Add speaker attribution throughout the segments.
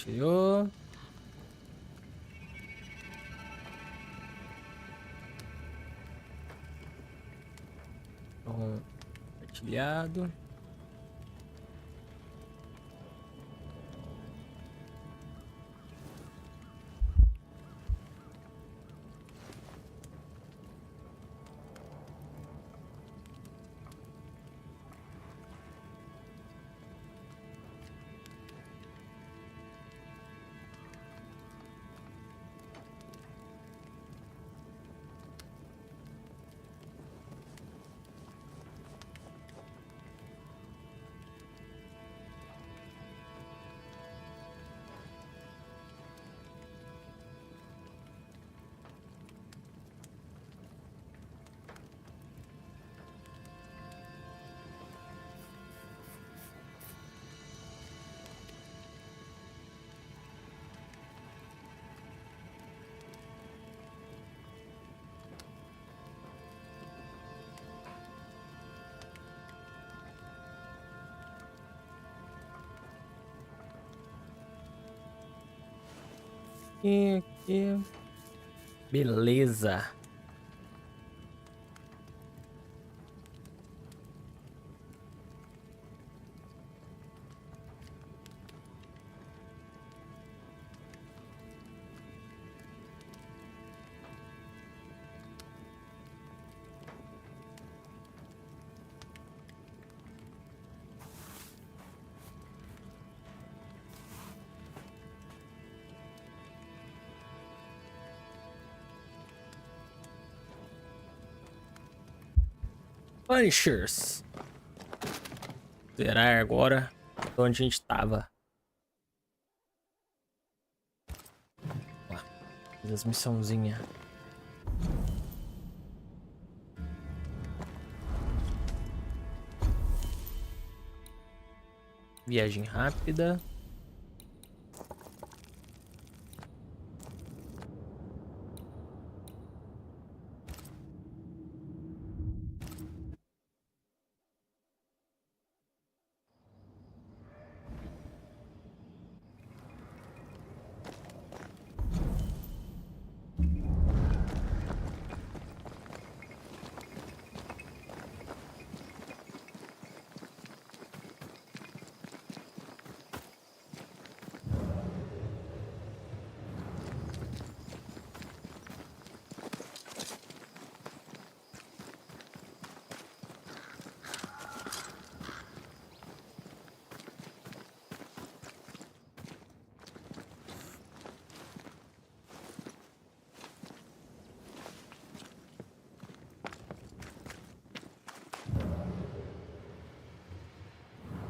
Speaker 1: Compartilhou. Compartilhado. Aqui. Beleza. Banishers. Zerar agora de onde a gente tava. Ó, fiz as missãozinhas. Viagem rápida.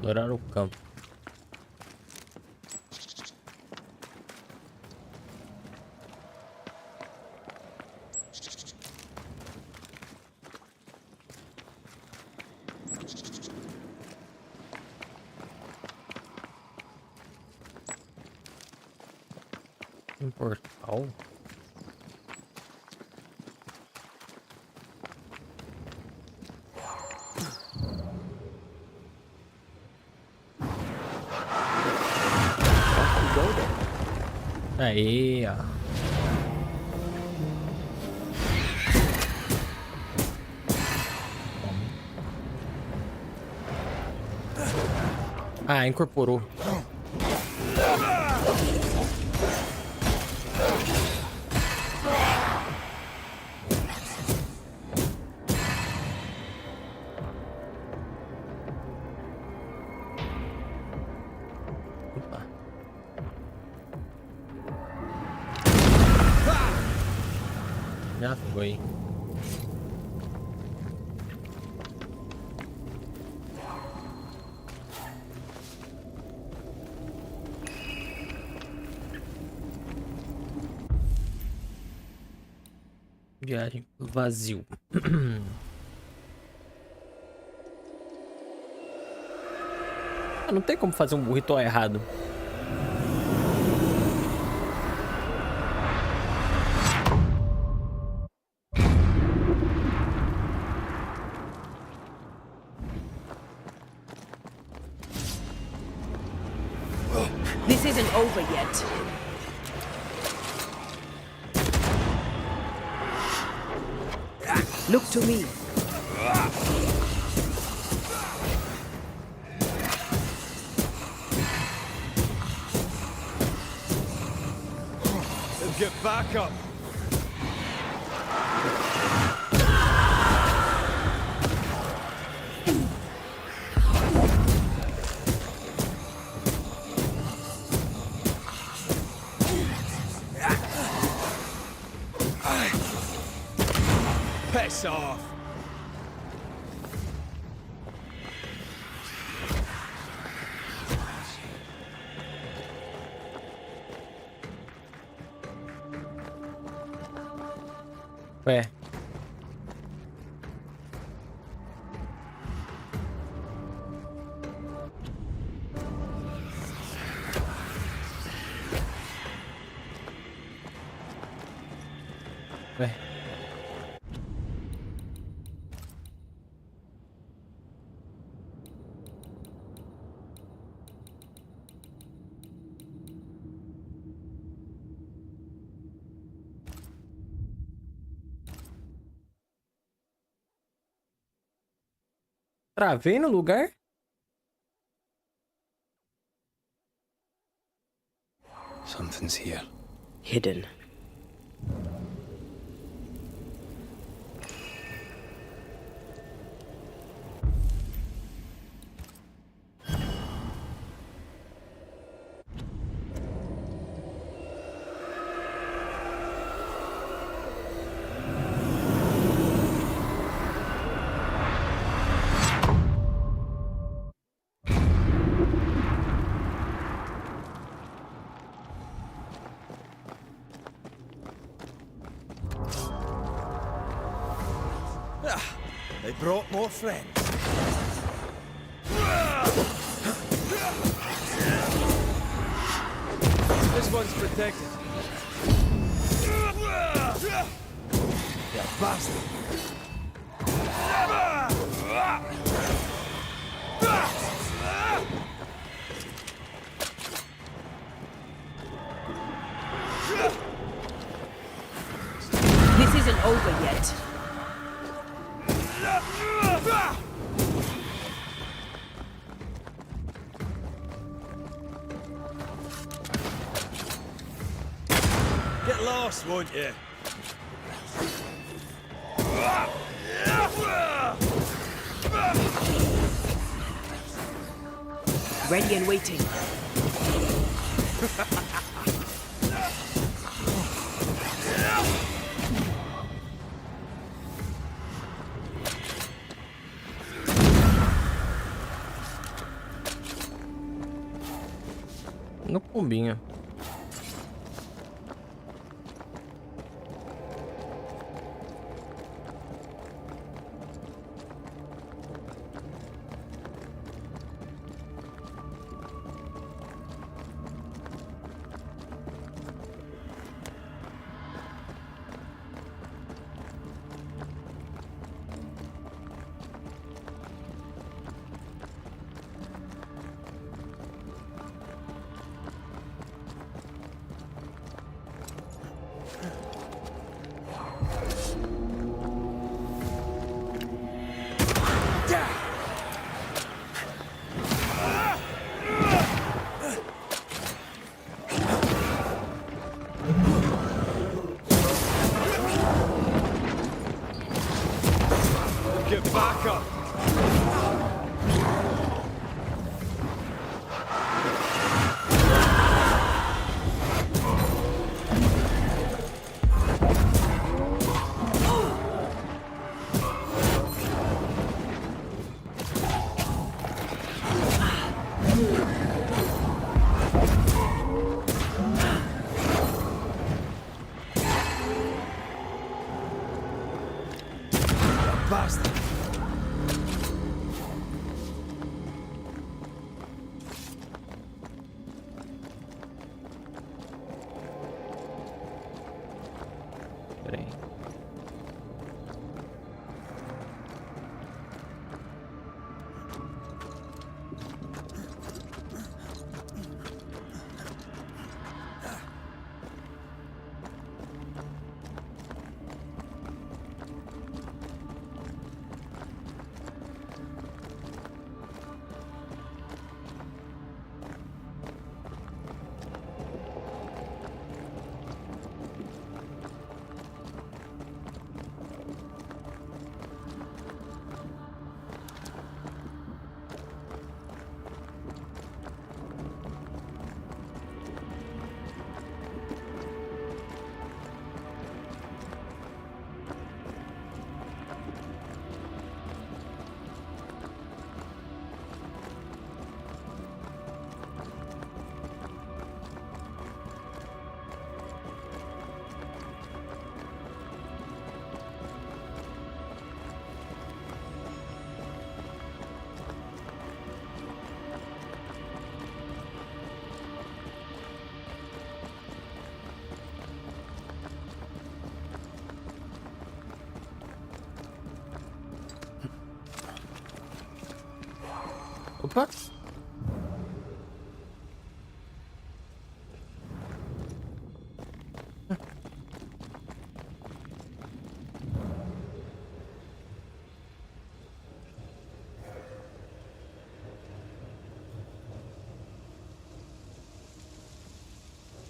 Speaker 1: Explorar o campo. Um portal. Aí, ó. Ah, incorporou. Opa. Já foi. Viagem vazio. Ah, não tem como fazer um ritual errado.
Speaker 2: This isn't over yet. Look to me.
Speaker 3: Get back up. Piss off.
Speaker 1: Ué. Ué. Travei no lugar?
Speaker 4: Something's here.
Speaker 2: Hidden.
Speaker 3: They brought more friends. This one's protected. You bastard.
Speaker 2: This isn't over yet.
Speaker 3: Get lost, won't you?
Speaker 2: Ready and waiting.
Speaker 1: No combinha. Opa.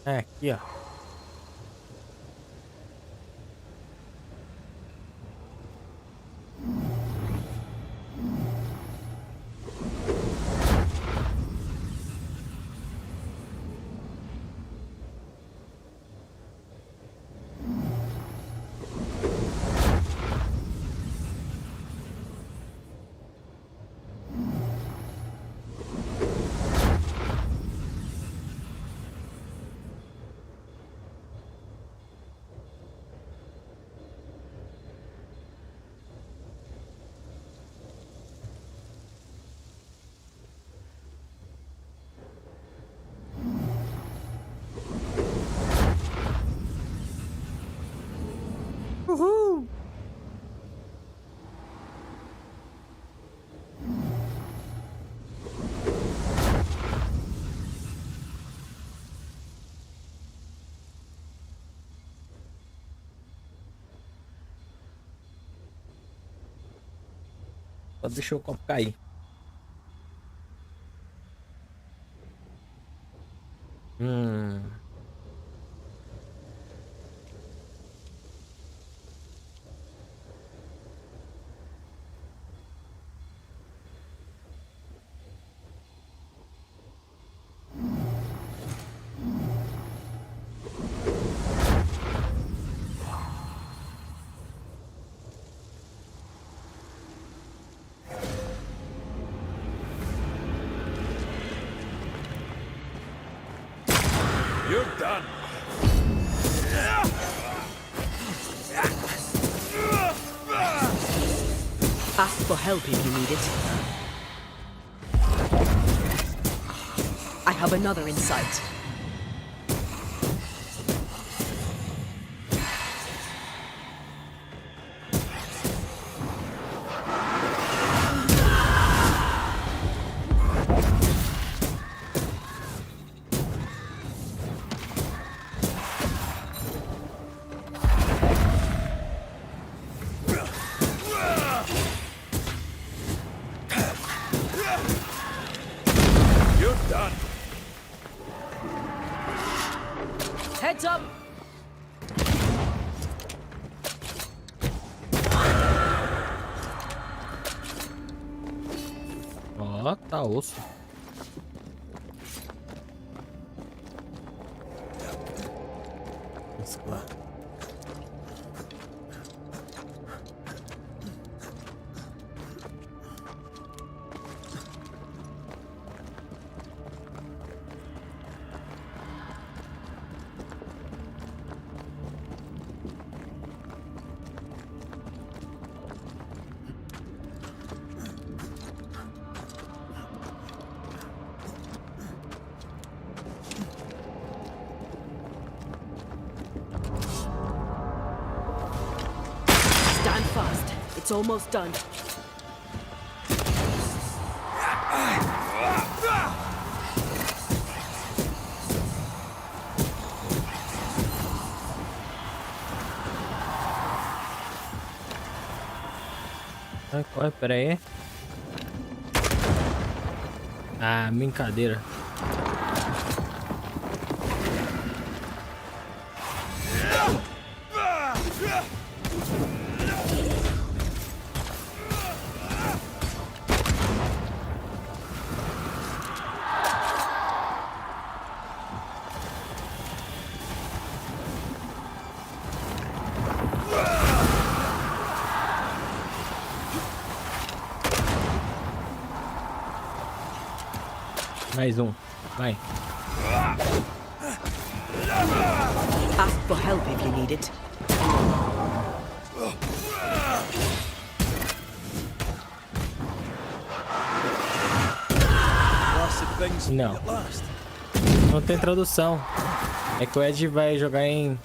Speaker 1: É, aqui, ó. Uhul! Só deixa o copo cair. Hum.
Speaker 3: You're done.
Speaker 2: Ask for help if you need it. I have another in sight.
Speaker 3: You're done.
Speaker 2: Heads up!
Speaker 1: Ó, tá osso. Mesclar.
Speaker 2: Stand fast. It's almost done.
Speaker 1: Ai, corre, pera aí. Ah, brincadeira. Mais um. Vai.
Speaker 2: Ask for help if you need it.
Speaker 3: Blasted things
Speaker 1: Não.
Speaker 3: at last.
Speaker 1: Não tem tradução. É que o Ed vai jogar em...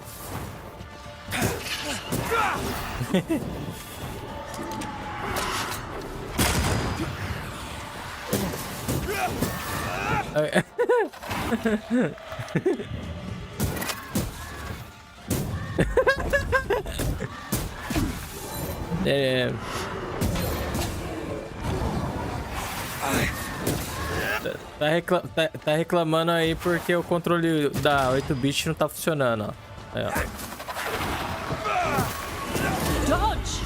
Speaker 1: É... Tá reclamando aí porque o controle da 8-bit não tá funcionando, ó. Aí, ó.
Speaker 2: Dodge!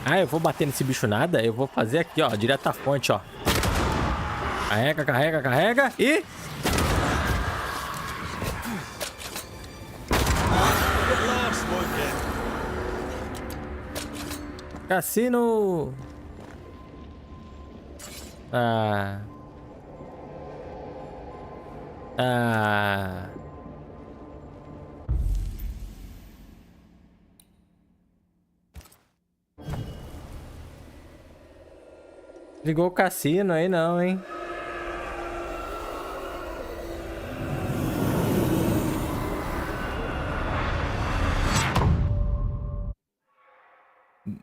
Speaker 1: Ah, eu vou bater nesse bicho nada? Eu vou fazer aqui, ó, direto da fonte, ó. Carrega, carrega, carrega e... Cassino! Ah... Ah... Ligou o cassino aí não, hein?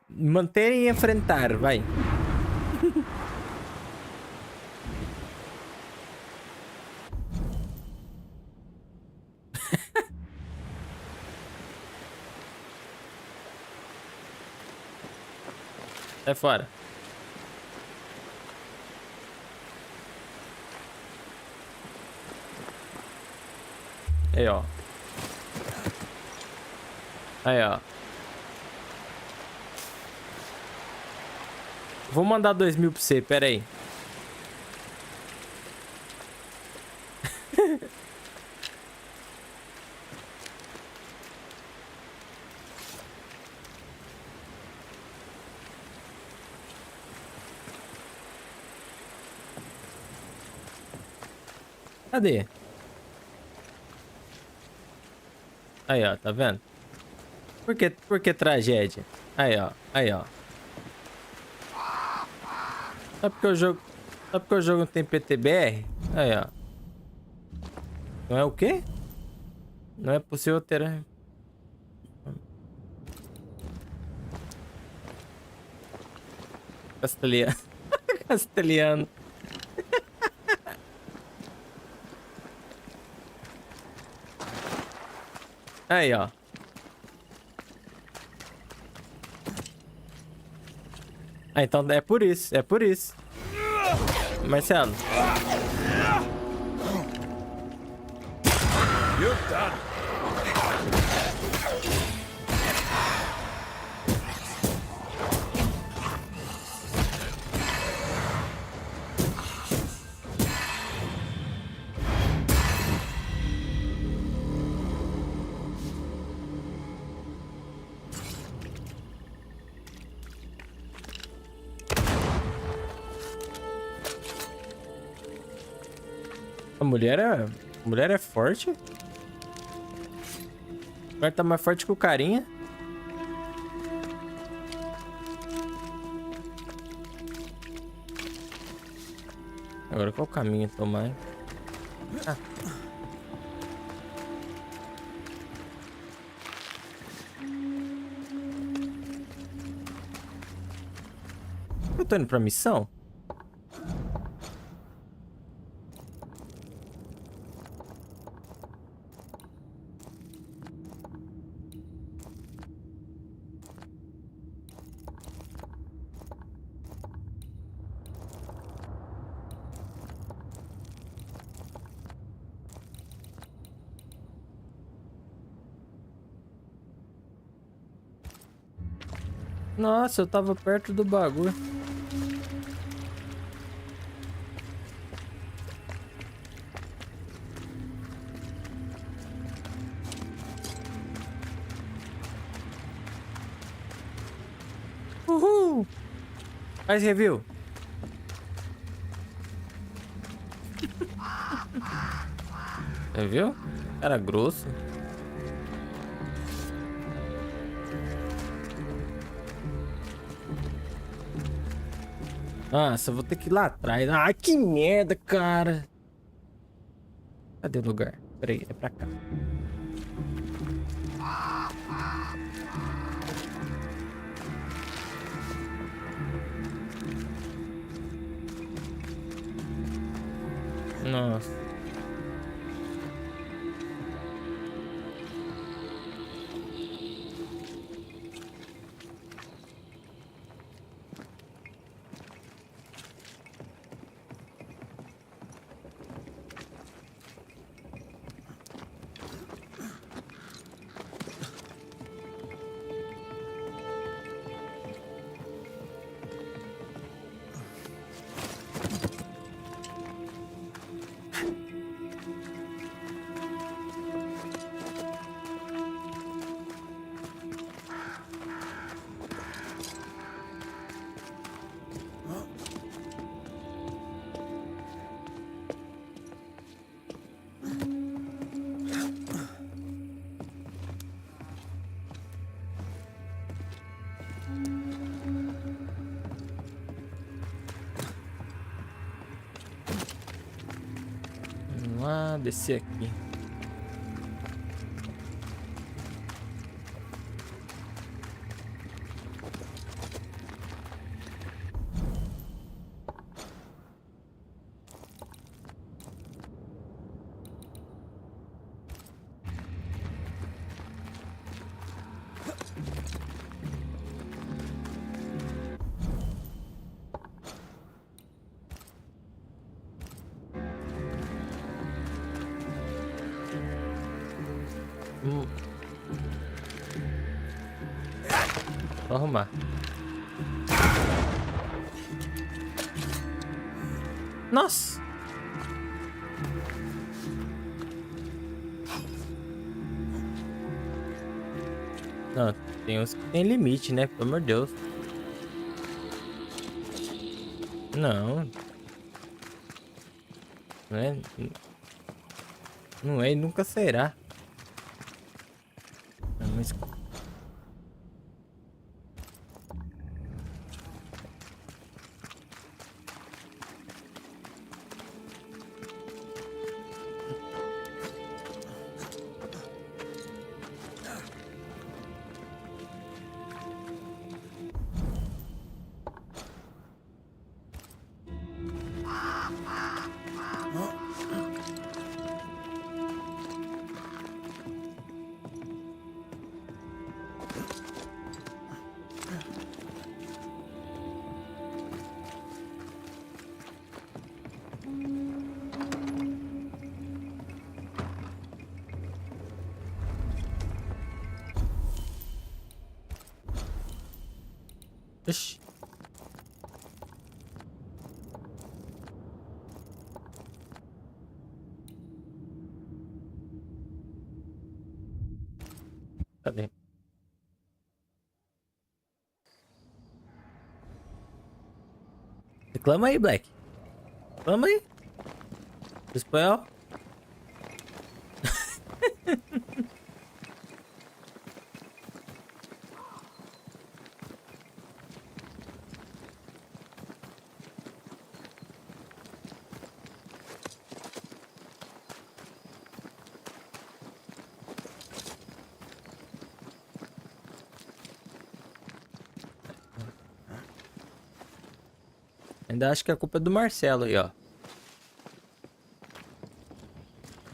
Speaker 1: Manter e enfrentar, vai. Sai fora. Aí, ó. Aí, ó. Vou mandar 2.000 pra você, pera aí. Cadê? Aí, ó, tá vendo? Por que tragédia? Aí, ó, aí, ó. Sabe porque o jogo não tem PTBR? Aí, ó. Não é o quê? Não é possível ter... Castelhano. Castelhano. Aí, ó. Ah, então é por isso, é por isso. Marcelo.
Speaker 3: You're done.
Speaker 1: A mulher é forte. A mulher tá mais forte que o carinha. Agora qual o caminho tomar, hein? Ah. Eu tô indo pra missão? Nossa, eu tava perto do bagulho. Uhul! Faz review. Você viu? Cara grosso. Nossa, eu vou ter que ir lá atrás. Ai, que merda, cara. Cadê o lugar? Pera aí, é pra cá. Nossa. Vamos lá, descer aqui. Vou arrumar. Nossa! Não, tem uns que tem limite, né? Pelo amor de Deus. Não. Não é. Não é e nunca será. Não, mas... Ixi. Cadê? Reclama aí, Black. Reclama aí. Espanhol. Ainda acho que a culpa é do Marcelo aí, ó.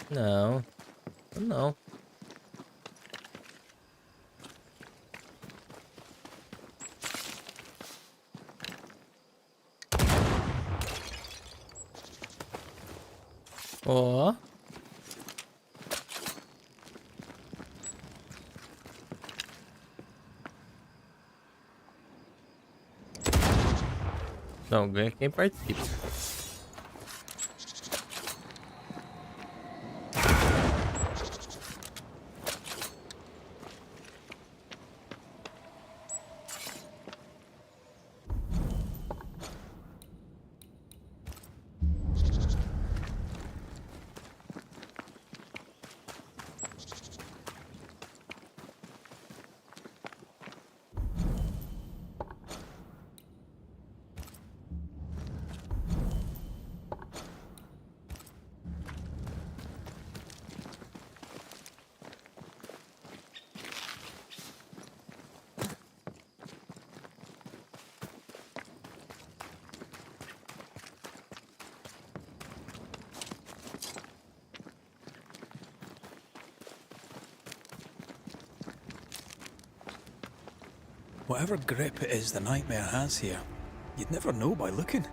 Speaker 1: Não. Não. Ó. Não, ganha quem participa.
Speaker 4: Whatever grip it is the nightmare has here, you'd never know by looking.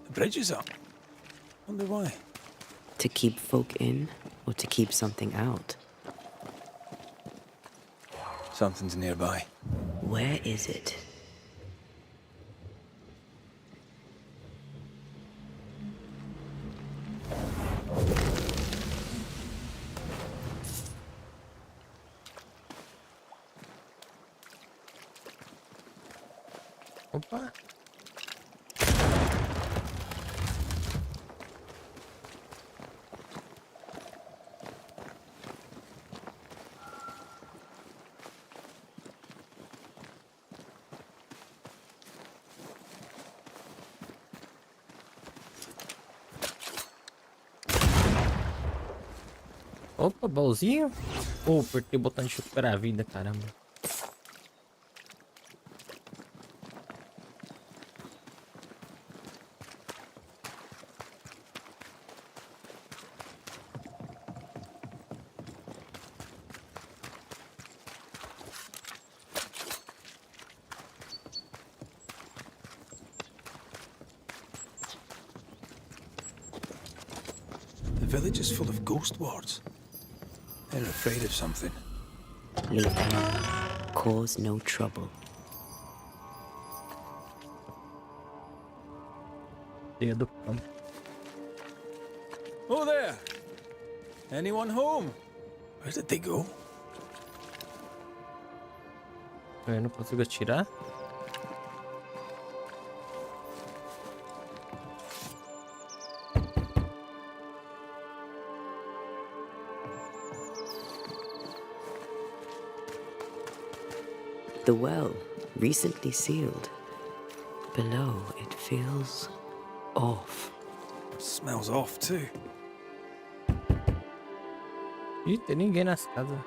Speaker 4: The bridge is up. Wonder why.
Speaker 2: To keep folk in, or to keep something out?
Speaker 4: Something's nearby.
Speaker 2: Where is it?
Speaker 1: Opa. Opa, baúzinho? Oh, apertei o botão de recuperar a vida, caramba.
Speaker 4: The village is full of ghost wards. They're afraid of something.
Speaker 2: Leave them alone. Cause no trouble.
Speaker 1: Cheia do campo.
Speaker 4: Oh there! Anyone home? Where did they go?
Speaker 1: Eu não consigo atirar.
Speaker 2: The well, recently sealed. Below, it feels off.
Speaker 4: Smells off too.
Speaker 1: Ih, tem ninguém nas casas.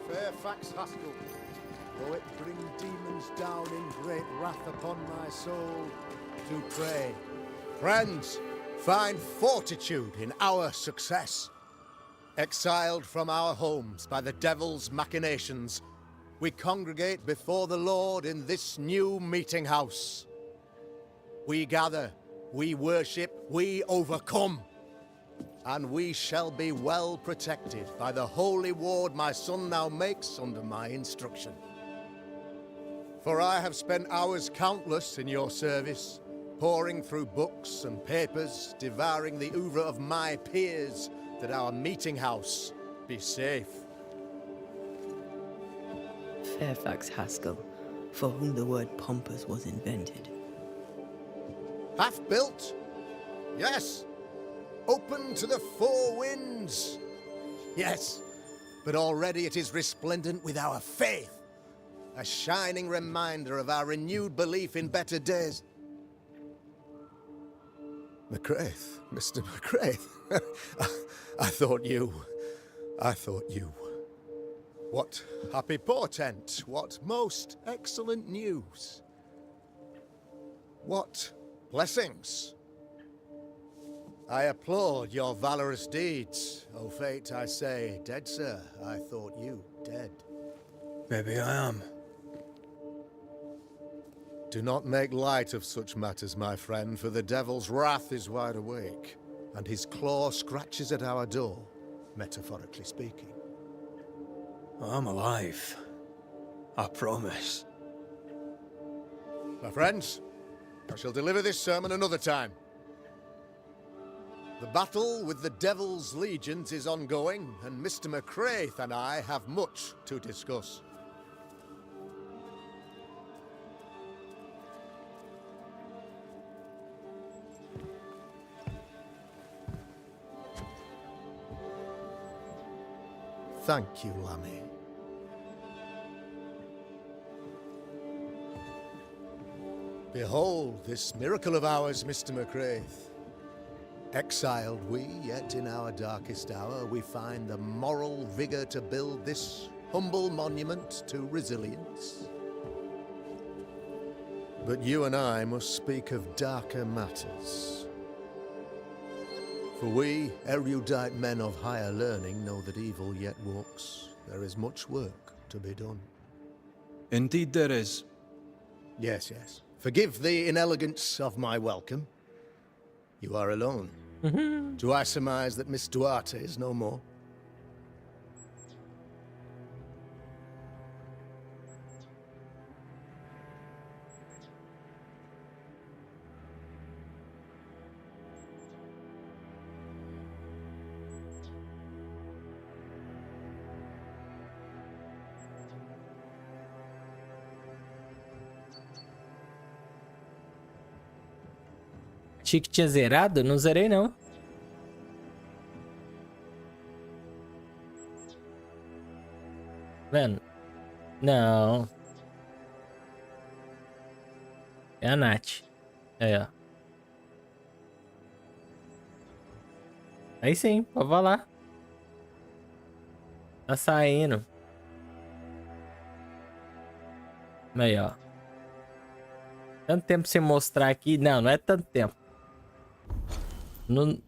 Speaker 5: Fairfax Haskell, though it bring demons down in great wrath upon my soul, to pray. Friends, find fortitude in our success. Exiled from our homes by the devil's machinations, we congregate before the Lord in this new meeting house. We gather, we worship, we overcome. And we shall be well protected by the holy ward my son now makes under my instruction. For I have spent hours countless in your service, poring through books and papers, devouring the oeuvre of my peers, that our meeting house be safe.
Speaker 2: Fairfax Haskell, for whom the word pompous was invented.
Speaker 5: Half built? Yes. Open to the four winds? Yes. But already it is resplendent with our faith. A shining reminder of our renewed belief in better days. McCraith, Mr. McCraith. I thought you. What happy portent, what most excellent news. What blessings. I applaud your valorous deeds. O fate, I say, dead sir, I thought you dead.
Speaker 4: Maybe I am.
Speaker 5: Do not make light of such matters, my friend, for the devil's wrath is wide awake. and his claw scratches at our door, metaphorically speaking.
Speaker 4: I'm alive. I promise.
Speaker 5: My friends, I shall deliver this sermon another time. The battle with the Devil's Legions is ongoing, and Mr. McCraith and I have much to discuss. Thank you, Lammy. Behold this miracle of ours, Mr. McCraith. Exiled we, yet in our darkest hour we find the moral vigor to build this humble monument to resilience. But you and I must speak of darker matters. For we, erudite men of higher learning, know that evil yet walks. There is much work to be done.
Speaker 4: Indeed there is.
Speaker 5: Yes, yes. Forgive the inelegance of my welcome. You are alone. Do I surmise that Miss Duarte is no more?
Speaker 1: Achei que tinha zerado, não zerei não. Vendo? Não. É a Nath. Aí, ó. Aí sim, pode falar. Tá saindo. Aí, ó. Tanto tempo sem mostrar aqui. Não, não é tanto tempo. Não...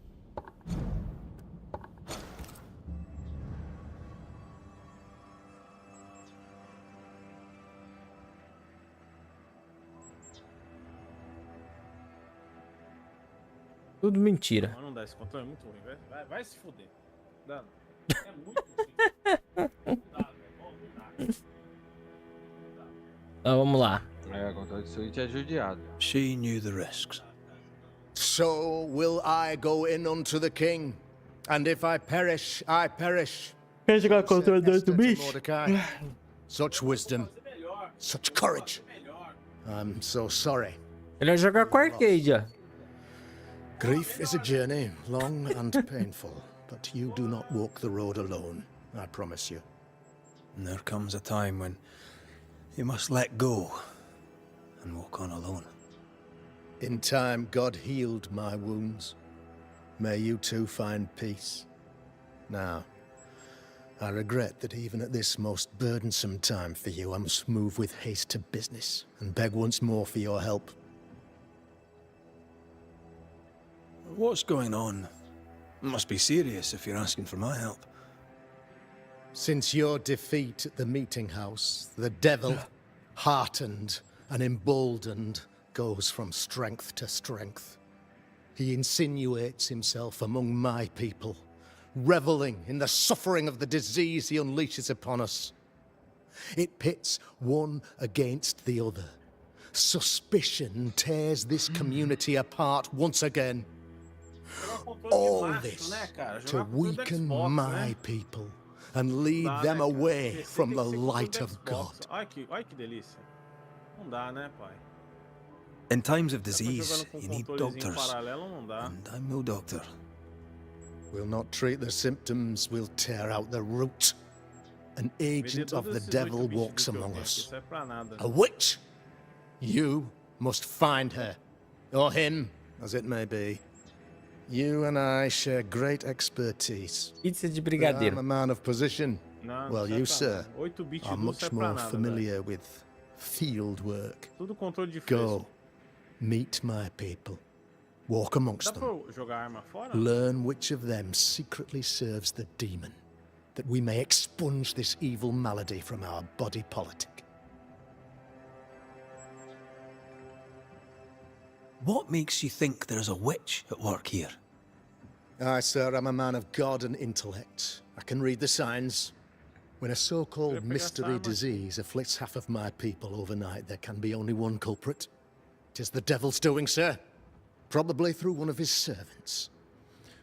Speaker 1: Tudo mentira.
Speaker 6: Não dá, esse controle é muito ruim, velho. Vai se fuder. Dá. É muito ruim.
Speaker 1: Então, vamos lá.
Speaker 7: É, controle de Switch é judiado.
Speaker 4: She knew the risks.
Speaker 5: So will I go in unto the king, and if I perish, I perish.
Speaker 1: Quer jogar controle
Speaker 5: Said Esther to Mordecai. Such wisdom, such courage. I'm so sorry.
Speaker 1: Ele vai jogar com arcade, ó.
Speaker 5: Grief is a journey, long and painful, but you do not walk the road alone, I promise you.
Speaker 4: And there comes a time when you must let go and walk on alone.
Speaker 5: In time, God healed my wounds. May you too find peace. Now, I regret that even at this most burdensome time for you, I must move with haste to business and beg once more for your help.
Speaker 4: What's going on? It must be serious if you're asking for my help.
Speaker 5: Since your defeat at the meeting house, the devil, heartened and emboldened, goes from strength to strength. He insinuates himself among my people, reveling in the suffering of the disease he unleashes upon us. It pits one against the other. Suspicion tears this community apart once again. All this to weaken my people and lead them away from the light of God.
Speaker 6: Ai que delícia. Não dá, né, pai?
Speaker 4: In times of disease, you need doctors.
Speaker 6: Paralelo não dá.
Speaker 4: And I'm no doctor.
Speaker 5: We'll not treat the symptoms, we'll tear out the root. An agent of the devil walks among us. A witch! You must find her. Or him, as it may be. You and I share great expertise.
Speaker 1: Pizza de
Speaker 5: But I'm
Speaker 1: brigadeiro.
Speaker 5: a man of position.
Speaker 6: Não,
Speaker 5: Well,
Speaker 6: não
Speaker 5: you,
Speaker 6: serve
Speaker 5: sir,
Speaker 6: pra nada. 8 bits
Speaker 5: are
Speaker 6: não
Speaker 5: much
Speaker 6: serve
Speaker 5: more
Speaker 6: pra nada, velho.
Speaker 5: familiar with field work.
Speaker 6: Tudo controle de
Speaker 5: Go,
Speaker 6: fresco.
Speaker 5: meet my people. Walk amongst
Speaker 6: Dá pra
Speaker 5: them.
Speaker 6: eu jogar arma fora?
Speaker 5: Learn which of them secretly serves the demon, that we may expunge this evil malady from our body politic.
Speaker 4: What makes you think there's a witch at work here?
Speaker 5: Aye, sir, I'm a man of God and intellect. I can read the signs. When a so-called mystery disease afflicts half of my people overnight, there can be only one culprit. 'Tis the devil's doing, sir. Probably through one of his servants.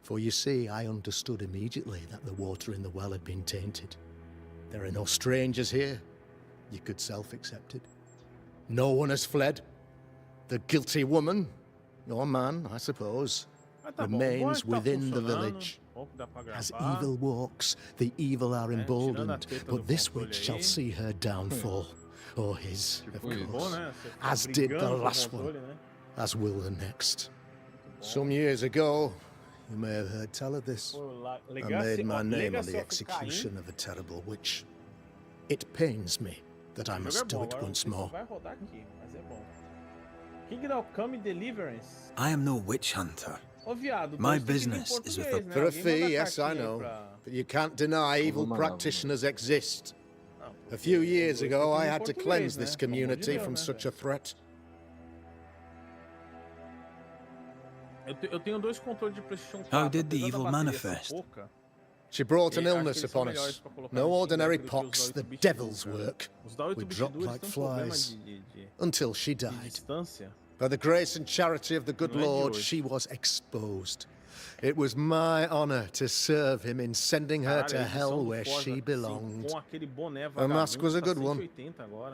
Speaker 5: For you see, I understood immediately that the water in the well had been tainted. There are no strangers here. You could self-accept it. No one has fled. The guilty woman, or man, I suppose, remains within the village. Has evil walks, the evil are emboldened, but this witch shall see her downfall. Or his, of course. As did the last one, as will the next. Some years ago, you may have heard tell of this. I made my name on the execution of a terrible witch. It pains me that I must do it once more.
Speaker 4: I am no witch hunter. My business is with the...
Speaker 5: For a fee, yes, I know. But you can't deny evil practitioners exist. A few years ago, I had to cleanse this community from such a threat.
Speaker 4: How did the evil manifest?
Speaker 5: She brought an illness upon us. No ordinary pox, the devil's work. We dropped like flies. Until she died. By the grace and charity of the good Lord, she was exposed. It was my honor to serve him in sending her to hell where she belonged. Her mask was a good one,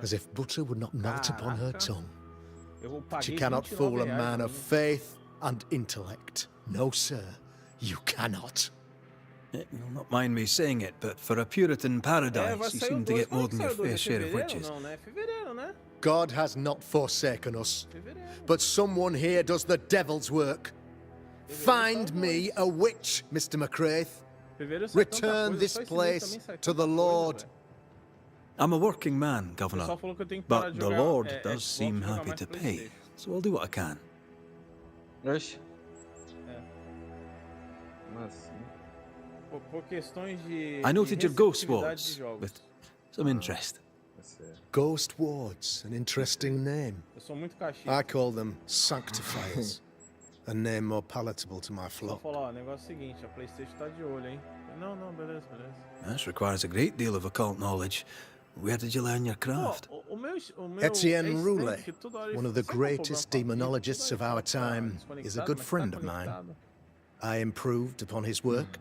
Speaker 5: as if butter would not melt upon her tongue. But you cannot fool a man of faith and intellect. No, sir, you cannot.
Speaker 4: You'll not mind me saying it, but for a Puritan paradise, you seem to get more than your fair share of witches.
Speaker 5: God has not forsaken us, but someone here does the devil's work. Find me a witch, Mr. McCraith. Return this place to the Lord.
Speaker 4: I'm a working man, Governor, but the Lord does seem happy to pay, so I'll do what I can.
Speaker 7: Oxe. Mas...
Speaker 4: I noted your ghost wards with some interest.
Speaker 5: Ghost wards, an interesting name. I call them sanctifiers. A name more palatable to my flock.
Speaker 4: This requires a great deal of occult knowledge. Where did you learn your craft?
Speaker 5: Etienne Roulet, one of the greatest demonologists of our time, is a good friend of mine. I improved upon his work.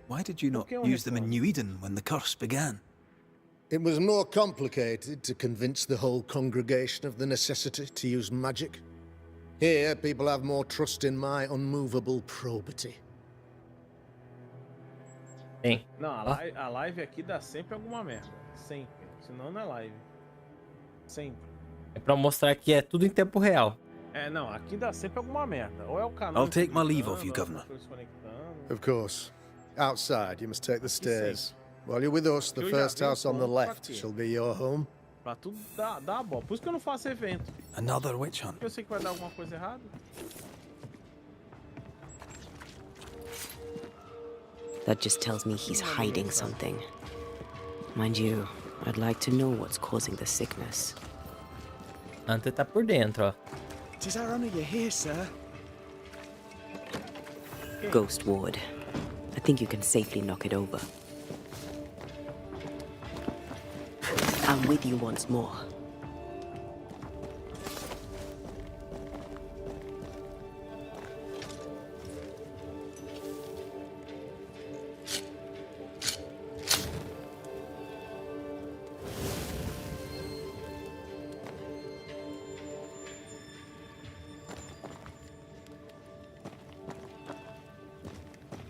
Speaker 4: Why did you not use them in New Eden when the curse began?
Speaker 5: It was more complicated to convince the whole congregation of the necessity to use magic. Here, people have more trust in my unmovable probity.
Speaker 1: Tem.
Speaker 6: Não, a live aqui dá sempre alguma merda. Sempre. Senão não é live. Sempre.
Speaker 1: É pra mostrar que é tudo em tempo real.
Speaker 6: É, não, aqui dá sempre alguma merda. Ou é o canal.
Speaker 4: I'll take my leave of you, Governor.
Speaker 5: Of course. Outside, you must take the stairs. While you're with us, the first house on the left shall be your home.
Speaker 6: Pra tudo dar bom. Por isso que eu não faço evento.
Speaker 4: Another witch hunt.
Speaker 6: Eu sei que vai dar alguma coisa errada.
Speaker 2: That just tells me he's hiding something. Mind you, I'd like to know what's causing the sickness.
Speaker 1: Ante tá por dentro, ó.
Speaker 8: Tis our honor you're here, sir.
Speaker 2: Ghost ward. I think you can safely knock it over. I'm with you once more.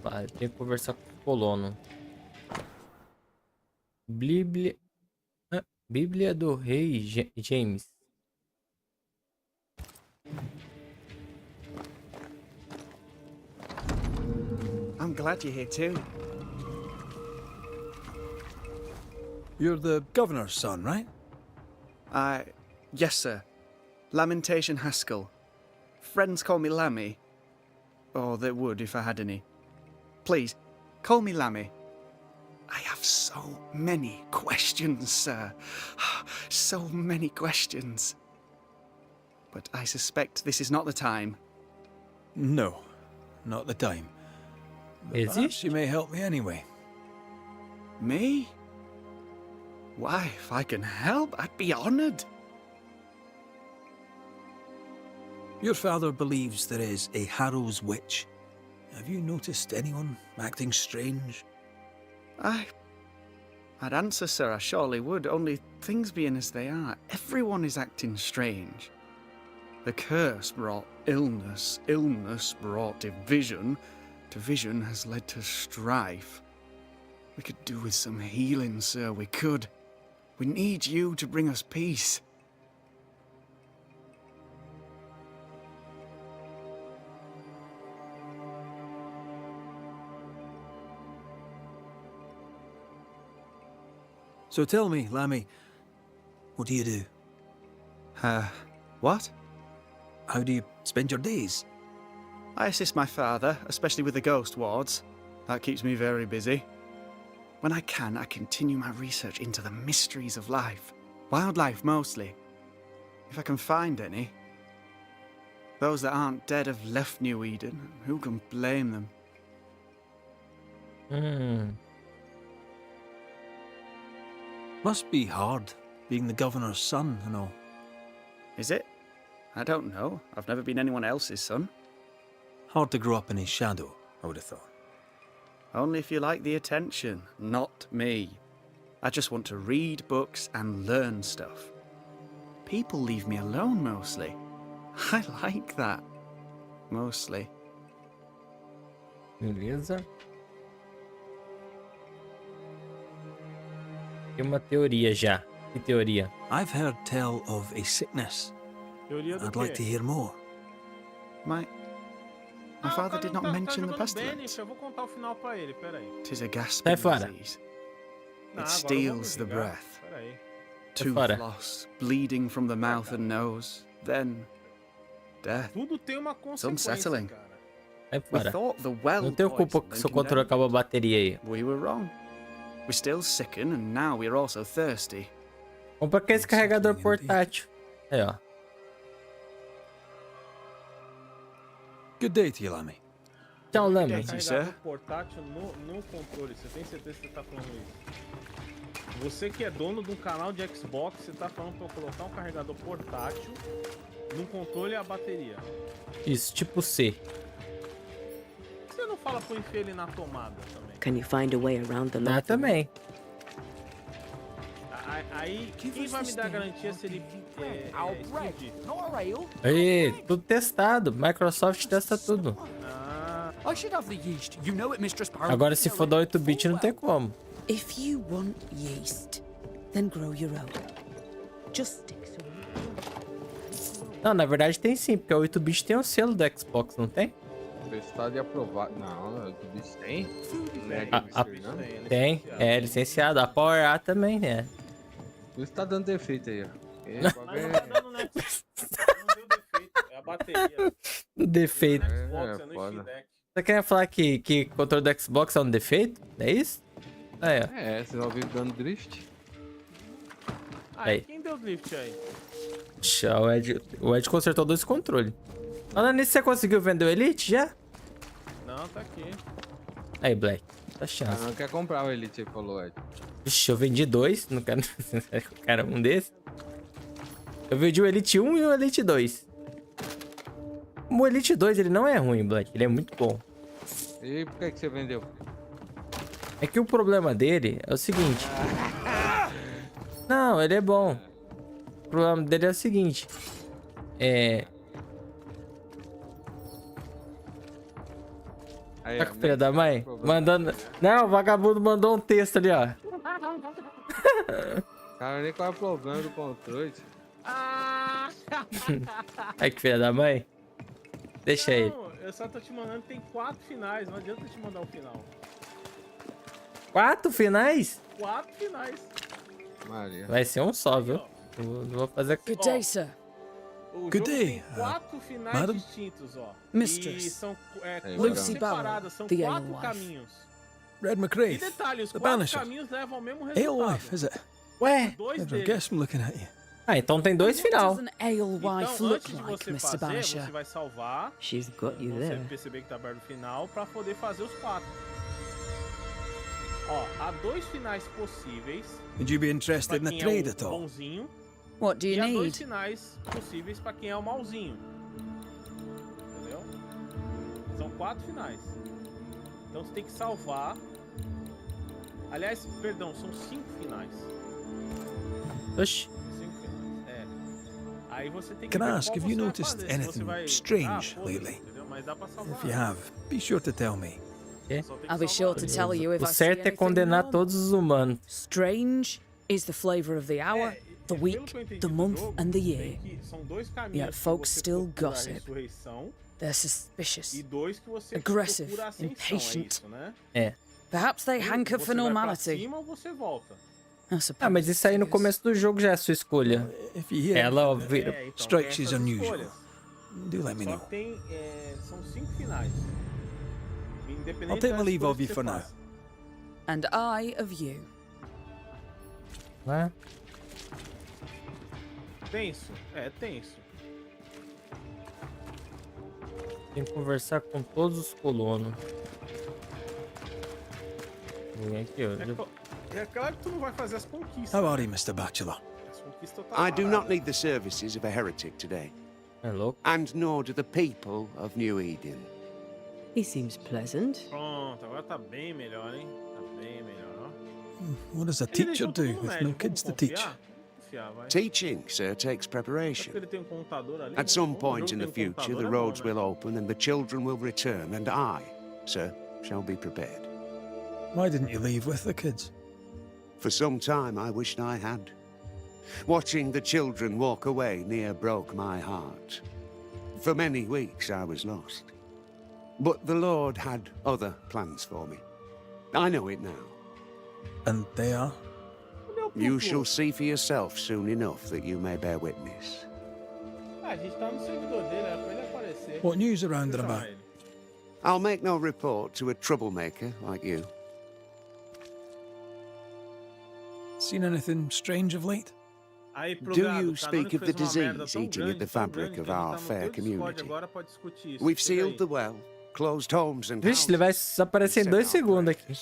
Speaker 1: Vale, tem que conversar com o colono. Bíblia do Rei James.
Speaker 8: I'm glad you're here too.
Speaker 4: You're the governor's son, right?
Speaker 8: Yes, sir. Lamentation Haskell. Friends call me Lammy. Or they would if I had any. Please, call me Lammy. I have so many questions, sir. So many questions. But I suspect this is not the time.
Speaker 4: No, not the time. But perhaps you may help me anyway.
Speaker 8: Me? Why, if I can help, I'd be honored.
Speaker 4: Your father believes there is a Harrow's witch. Have you noticed anyone acting strange?
Speaker 8: I'd answer, sir, I surely would, only things being as they are, everyone is acting strange. The curse brought illness, illness brought division, division has led to strife. We could do with some healing, sir, we could. We need you to bring us peace.
Speaker 4: So tell me, Lammy, what do you do?
Speaker 8: What?
Speaker 4: How do you spend your days?
Speaker 8: I assist my father, especially with the ghost wards. That keeps me very busy. When I can, I continue my research into the mysteries of life. Wildlife, mostly. If I can find any. Those that aren't dead have left New Eden. Who can blame them?
Speaker 4: Must be hard, being the governor's son and all.
Speaker 8: Is it? I don't know. I've never been anyone else's son.
Speaker 4: Hard to grow up in his shadow, I would have thought.
Speaker 8: Only if you like the attention, not me. I just want to read books and learn stuff. People leave me alone mostly. I like that. Mostly.
Speaker 1: Beleza. Tem uma teoria já. Que teoria?
Speaker 4: I've heard tell of a sickness.
Speaker 6: Teoria do
Speaker 4: I'd like to
Speaker 6: quê?
Speaker 4: hear more.
Speaker 8: My father did not mention the pestilence.
Speaker 6: Banisher, eu vou contar o final pra ele, peraí.
Speaker 8: 'Tis a gasping
Speaker 1: Sai fora.
Speaker 8: disease.
Speaker 6: Não, agora eu
Speaker 8: It
Speaker 6: vou
Speaker 8: steals the
Speaker 6: me vingar.
Speaker 8: breath.
Speaker 6: Peraí.
Speaker 8: Tooth
Speaker 1: fora.
Speaker 8: loss, bleeding from the mouth and nose, then death.
Speaker 6: Tudo tem uma consequência,
Speaker 8: unsettling.
Speaker 6: cara.
Speaker 1: Sai
Speaker 8: We
Speaker 1: fora.
Speaker 8: thought the well
Speaker 1: Não tenho culpa que
Speaker 8: poison
Speaker 1: seu
Speaker 8: and
Speaker 1: controle
Speaker 8: condemned.
Speaker 1: acabou a bateria aí.
Speaker 8: We were wrong. We still sicken and now we're also thirsty.
Speaker 1: Compra aqui esse carregador portátil. Aí, ó.
Speaker 4: Good day to you, Lammy.
Speaker 1: Tchau, Lamy.
Speaker 8: Yes.
Speaker 6: Carregador portátil no controle, você tem certeza que você tá falando isso? Você que é dono de um canal de Xbox, você tá falando pra eu colocar um carregador portátil no controle e a bateria.
Speaker 1: Isso, tipo C.
Speaker 6: Por que você não fala pra eu enfiar ele na tomada também?
Speaker 2: Can you find a way around the
Speaker 1: Dá
Speaker 2: lock?
Speaker 1: também.
Speaker 6: Aí, quem vai me dar garantia se ele explodir?
Speaker 1: Aí, tudo testado. Microsoft testa tudo. Agora, se for da 8-bit, não tem como.
Speaker 9: If you want yeast, then grow your own. Just stick some.
Speaker 1: Não, na verdade tem sim, porque a 8-bit tem o selo do Xbox, não tem?
Speaker 7: Testado e aprovado. Não, tudo isso tem? Não é
Speaker 1: Ah,
Speaker 7: Game não?
Speaker 1: Tem, é licenciado. A Power A também, né?
Speaker 7: Tudo está dando defeito aí, ó.
Speaker 6: Mas não tá dando, né? Não deu defeito, é a bateria.
Speaker 1: Defeito.
Speaker 6: Xbox, é no
Speaker 7: foda.
Speaker 6: Steam Deck.
Speaker 1: Você quer falar que o controle do Xbox é um defeito? É isso? Aí, ó.
Speaker 7: É, você já ouviu dando drift?
Speaker 6: Aí,
Speaker 1: Aí.
Speaker 6: quem deu drift aí?
Speaker 1: Puxa, o Ed consertou 2 controles. Falando nisso, você conseguiu vender o Elite já?
Speaker 6: Não, tá aqui.
Speaker 1: Aí, Black. Tá
Speaker 7: Ah,
Speaker 1: chance.
Speaker 7: não quer comprar o Elite aí, falou Ed.
Speaker 1: Vixe, eu vendi 2. Não quero. Cara, um desse. Eu vendi o Elite 1 e o Elite 2. O Elite 2, ele não é ruim, Black. Ele é muito bom.
Speaker 7: E por que você vendeu?
Speaker 1: É que o problema dele é o seguinte. Não, ele é bom. O problema dele é o seguinte.
Speaker 7: Aí,
Speaker 1: Tá
Speaker 7: ó,
Speaker 1: com filha da
Speaker 7: nem
Speaker 1: mãe?
Speaker 7: problema.
Speaker 1: Mandando. Não, o vagabundo mandou um texto ali, ó.
Speaker 7: Cara, nem qual é o problema do controle.
Speaker 1: Aí que filha da mãe. Deixa ele.
Speaker 6: Não, eu só tô te mandando, tem 4 finais, não adianta eu te mandar o final.
Speaker 1: 4 finais?
Speaker 6: 4 finais.
Speaker 7: Maria.
Speaker 1: Vai ser um só, viu? Eu não vou fazer.
Speaker 9: Good day, sir.
Speaker 6: O
Speaker 4: Good
Speaker 6: jogo
Speaker 4: day,
Speaker 6: tem 4 finais
Speaker 4: madam.
Speaker 6: distintos, ó.
Speaker 9: Mistress.
Speaker 6: E são
Speaker 7: Aí,
Speaker 6: coisas
Speaker 9: Lucy
Speaker 6: separadas, são
Speaker 9: Bauer, the
Speaker 6: 4
Speaker 9: Alewife.
Speaker 6: caminhos.
Speaker 4: Red
Speaker 6: E
Speaker 4: McRae.
Speaker 6: detalhe, os
Speaker 4: The
Speaker 6: 4
Speaker 4: Banishers.
Speaker 6: caminhos levam ao mesmo resultado.
Speaker 4: Alewife, is it?
Speaker 1: Ué?
Speaker 6: Dois
Speaker 4: Never
Speaker 6: deles.
Speaker 4: guessed from looking at you.
Speaker 1: Ah, então tem dois
Speaker 9: What
Speaker 1: final.
Speaker 9: does an alewife
Speaker 6: Então,
Speaker 9: look
Speaker 6: antes de
Speaker 9: like,
Speaker 6: você
Speaker 9: Mr.
Speaker 6: fazer,
Speaker 9: Banisher?
Speaker 6: você vai salvar.
Speaker 2: She's got you
Speaker 6: Você
Speaker 2: there.
Speaker 6: perceber que tá aberto o final pra poder fazer os 4. Ó, há 2 finais possíveis.
Speaker 4: Would you be
Speaker 6: Pra
Speaker 4: interested in a
Speaker 6: quem é
Speaker 4: trade
Speaker 6: o
Speaker 4: at all?
Speaker 6: bonzinho.
Speaker 9: What do
Speaker 6: E
Speaker 9: you
Speaker 6: há 2
Speaker 9: need?
Speaker 6: finais possíveis pra quem é o malzinho. Entendeu? São 4 finais. Então você tem que salvar. Aliás, perdão, são 5 finais.
Speaker 1: Oxi.
Speaker 6: 5 finais, é. Aí você tem que
Speaker 4: Can I
Speaker 6: ver
Speaker 4: ask,
Speaker 6: qual
Speaker 4: have you
Speaker 6: você vai
Speaker 4: noticed
Speaker 6: fazer, se você
Speaker 4: anything
Speaker 6: vai...
Speaker 4: strange
Speaker 6: foda-se,
Speaker 4: lately?
Speaker 6: entendeu? Mas dá pra salvar.
Speaker 4: If you have, be sure to tell me.
Speaker 6: Só tem que
Speaker 9: I'll be
Speaker 6: salvar
Speaker 9: sure to
Speaker 6: um.
Speaker 9: tell you if
Speaker 1: O
Speaker 9: I see
Speaker 1: certo é
Speaker 9: anything
Speaker 1: condenar
Speaker 9: wrong.
Speaker 1: todos os humanos.
Speaker 9: Strange is the flavor of the hour, the
Speaker 6: Pelo
Speaker 9: week,
Speaker 6: que eu entendi
Speaker 9: the
Speaker 6: do
Speaker 9: month,
Speaker 6: jogo,
Speaker 9: and the
Speaker 6: tem
Speaker 9: year.
Speaker 6: que- São 2 caminhos
Speaker 9: Yet
Speaker 6: que
Speaker 9: folks
Speaker 6: você
Speaker 9: still
Speaker 6: procura a
Speaker 9: gossip.
Speaker 6: ressurreição
Speaker 9: They're suspicious.
Speaker 6: e 2 que você
Speaker 9: Aggressive,
Speaker 6: procura a ascensão,
Speaker 9: impatient.
Speaker 6: é isso, né?
Speaker 1: É.
Speaker 9: Perhaps they hanker
Speaker 6: Você
Speaker 9: for
Speaker 6: vai pra
Speaker 9: normality.
Speaker 6: cima ou você volta.
Speaker 9: I suppose.
Speaker 1: Ah, mas isso aí no começo do jogo já é a sua escolha.
Speaker 4: If you hear
Speaker 1: Ela, ó,
Speaker 4: anything
Speaker 1: vira.
Speaker 4: that
Speaker 6: então,
Speaker 4: strikes
Speaker 6: tem
Speaker 4: you as
Speaker 6: essas
Speaker 4: unusual,
Speaker 6: escolhas.
Speaker 4: do let me
Speaker 6: Só
Speaker 4: know.
Speaker 6: que tem, são 5 finais. Independente
Speaker 4: I'll take
Speaker 6: das
Speaker 4: my leave
Speaker 6: escolhas
Speaker 4: of you
Speaker 6: que
Speaker 4: for
Speaker 6: você
Speaker 4: now.
Speaker 6: faça.
Speaker 9: And I of you.
Speaker 1: Né?
Speaker 6: Tenso? É, tenso.
Speaker 1: Tem que conversar com todos os colonos. Ninguém aqui, ó.
Speaker 6: É claro que tu não vai fazer as conquistas.
Speaker 4: How are you, Mr. Bachelor?
Speaker 6: As conquistas tá
Speaker 5: I do not
Speaker 6: parada.
Speaker 5: need the services of a heretic today,
Speaker 1: É louco.
Speaker 5: and nor do the people of New Eden.
Speaker 2: He seems pleasant.
Speaker 6: Pronto, agora tá bem melhor, hein? Tá bem melhor, ó.
Speaker 4: What does a
Speaker 6: Ele
Speaker 4: teacher
Speaker 6: deixou
Speaker 4: do
Speaker 6: tudo no
Speaker 4: with
Speaker 6: médio,
Speaker 4: no kids to
Speaker 6: vamos
Speaker 4: teach?
Speaker 6: confiar? Confiar, vai.
Speaker 5: Teaching, sir, takes
Speaker 6: Acho que
Speaker 5: preparation.
Speaker 6: ele tem um computador ali, né?
Speaker 5: At some
Speaker 6: Todo
Speaker 5: point
Speaker 6: jogo
Speaker 5: in the
Speaker 6: tem um
Speaker 5: future,
Speaker 6: computador,
Speaker 5: the
Speaker 6: é bom,
Speaker 5: roads
Speaker 6: né?
Speaker 5: will open and the children will return, and I, sir, shall be prepared.
Speaker 4: Why didn't you leave with the kids?
Speaker 5: For some time, I wished I had. Watching the children walk away near broke my heart. For many weeks, I was lost. But the Lord had other plans for me. I know it now.
Speaker 4: And they are?
Speaker 5: You shall see for yourself soon enough that you may bear witness.
Speaker 6: Ah, a gente tá no servidor dele, era pra ele aparecer.
Speaker 4: What news around and
Speaker 6: Deixa eu chamar
Speaker 4: about?
Speaker 6: ele.
Speaker 5: I'll make no report to a troublemaker like you.
Speaker 4: Seen anything strange of late?
Speaker 6: Aí, pro
Speaker 5: Do
Speaker 6: gado,
Speaker 5: you
Speaker 6: o
Speaker 5: speak
Speaker 6: Canônico
Speaker 5: of the
Speaker 6: fez uma merda
Speaker 5: disease
Speaker 6: tão
Speaker 5: eating
Speaker 6: grande,
Speaker 5: at the
Speaker 6: tão
Speaker 5: fabric
Speaker 6: grande,
Speaker 5: of
Speaker 6: que ele
Speaker 5: our
Speaker 6: tá no
Speaker 5: fair
Speaker 6: teu Discord
Speaker 5: community?
Speaker 6: agora pra discutir isso.
Speaker 5: We've
Speaker 6: Chega
Speaker 5: sealed
Speaker 6: aí.
Speaker 5: the well, closed homes and
Speaker 1: Vixe, ele vai
Speaker 5: houses.
Speaker 1: aparecer em 2 segundos aqui.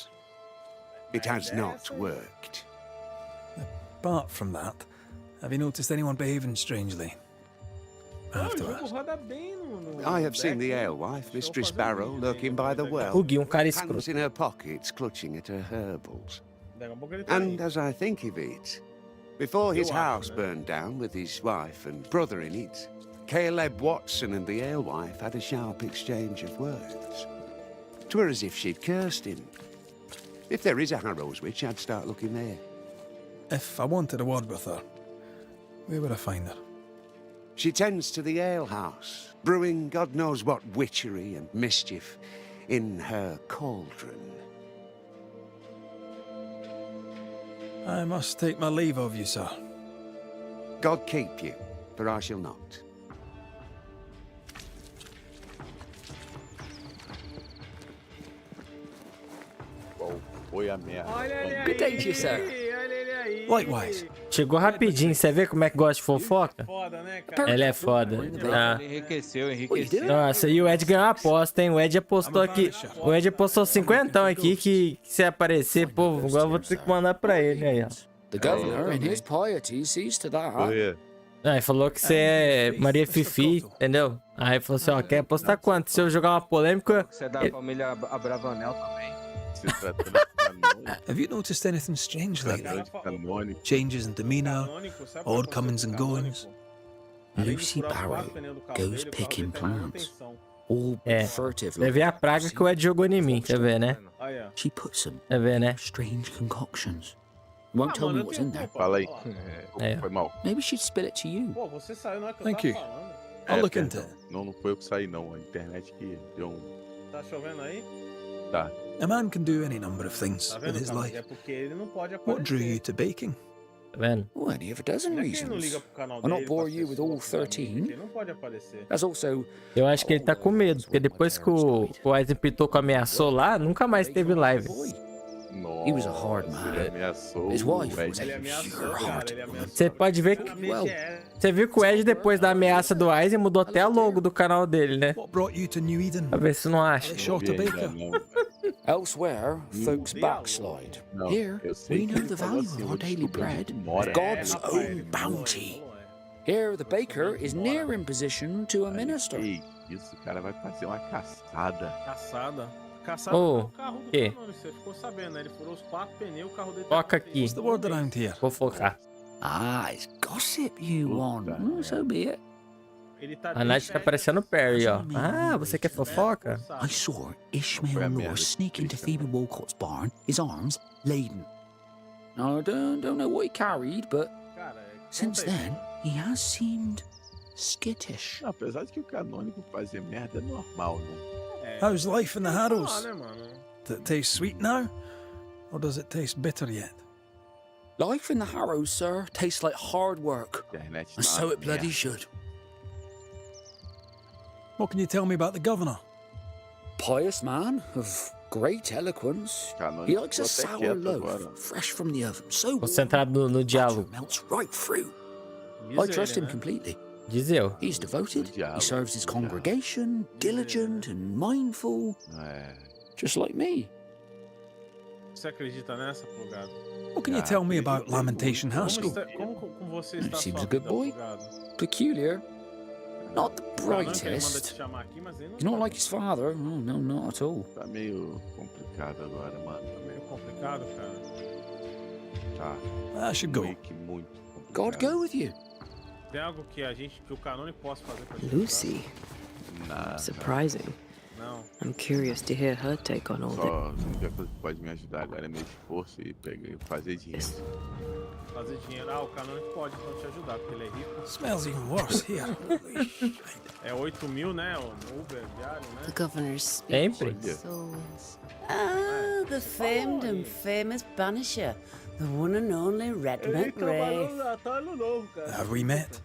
Speaker 5: It has not worked.
Speaker 4: Apart from that, have you noticed anyone behaving strangely? I
Speaker 6: Ah,
Speaker 4: have
Speaker 6: o
Speaker 4: to
Speaker 6: jogo
Speaker 4: ask.
Speaker 6: roda bem no
Speaker 5: I have seen the
Speaker 6: deck, hein?
Speaker 5: alewife,
Speaker 6: Deixa eu
Speaker 5: Mistress
Speaker 6: fazer um
Speaker 5: Barrow,
Speaker 6: vídeo
Speaker 5: lurking
Speaker 6: dele,
Speaker 5: by the
Speaker 6: daqui a
Speaker 5: well.
Speaker 1: O Gui, um cara
Speaker 5: Hands
Speaker 1: escroto.
Speaker 5: in her pockets, clutching at her herbals.
Speaker 6: Daqui a pouco ele tá aí.
Speaker 5: And as I think of it, before his
Speaker 6: Eu
Speaker 5: house
Speaker 6: acho, né?
Speaker 5: burned down with his wife and brother in it, Caleb Watson and the alewife had a sharp exchange of words. 'Twere as if she'd cursed him. If there is a Harrow's witch, I'd start looking there.
Speaker 4: If I wanted a word with her, where would I find her?
Speaker 5: She tends to the alehouse, brewing God knows what witchery and mischief in her cauldron.
Speaker 4: I must take my leave of you, sir.
Speaker 5: God keep you, for I shall not.
Speaker 3: Foi a merda.
Speaker 6: Olha ele aí,
Speaker 2: Good day to you, sir.
Speaker 6: olha ele aí.
Speaker 4: Likewise.
Speaker 1: Chegou rapidinho. Você vê como é que gosta de fofoca?
Speaker 6: Foda, né, cara?
Speaker 1: Ela é foda. Ah.
Speaker 7: Enriqueceu, enriqueceu.
Speaker 1: Nossa, e o Ed ganhou a aposta, hein? O Ed apostou aqui. O Ed apostou 50 aqui que se aparecer, pô, agora eu vou ter que mandar pra ele aí, ó.
Speaker 10: The governor, in his piety, sees to that.
Speaker 3: Foi.
Speaker 1: Ah, ele falou que você é Maria Fifi, entendeu? Aí falou assim, ó, quer apostar quanto? Se eu jogar uma polêmica...
Speaker 7: Você é da família Abravanel também.
Speaker 3: Se tratando de canônico.
Speaker 4: Have you noticed anything strange lately?
Speaker 3: Tratando de canônico.
Speaker 4: Changes in demeanor,
Speaker 6: Canônico, sabe
Speaker 4: odd
Speaker 6: qual é o
Speaker 4: comings and
Speaker 6: canônico?
Speaker 4: goings?
Speaker 6: Além de
Speaker 10: Lucy
Speaker 6: furar os
Speaker 10: Barrow
Speaker 6: quatro pneus do carro
Speaker 10: goes
Speaker 6: dele, o carro
Speaker 10: picking
Speaker 6: dele tem mais
Speaker 10: plants.
Speaker 6: manutenção.
Speaker 10: All
Speaker 1: É.
Speaker 10: furtively.
Speaker 1: Vai ver a praga que o Ed jogou em mim, quer ver, né?
Speaker 6: Aí, ó.
Speaker 10: She puts some
Speaker 1: Quer ver, né?
Speaker 10: strange concoctions. Won't tell me
Speaker 6: mano, eu
Speaker 10: what's
Speaker 6: tenho
Speaker 10: in there.
Speaker 6: culpa,
Speaker 3: Fala aí.
Speaker 6: ó.
Speaker 1: É.
Speaker 3: Foi mal.
Speaker 10: Maybe she'd spill it to you.
Speaker 6: Pô, você saiu na hora que eu
Speaker 4: Thank
Speaker 6: tava
Speaker 4: you.
Speaker 6: falando.
Speaker 4: I'll look into
Speaker 3: perdão.
Speaker 4: it.
Speaker 3: Não foi eu que saí, não. A internet que deu um...
Speaker 6: Tá chovendo aí?
Speaker 3: Tá.
Speaker 4: A man can do any number of things
Speaker 6: Tá
Speaker 4: with
Speaker 6: vendo,
Speaker 4: his
Speaker 6: cara?
Speaker 4: life.
Speaker 6: É porque ele não pode
Speaker 4: What drew you
Speaker 6: aparecer.
Speaker 4: to baking?
Speaker 1: Tá vendo?
Speaker 10: Oh, any of a dozen
Speaker 6: Não é que ele não liga
Speaker 10: reasons.
Speaker 6: pro canal
Speaker 10: I'll
Speaker 6: dele.
Speaker 10: not bore
Speaker 6: pras
Speaker 10: you with all
Speaker 6: pessoas, pra mim,
Speaker 10: 13.
Speaker 6: porque ele não pode aparecer.
Speaker 10: There's also
Speaker 1: Eu acho que ele tá com medo, porque depois que o Isaac Pitoco ameaçou lá, nunca mais teve live.
Speaker 10: boy. He was a hard
Speaker 3: Nossa,
Speaker 10: man.
Speaker 3: ele ameaçou
Speaker 10: His
Speaker 3: o
Speaker 10: wife was
Speaker 3: Ed.
Speaker 6: Ele
Speaker 10: a
Speaker 6: ameaçou,
Speaker 10: pure
Speaker 6: cara,
Speaker 10: heart.
Speaker 6: ele ameaçou.
Speaker 1: Você pode ver que...
Speaker 6: Sinceramente,
Speaker 1: Você viu que o Ed, depois da ameaça do Aizen, mudou até a logo do canal dele, né?
Speaker 4: What brought you to New Eden?
Speaker 1: Pra ver se não acha.
Speaker 4: They
Speaker 3: Não
Speaker 4: shot
Speaker 3: vi
Speaker 4: a
Speaker 3: ainda,
Speaker 4: baker.
Speaker 3: não.
Speaker 10: Elsewhere, folks backslide.
Speaker 3: Não,
Speaker 10: Here,
Speaker 3: eu sei
Speaker 10: we
Speaker 3: que
Speaker 10: know
Speaker 3: ele
Speaker 10: the
Speaker 3: falou
Speaker 10: value
Speaker 3: assim,
Speaker 10: of
Speaker 3: vou
Speaker 10: our daily
Speaker 3: descobrir onde
Speaker 10: bread,
Speaker 3: tu mora.
Speaker 10: God's
Speaker 6: rapaz,
Speaker 10: own
Speaker 6: ele falou,
Speaker 10: bounty.
Speaker 6: ele falou,
Speaker 10: Here, the baker is near in position to a minister.
Speaker 3: Ei, isso, o cara vai fazer uma caçada.
Speaker 6: Caçada. Caçada
Speaker 1: Ô,
Speaker 6: foi o carro do
Speaker 1: quê?
Speaker 6: Canone, você ficou sabendo, né? Ele furou os 4 pneus, o carro dele tá
Speaker 1: Foca
Speaker 6: com
Speaker 1: aqui.
Speaker 4: What's the word around here?
Speaker 1: Vou focar.
Speaker 10: Ah, it's gossip you want. So be it.
Speaker 6: Ele tá
Speaker 1: A Nath tá parecendo o Perry, ó. Ah, você quer fofoca?
Speaker 10: I saw Ishmael Law sneak into Phoebe Walcott's barn, his arms laden. Now, I don't know what he carried, but
Speaker 6: Cara,
Speaker 10: since
Speaker 6: conta aí,
Speaker 10: then,
Speaker 6: mano.
Speaker 10: he has seemed skittish.
Speaker 3: Não, apesar de que o canônico fazer merda é normal, né?
Speaker 4: How's life in the
Speaker 6: Ah,
Speaker 4: Harrows?
Speaker 6: né, mano?
Speaker 4: Does it taste sweet now? Or does it taste bitter yet?
Speaker 10: Life in the Harrows, sir, tastes like hard work.
Speaker 3: Internet
Speaker 10: And
Speaker 3: tá
Speaker 10: so
Speaker 3: uma
Speaker 10: it bloody
Speaker 3: merda.
Speaker 10: should.
Speaker 4: What can you tell me about the governor?
Speaker 10: Pious man of great eloquence.
Speaker 3: Canônico
Speaker 10: He likes a
Speaker 3: ficou até
Speaker 10: sour
Speaker 3: quieto
Speaker 10: loaf,
Speaker 3: agora.
Speaker 10: fresh from the oven. So warm,
Speaker 1: Concentrado no diálogo.
Speaker 10: butter melts right through.
Speaker 6: Diz
Speaker 10: I
Speaker 6: ele,
Speaker 10: trust him
Speaker 6: né?
Speaker 10: completely.
Speaker 1: Diz eu.
Speaker 10: He's devoted. He
Speaker 3: diálogo,
Speaker 10: serves his
Speaker 3: diálogo.
Speaker 10: congregation, diligent and mindful,
Speaker 3: É,
Speaker 10: just like me.
Speaker 6: Você acredita nessa, Plugado?
Speaker 4: What can you tell me about Lamentation Haskell?
Speaker 6: Como você está
Speaker 10: Seems
Speaker 6: sua
Speaker 10: a good
Speaker 6: vida,
Speaker 10: boy.
Speaker 6: Plugado?
Speaker 10: Peculiar. Not the
Speaker 6: O Canone que ele manda te
Speaker 10: brightest.
Speaker 6: chamar aqui, mas ele não
Speaker 10: He's not
Speaker 6: tá-
Speaker 10: like his father. No, no, not at all.
Speaker 3: tá meio complicado agora, mano.
Speaker 6: Tá meio complicado, cara.
Speaker 3: Tá
Speaker 4: I should go.
Speaker 3: meio que muito
Speaker 10: God
Speaker 3: complicado.
Speaker 10: go with you.
Speaker 6: Tem algo que o Canone possa fazer pra gente?
Speaker 2: Lucy.
Speaker 3: Nada.
Speaker 2: Surprising.
Speaker 6: Não.
Speaker 2: I'm curious to hear her take on all this.
Speaker 3: Só a única coisa que pode me ajudar agora é meu esforço e pegar, fazer dinheiro.
Speaker 6: Fazer dinheiro. Ah, o Canone pode então te ajudar, porque ele é rico.
Speaker 4: Smells even worse here. Holy shit.
Speaker 6: É 8 mil, né? O Uber diário, né?
Speaker 9: The governor's speech.
Speaker 1: Sempre.
Speaker 9: Souls. Ah, the famed and famous Banisher. The one and only Red McRae.
Speaker 6: Natal Ano Novo, cara.
Speaker 4: Have we met?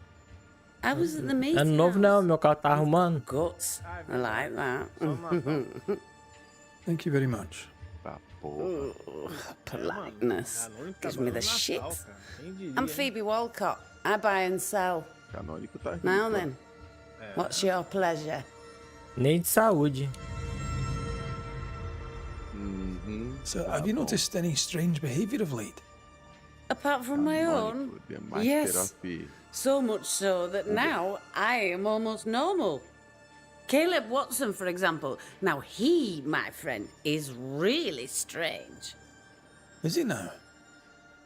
Speaker 9: I was at the meeting.
Speaker 1: Ano novo não,
Speaker 9: house.
Speaker 1: meu carro tá arrumando.
Speaker 9: Guts. I like that.
Speaker 6: Só no Natal.
Speaker 4: Thank you very much.
Speaker 3: Tá, porra.
Speaker 9: Politeness.
Speaker 6: Canone
Speaker 9: Gives
Speaker 6: trabalha
Speaker 9: me
Speaker 6: no
Speaker 9: the
Speaker 6: Natal,
Speaker 9: shits.
Speaker 6: cara. Quem diria,
Speaker 9: I'm
Speaker 6: hein?
Speaker 9: Phoebe Walcott. I buy and sell.
Speaker 3: Canônico tá rico.
Speaker 9: Now then, what's your pleasure?
Speaker 1: Nem de saúde.
Speaker 3: Uhum,
Speaker 4: So,
Speaker 3: tá
Speaker 4: have you
Speaker 3: bom.
Speaker 4: noticed any strange behavior of late?
Speaker 9: Apart from my own?
Speaker 3: Canônico, the master
Speaker 9: Yes.
Speaker 3: of-
Speaker 9: So much so that now I am almost normal. Caleb Watson, for example. Now he, my friend, is really strange.
Speaker 4: Is he now?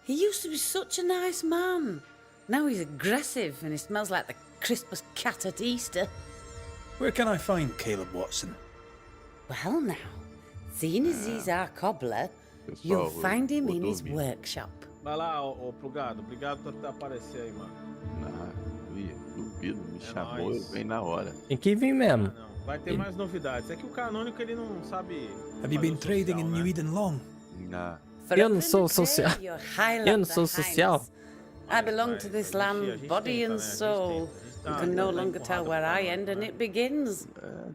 Speaker 9: He used to be such a nice man. Now he's aggressive and he smells like the crispest cat at Easter.
Speaker 4: Where can I find Caleb Watson?
Speaker 9: Well, now, seeing as he's our cobbler,
Speaker 3: Pessoal,
Speaker 9: you'll find him
Speaker 3: vou
Speaker 9: in his
Speaker 3: dormir.
Speaker 9: workshop.
Speaker 6: Vai lá, ô Plugado. Obrigado por aparecer aí, mano.
Speaker 3: Duvido, me chamou, eu
Speaker 6: nóis.
Speaker 3: venho na hora.
Speaker 1: Tem que vir mesmo.
Speaker 6: Ah, não. Vai ter mais novidades. É que o Canônico, ele não sabe...
Speaker 4: Have you
Speaker 6: fazer
Speaker 4: been
Speaker 6: o
Speaker 4: trading
Speaker 6: social,
Speaker 4: in
Speaker 6: né?
Speaker 4: New Eden long?
Speaker 3: Na,
Speaker 9: For
Speaker 1: Eu
Speaker 9: a
Speaker 1: não sou
Speaker 9: primitive,
Speaker 1: social.
Speaker 9: your high
Speaker 1: Eu não
Speaker 9: lord,
Speaker 1: sou
Speaker 9: the
Speaker 1: social.
Speaker 9: highness. I belong to this
Speaker 6: A
Speaker 9: land,
Speaker 6: gente
Speaker 9: body
Speaker 6: tenta,
Speaker 9: and
Speaker 6: né? A gente
Speaker 9: soul.
Speaker 6: tenta. A gente
Speaker 9: You
Speaker 6: tá
Speaker 9: can no
Speaker 6: dando
Speaker 9: longer tell
Speaker 6: empurrada
Speaker 9: where
Speaker 6: pro
Speaker 9: I
Speaker 6: Canônico,
Speaker 9: end and
Speaker 6: né?
Speaker 9: it begins.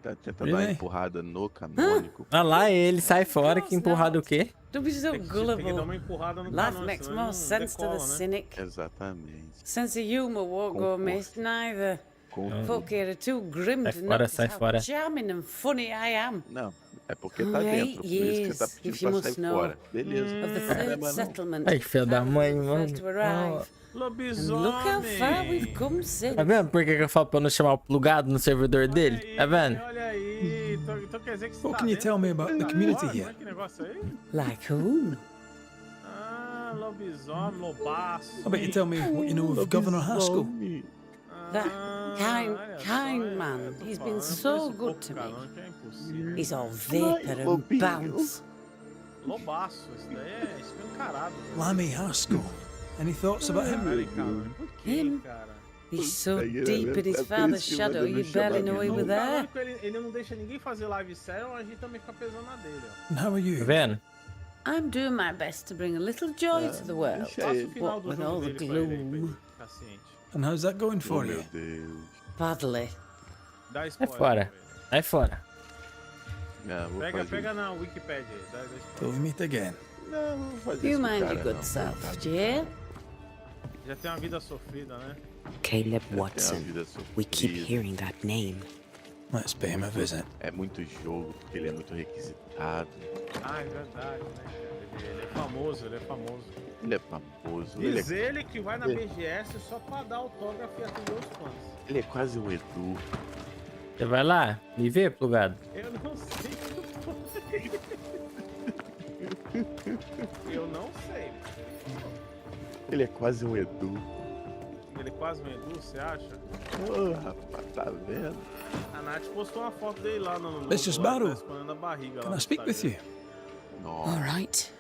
Speaker 3: tá tentando dar uma
Speaker 4: Really?
Speaker 3: empurrada no canônico.
Speaker 1: Ah lá, ele sai fora, que
Speaker 9: course
Speaker 1: empurrado o
Speaker 9: not.
Speaker 1: quê?
Speaker 9: Don't be so
Speaker 6: Tem que dar
Speaker 9: gullible.
Speaker 6: uma empurrada no
Speaker 9: Life
Speaker 6: Canônico,
Speaker 9: makes
Speaker 6: senão ele
Speaker 9: more
Speaker 6: não
Speaker 9: sense to the
Speaker 6: decola, né?
Speaker 9: cynic.
Speaker 3: Exatamente.
Speaker 9: Sense of humor won't go amiss neither.
Speaker 3: Com-
Speaker 9: Folk here are too grim
Speaker 1: Sai
Speaker 9: to
Speaker 1: fora,
Speaker 9: notice
Speaker 1: sai
Speaker 9: how
Speaker 1: fora.
Speaker 9: charming and funny I am.
Speaker 3: Não, é porque tá
Speaker 9: 8
Speaker 3: dentro, por isso que você tá
Speaker 9: years,
Speaker 3: pedindo
Speaker 9: if you
Speaker 3: pra
Speaker 9: must
Speaker 3: sair
Speaker 9: know.
Speaker 3: fora. Beleza.
Speaker 9: Of the
Speaker 3: Caramba,
Speaker 9: third
Speaker 3: não.
Speaker 9: settlement.
Speaker 1: Ai, que filho da
Speaker 9: I was
Speaker 1: mãe,
Speaker 9: the
Speaker 1: mano.
Speaker 9: first to arrive. And look how far we've
Speaker 6: Lobisomem!
Speaker 9: come since.
Speaker 1: Tá vendo por que que eu falo pra eu não chamar o plugado no servidor dele? Tá vendo?
Speaker 6: Olha aí, então quer dizer que você
Speaker 4: What
Speaker 6: tá
Speaker 4: can you
Speaker 6: dentro
Speaker 4: tell me
Speaker 6: do
Speaker 4: about the
Speaker 6: Canônico
Speaker 4: community
Speaker 6: agora?
Speaker 4: here?
Speaker 6: Como é que negócio aí?
Speaker 9: Like whom?
Speaker 6: Ah, lobisomem, lobaço.
Speaker 4: How about you tell me what you know of Governor Haskell?
Speaker 9: That kind,
Speaker 6: olha só,
Speaker 9: kind man.
Speaker 6: eu tô
Speaker 9: He's
Speaker 6: falando,
Speaker 9: been
Speaker 6: eu
Speaker 9: so
Speaker 6: conheço
Speaker 9: good
Speaker 6: pouco
Speaker 9: to me.
Speaker 6: Canônico, é impossível.
Speaker 9: He's all vapor and bounce.
Speaker 6: Lobaço, isso daí é escancarado. velho.
Speaker 4: Lammy Haskell. Any thoughts about him?
Speaker 6: Caralho, Canônico, por que,
Speaker 9: Him?
Speaker 6: cara?
Speaker 9: He's so
Speaker 3: Daí ele
Speaker 9: deep in
Speaker 3: é
Speaker 9: his
Speaker 3: por
Speaker 9: father's
Speaker 3: isso que
Speaker 9: shadow,
Speaker 3: manda me
Speaker 9: you'd barely
Speaker 3: chamar
Speaker 9: know he
Speaker 3: de
Speaker 9: was
Speaker 6: O
Speaker 9: there.
Speaker 6: Canônico, ele não deixa ninguém fazer live sério, a gente também fica pesando na dele, ó.
Speaker 4: And how are
Speaker 1: Tá
Speaker 4: you?
Speaker 1: vendo?
Speaker 9: I'm doing my best to bring a little joy to the world.
Speaker 3: deixa
Speaker 6: Passa
Speaker 3: ele.
Speaker 6: o final
Speaker 9: What
Speaker 6: do
Speaker 9: with
Speaker 6: jogo
Speaker 9: all the
Speaker 6: dele pra ele aí, pra ele
Speaker 9: gloom.
Speaker 6: ficar ciente.
Speaker 4: And how's that going
Speaker 3: Oh,
Speaker 4: for
Speaker 3: meu
Speaker 4: you?
Speaker 3: Deus.
Speaker 9: Badly.
Speaker 6: Dá
Speaker 1: Sai
Speaker 6: spoiler.
Speaker 1: fora.
Speaker 6: pra ele.
Speaker 1: Sai fora.
Speaker 3: Não, vou fazer.
Speaker 6: Pega na Wikipedia aí, dá spoiler.
Speaker 4: Till we meet again.
Speaker 3: Não, não vou fazer
Speaker 9: You
Speaker 3: isso com o
Speaker 9: mind
Speaker 3: cara,
Speaker 9: your good
Speaker 3: não.
Speaker 9: self,
Speaker 3: Coitado.
Speaker 9: do you hear?
Speaker 6: Já tem uma vida sofrida, né?
Speaker 2: Caleb
Speaker 3: Tem uma
Speaker 2: Watson.
Speaker 3: vida
Speaker 2: We keep
Speaker 3: sofrida.
Speaker 2: hearing that name.
Speaker 4: Let's pay him a visit.
Speaker 3: É muito jogo, porque ele é muito requisitado.
Speaker 6: Ah, é verdade, né? Ele é famoso, ele é famoso.
Speaker 3: Ele é famoso.
Speaker 6: Diz ele que vai na BGS só pra dar autógrafo e atender os fãs.
Speaker 3: Ele é quase um Edu.
Speaker 1: Você vai lá, me vê, plugado.
Speaker 6: Eu não sei. Eu não sei.
Speaker 3: Ele é quase um Edu.
Speaker 6: Ele é quase um Edu, você acha?
Speaker 3: Ô, rapaz, tá vendo?
Speaker 6: A Nath postou uma foto dele lá no
Speaker 4: Mr. Sparrow,
Speaker 6: escondendo a barriga
Speaker 4: Can
Speaker 6: lá
Speaker 4: I
Speaker 6: no
Speaker 4: speak with you?
Speaker 6: Instagram.
Speaker 3: Nossa,
Speaker 2: All right.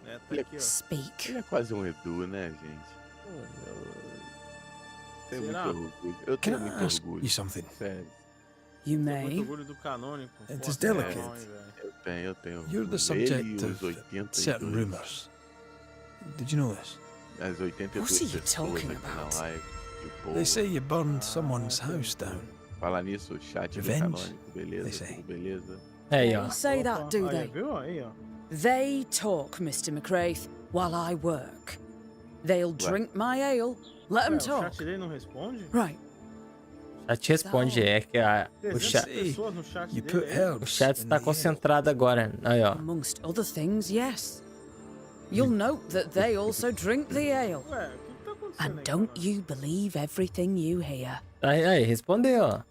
Speaker 6: É, tá aqui, ó.
Speaker 2: Speak.
Speaker 3: ele é quase um Edu, né, gente? Eu tenho
Speaker 6: Será?
Speaker 3: muito orgulho. Eu
Speaker 4: Can
Speaker 3: tenho
Speaker 4: I
Speaker 3: muito
Speaker 4: ask
Speaker 3: orgulho.
Speaker 4: you something?
Speaker 3: Sério.
Speaker 2: You
Speaker 6: Muito
Speaker 2: may.
Speaker 6: orgulho do canônico.
Speaker 4: It
Speaker 6: Pô,
Speaker 4: is
Speaker 6: tá
Speaker 4: delicate.
Speaker 6: bom, hein, velho.
Speaker 3: Eu tenho
Speaker 4: You're the
Speaker 3: orgulho.
Speaker 4: subject
Speaker 3: Ele e os
Speaker 4: of
Speaker 3: 82.
Speaker 4: certain rumors. Did you know this?
Speaker 3: As 82
Speaker 2: What are you
Speaker 3: pessoas
Speaker 2: talking
Speaker 3: aqui na
Speaker 2: about?
Speaker 3: live. E o povo.
Speaker 4: They say you burned someone's house down.
Speaker 3: Falar nisso, o chat do
Speaker 4: Revenge,
Speaker 3: canônico, beleza?
Speaker 4: they say.
Speaker 3: Tudo beleza?
Speaker 1: Aí, ó.
Speaker 11: They say that, do
Speaker 6: Aí,
Speaker 11: they?
Speaker 6: viu? Aí, ó.
Speaker 11: They talk, Mr. McCraith, while I work. They'll drink my ale. Let them
Speaker 6: Ué, o
Speaker 11: talk.
Speaker 6: chat dele não responde?
Speaker 11: Right.
Speaker 1: Já te responde, é que o
Speaker 6: 300
Speaker 1: chat,
Speaker 6: pessoas no chat
Speaker 4: You
Speaker 6: dele.
Speaker 4: put
Speaker 6: aí.
Speaker 1: o
Speaker 4: herbs
Speaker 1: chat
Speaker 4: in
Speaker 1: está
Speaker 4: the ale.
Speaker 1: concentrado agora. Aí, ó.
Speaker 11: Amongst other things, yes. You'll note that they also drink the ale.
Speaker 6: Ué, o que tá acontecendo
Speaker 11: And
Speaker 6: aí,
Speaker 11: don't
Speaker 6: cara?
Speaker 11: you believe everything you hear.
Speaker 1: Aí, respondeu, ó.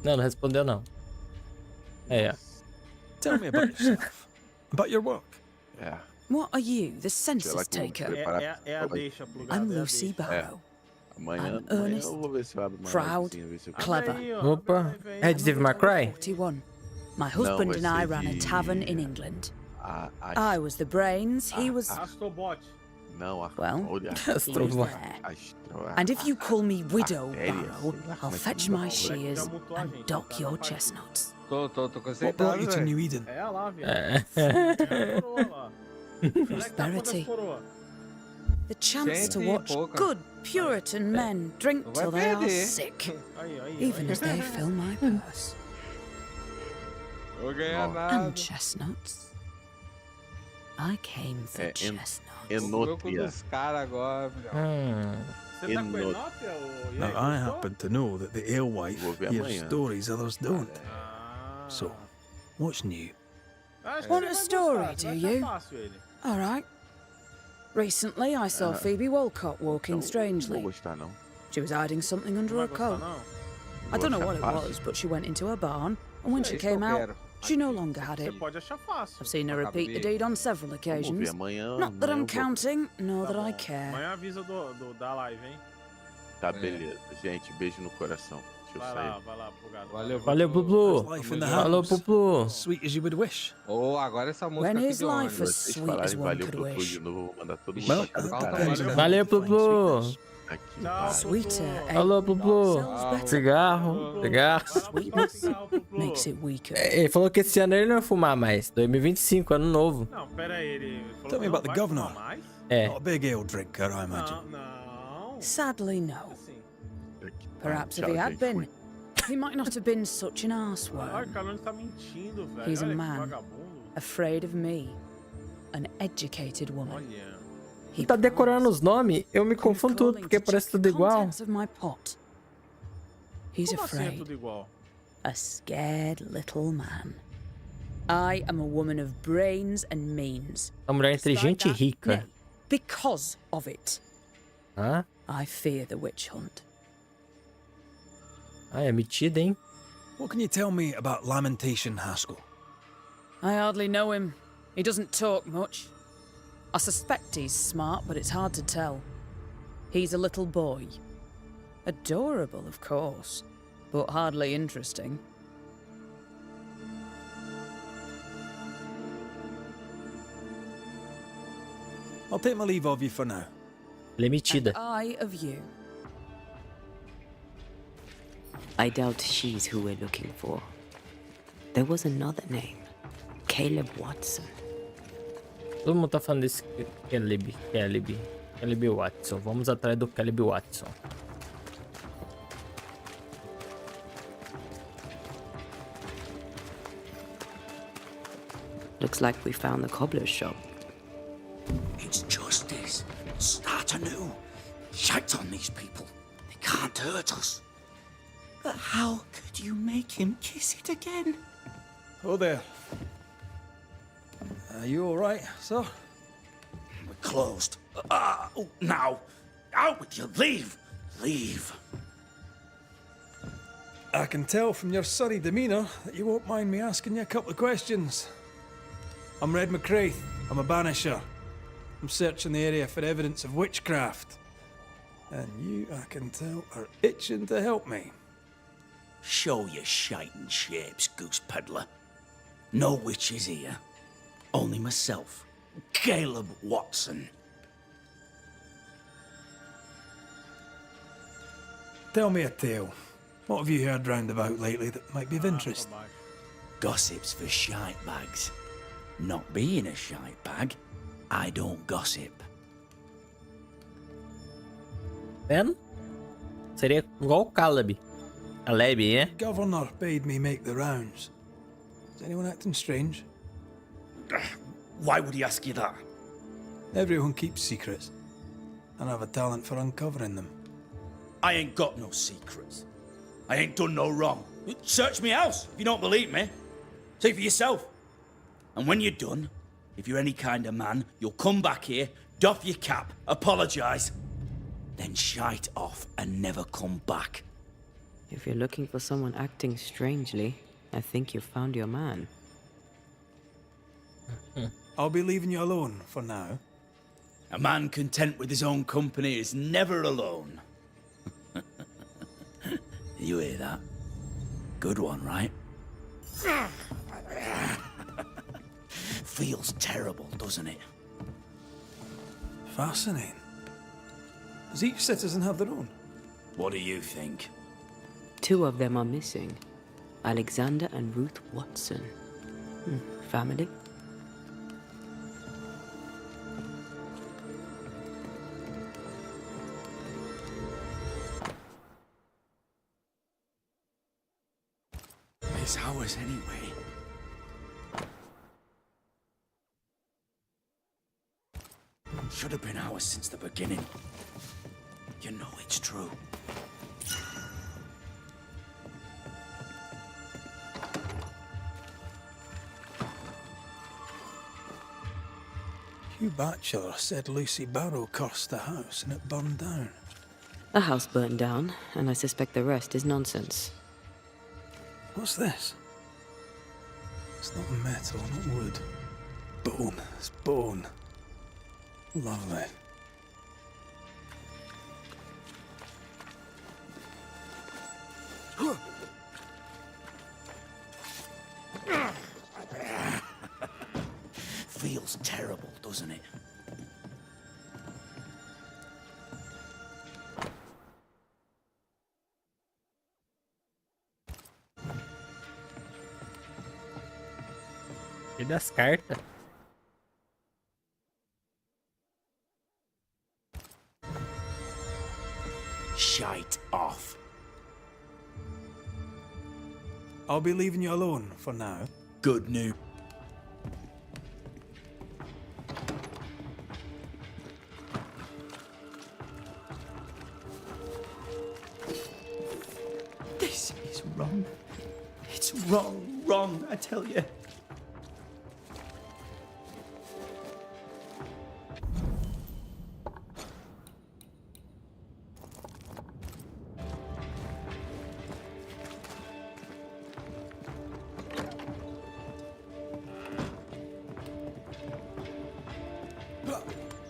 Speaker 1: Não respondeu, não. Aí, ó.
Speaker 4: Tell me about yourself. About your work.
Speaker 3: É.
Speaker 11: What are you, the
Speaker 3: Sei lá
Speaker 11: census
Speaker 3: que eu vou
Speaker 11: taker?
Speaker 3: preparar.
Speaker 6: É a deixa plugada.
Speaker 11: I'm
Speaker 6: é a
Speaker 11: Lucy
Speaker 6: deixa.
Speaker 11: Barrow.
Speaker 3: Amanhã,
Speaker 11: I'm earnest,
Speaker 3: eu vou ver se eu abro uma
Speaker 11: proud,
Speaker 3: livezinha, ver se eu
Speaker 11: clever.
Speaker 6: Abre aí, ó,
Speaker 1: Opa,
Speaker 6: abre aí, vem.
Speaker 1: é de Devil May Cry?
Speaker 11: 41. My husband
Speaker 3: vai
Speaker 11: and I
Speaker 3: ser
Speaker 11: ran a
Speaker 3: de-
Speaker 11: tavern in England.
Speaker 3: A
Speaker 11: I was the brains, he was...
Speaker 6: Astrobot.
Speaker 3: Não, a
Speaker 11: Well,
Speaker 3: olha.
Speaker 1: Astrobot.
Speaker 11: And if you call me Widow
Speaker 3: Artéria,
Speaker 11: Barrow,
Speaker 3: sei lá
Speaker 11: I'll
Speaker 3: como é que
Speaker 11: fetch
Speaker 3: fala.
Speaker 11: my shears
Speaker 6: Já mutou a
Speaker 11: and
Speaker 6: gente,
Speaker 11: dock
Speaker 6: tá?
Speaker 11: your
Speaker 6: Não faz
Speaker 11: chestnuts.
Speaker 7: Tô
Speaker 4: What brought
Speaker 7: concentrado,
Speaker 4: you to
Speaker 7: velho.
Speaker 4: New Eden?
Speaker 6: É a lá, viado.
Speaker 1: É.
Speaker 6: É a coroa lá.
Speaker 11: Prosperity.
Speaker 6: Coroa.
Speaker 11: The chance to
Speaker 7: Gente,
Speaker 11: watch
Speaker 7: pouca.
Speaker 11: good Puritan men drink
Speaker 7: Vai
Speaker 11: till they are
Speaker 7: perder.
Speaker 11: sick,
Speaker 6: Aí, aí.
Speaker 11: even as they fill my purse.
Speaker 7: Vou ganhar
Speaker 3: Ó.
Speaker 7: nada.
Speaker 11: And chestnuts. I came for
Speaker 3: É,
Speaker 11: chestnuts.
Speaker 7: Vou com
Speaker 3: Enópia.
Speaker 7: dos caras agora, filho.
Speaker 6: Você tá com
Speaker 3: Enó-
Speaker 6: Enópia, ô? E
Speaker 4: Now,
Speaker 6: aí,
Speaker 4: I
Speaker 6: gostou?
Speaker 4: happen to know that the alewife
Speaker 3: Vou ver
Speaker 4: hears
Speaker 3: amanhã.
Speaker 4: stories others don't.
Speaker 6: Ah.
Speaker 4: So, what's new?
Speaker 6: Acho que
Speaker 11: Want
Speaker 6: você
Speaker 11: a
Speaker 6: vai
Speaker 11: story,
Speaker 6: gostar,
Speaker 11: do
Speaker 6: vai achar
Speaker 11: you?
Speaker 6: fácil ele.
Speaker 11: All right. Recently, I saw Phoebe Walcott walking
Speaker 3: Não vou
Speaker 11: strangely.
Speaker 3: gostar, não.
Speaker 11: She was hiding something
Speaker 6: Não
Speaker 11: under
Speaker 6: vai
Speaker 11: her
Speaker 6: gostar,
Speaker 11: coat.
Speaker 6: não?
Speaker 11: I don't know
Speaker 3: Vou
Speaker 11: what it
Speaker 3: achar fácil.
Speaker 11: was, but she went into a barn, and when
Speaker 7: É
Speaker 11: she
Speaker 7: isso que eu
Speaker 11: came out,
Speaker 7: quero.
Speaker 11: she no longer had
Speaker 6: Você
Speaker 11: it.
Speaker 6: pode achar fácil.
Speaker 11: I've seen her repeat the deed on several
Speaker 3: Vamos ver
Speaker 11: occasions.
Speaker 3: amanhã.
Speaker 11: Not that
Speaker 3: amanhã
Speaker 11: I'm
Speaker 3: eu vou-
Speaker 11: counting, nor
Speaker 6: Tá
Speaker 11: that I
Speaker 6: bom.
Speaker 11: care.
Speaker 6: Amanhã avisa da live, hein?
Speaker 3: Tá, beleza. Gente, beijo no coração. Deixa eu sair.
Speaker 6: Vai lá, plugado.
Speaker 7: Valeu,
Speaker 1: Valeu, Puplu.
Speaker 4: How's life in the
Speaker 1: Falou,
Speaker 4: house?
Speaker 1: Puplu.
Speaker 4: As sweet as you would wish.
Speaker 7: Ô, agora essa música
Speaker 11: When
Speaker 7: aqui
Speaker 11: is
Speaker 7: de
Speaker 11: life
Speaker 7: ônibus.
Speaker 11: as
Speaker 3: Vocês
Speaker 11: sweet as
Speaker 3: falarem
Speaker 11: one
Speaker 3: valeu
Speaker 11: could
Speaker 3: pro
Speaker 11: wish?
Speaker 3: de novo, eu vou mandar todo mundo
Speaker 4: Well,
Speaker 3: pra casa.
Speaker 7: falta
Speaker 4: depends
Speaker 7: mais.
Speaker 4: on how
Speaker 1: Valeu,
Speaker 4: you define
Speaker 1: Puplu.
Speaker 4: sweetness.
Speaker 3: Aqui,
Speaker 6: Tchau,
Speaker 3: vai.
Speaker 11: Sweeter, eh?
Speaker 1: Falou, Puplu.
Speaker 11: Sells better.
Speaker 1: Cigarro, cigarro.
Speaker 11: Sweetness makes it weaker.
Speaker 1: Ele falou que esse ano ele não vai fumar mais. 2025, ano novo.
Speaker 6: Não, pera aí, ele falou
Speaker 4: Tell me
Speaker 6: que não
Speaker 4: about the
Speaker 6: vai
Speaker 4: governor.
Speaker 6: fumar mais?
Speaker 1: É.
Speaker 4: Not a big ale drinker, I imagine.
Speaker 6: Não.
Speaker 11: Sadly, no.
Speaker 6: Assim.
Speaker 3: Aqui.
Speaker 11: Perhaps if
Speaker 3: Tchau,
Speaker 11: he had
Speaker 3: gente.
Speaker 11: been, he might not have been such an
Speaker 6: Olha,
Speaker 11: arseworm,
Speaker 6: o Canone tá mentindo, velho.
Speaker 11: He's a
Speaker 6: Olha que
Speaker 11: man.
Speaker 6: vagabundo.
Speaker 11: afraid of me, an educated woman.
Speaker 6: Olha.
Speaker 11: He
Speaker 1: Tá decorando os nomes, eu me confundo tudo, porque parece tudo igual.
Speaker 11: Contents of my pot. He's
Speaker 6: Como assim é
Speaker 11: afraid,
Speaker 6: tudo igual?
Speaker 11: a scared little man. I am a woman of brains and means.
Speaker 1: Uma mulher inteligente e
Speaker 11: Despite that,
Speaker 1: rica.
Speaker 11: nay, because of it,
Speaker 1: Hã?
Speaker 11: I fear the witch hunt.
Speaker 1: Ah, é metida, hein?
Speaker 4: What can you tell me about Lamentation Haskell?
Speaker 11: I hardly know him. He doesn't talk much. I suspect he's smart, but it's hard to tell. He's a little boy. Adorable, of course, but hardly interesting.
Speaker 4: I'll take my leave of you for now.
Speaker 1: Ela é metida.
Speaker 11: I of you.
Speaker 2: I doubt she's who we're looking for. There was another name. Caleb Watson.
Speaker 1: Todo mundo tá falando desse Caleb Watson. Vamos atrás do Caleb Watson.
Speaker 2: Looks like we found the cobbler's shop.
Speaker 10: It's justice. Start anew. Shite on these people. They can't hurt us. But how could you make him kiss it again?
Speaker 4: Oh there. Are you all right, sir?
Speaker 10: We're closed. Now. Out with you. Leave. Leave.
Speaker 4: I can tell from your surly demeanour that you won't mind me asking you a couple of questions. I'm Red McCraith. I'm a banisher. I'm searching the area for evidence of witchcraft. And you, I can tell, are itching to help me.
Speaker 10: Show your shiting shapes, goose peddler. No witches here. Only myself, Caleb Watson.
Speaker 4: Tell me a tale. What have you heard round about lately that might be of interest?
Speaker 10: Gossip's for shite bags. Not being a shite bag, I don't gossip.
Speaker 1: Vendo? Seria igual o Caleb. Caleb, né?
Speaker 4: Governor bade me make the rounds. Is anyone acting strange?
Speaker 10: Why would he ask you that?
Speaker 4: Everyone keeps secrets, and I have a talent for uncovering them.
Speaker 10: I ain't got no secrets. I ain't done no wrong. Search me house if you don't believe me. See for yourself. And when you're done, if you're any kind of man, you'll come back here, doff your cap, apologise, then shite off and never come back.
Speaker 2: If you're looking for someone acting strangely, I think you've found your man.
Speaker 4: I'll be leaving you alone for now.
Speaker 10: A man content with his own company is never alone. You hear that? Good one, right? Feels terrible, doesn't it?
Speaker 4: Fascinating. Does each citizen have their own?
Speaker 10: What do you think?
Speaker 2: 2 of them are missing. Alexander and Ruth Watson. Family?
Speaker 10: It's ours anyway. Should have been ours since the beginning. You know it's true.
Speaker 4: Hugh Batchelor said Lucy Barrow cursed the house and it burned down.
Speaker 2: The house burned down, and I suspect the rest is nonsense.
Speaker 4: What's this? It's not metal, not wood. Bone. It's bone. Lovely.
Speaker 10: Feels terrible, doesn't it?
Speaker 1: E das cartas.
Speaker 10: Shite off.
Speaker 4: I'll be leaving you alone for now.
Speaker 10: Good news. This is wrong. It's wrong, I tell you.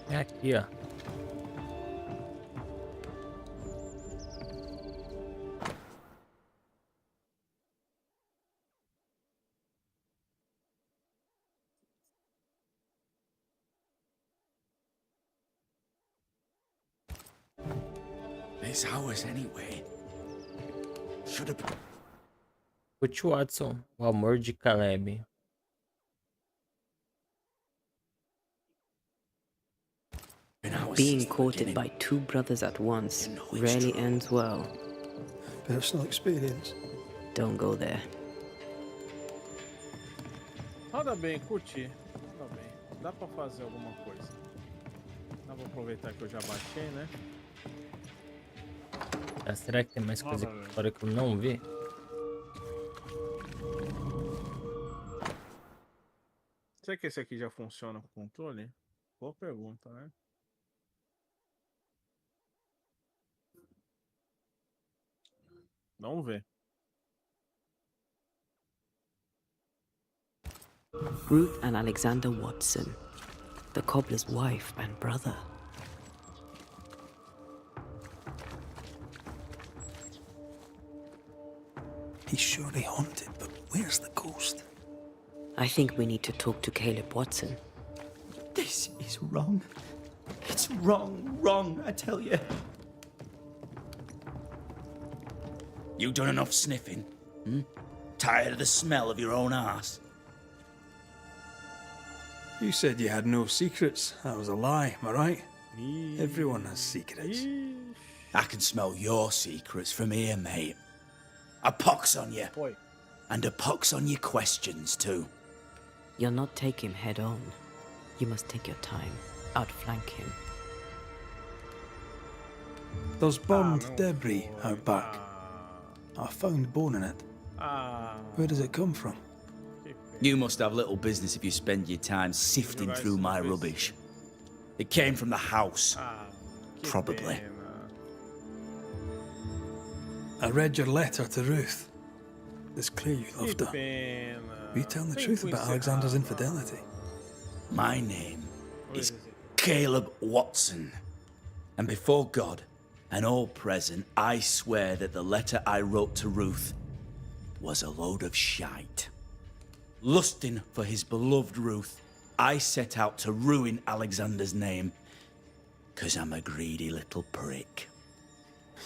Speaker 1: É aqui, ó.
Speaker 10: It's ours anyway. Should have been.
Speaker 1: Ruth Watson, o amor de Caleb.
Speaker 2: Being courted by 2 brothers at once rarely ends well.
Speaker 4: Personal experience.
Speaker 2: Don't go there.
Speaker 6: Roda bem, curti. Roda bem. Dá pra fazer alguma coisa. Dá pra aproveitar que eu já baixei, né?
Speaker 1: Tá, será que tem mais coisa aqui fora que eu não vi?
Speaker 6: Será que esse aqui já funciona com controle? Boa pergunta, né? Vamos ver.
Speaker 2: Ruth and Alexander Watson, the cobbler's wife and brother.
Speaker 4: He's surely haunted, but where's the ghost?
Speaker 2: I think we need to talk to Caleb Watson.
Speaker 10: This is wrong. It's wrong, I tell you. You done enough sniffing? Hmm? Tired of the smell of your own arse?
Speaker 4: You said you had no secrets. That was a lie, am I right? Everyone has secrets.
Speaker 10: I can smell your secrets from here, mate. A pox on you.
Speaker 6: Boy.
Speaker 10: And a pox on your questions, too.
Speaker 2: You'll not take him head on. You must take your time. Outflank him.
Speaker 4: There's burned debris out back. I found bone in it. Where does it come from?
Speaker 10: You must have little business if you spend your time sifting through my rubbish. It came from the house. Probably.
Speaker 4: I read your letter to Ruth. It's clear you loved her. Were you telling the truth about Alexander's infidelity?
Speaker 10: My name is Caleb Watson. And before God and all present, I swear that the letter I wrote to Ruth was a load of shite. Lusting for his beloved Ruth, I set out to ruin Alexander's name, 'cause I'm a greedy little prick.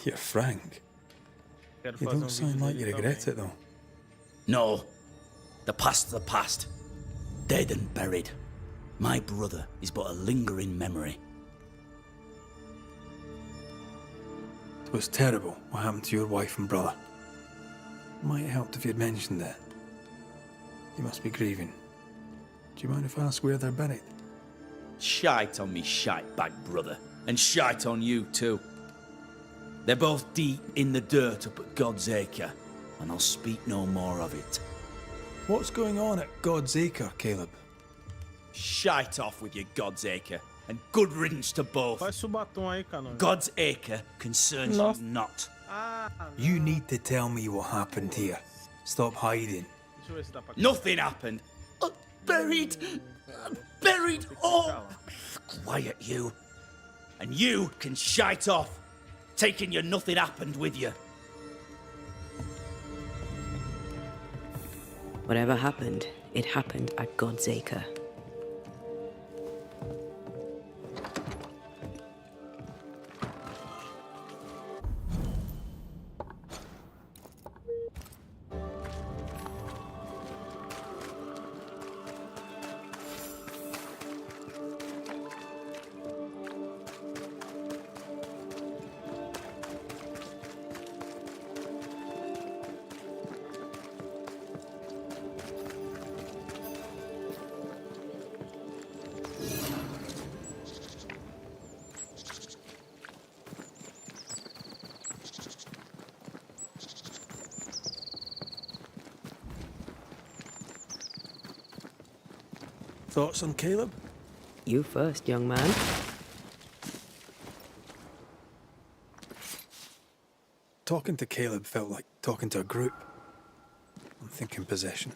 Speaker 4: You're frank. You don't sound like you regret it, though.
Speaker 10: No. The past's the past. Dead and buried. My brother is but a lingering memory.
Speaker 4: It was terrible what happened to your wife and brother. Might have helped if you'd mentioned it. You must be grieving. Do you mind if I ask where they're buried?
Speaker 10: Shite on me shite bag brother. And shite on you too. They're both deep in the dirt up at God's Acre, and I'll speak no more of it.
Speaker 4: What's going on at God's Acre, Caleb?
Speaker 10: Shite off with your God's Acre, and good riddance to both.
Speaker 6: Faz o batom aí, Canônico.
Speaker 10: God's Acre concerns you not.
Speaker 4: You need to tell me what happened here. Stop hiding.
Speaker 6: Deixa eu ver se dá pra...
Speaker 10: Nothing happened. Buried. Buried. Oh. Quiet, you. And you can shite off, taking your nothing happened with you.
Speaker 2: Whatever happened, it happened at God's Acre.
Speaker 4: Thoughts on Caleb?
Speaker 2: You first, young man.
Speaker 4: Talking to Caleb felt like talking to a group. I'm thinking possession.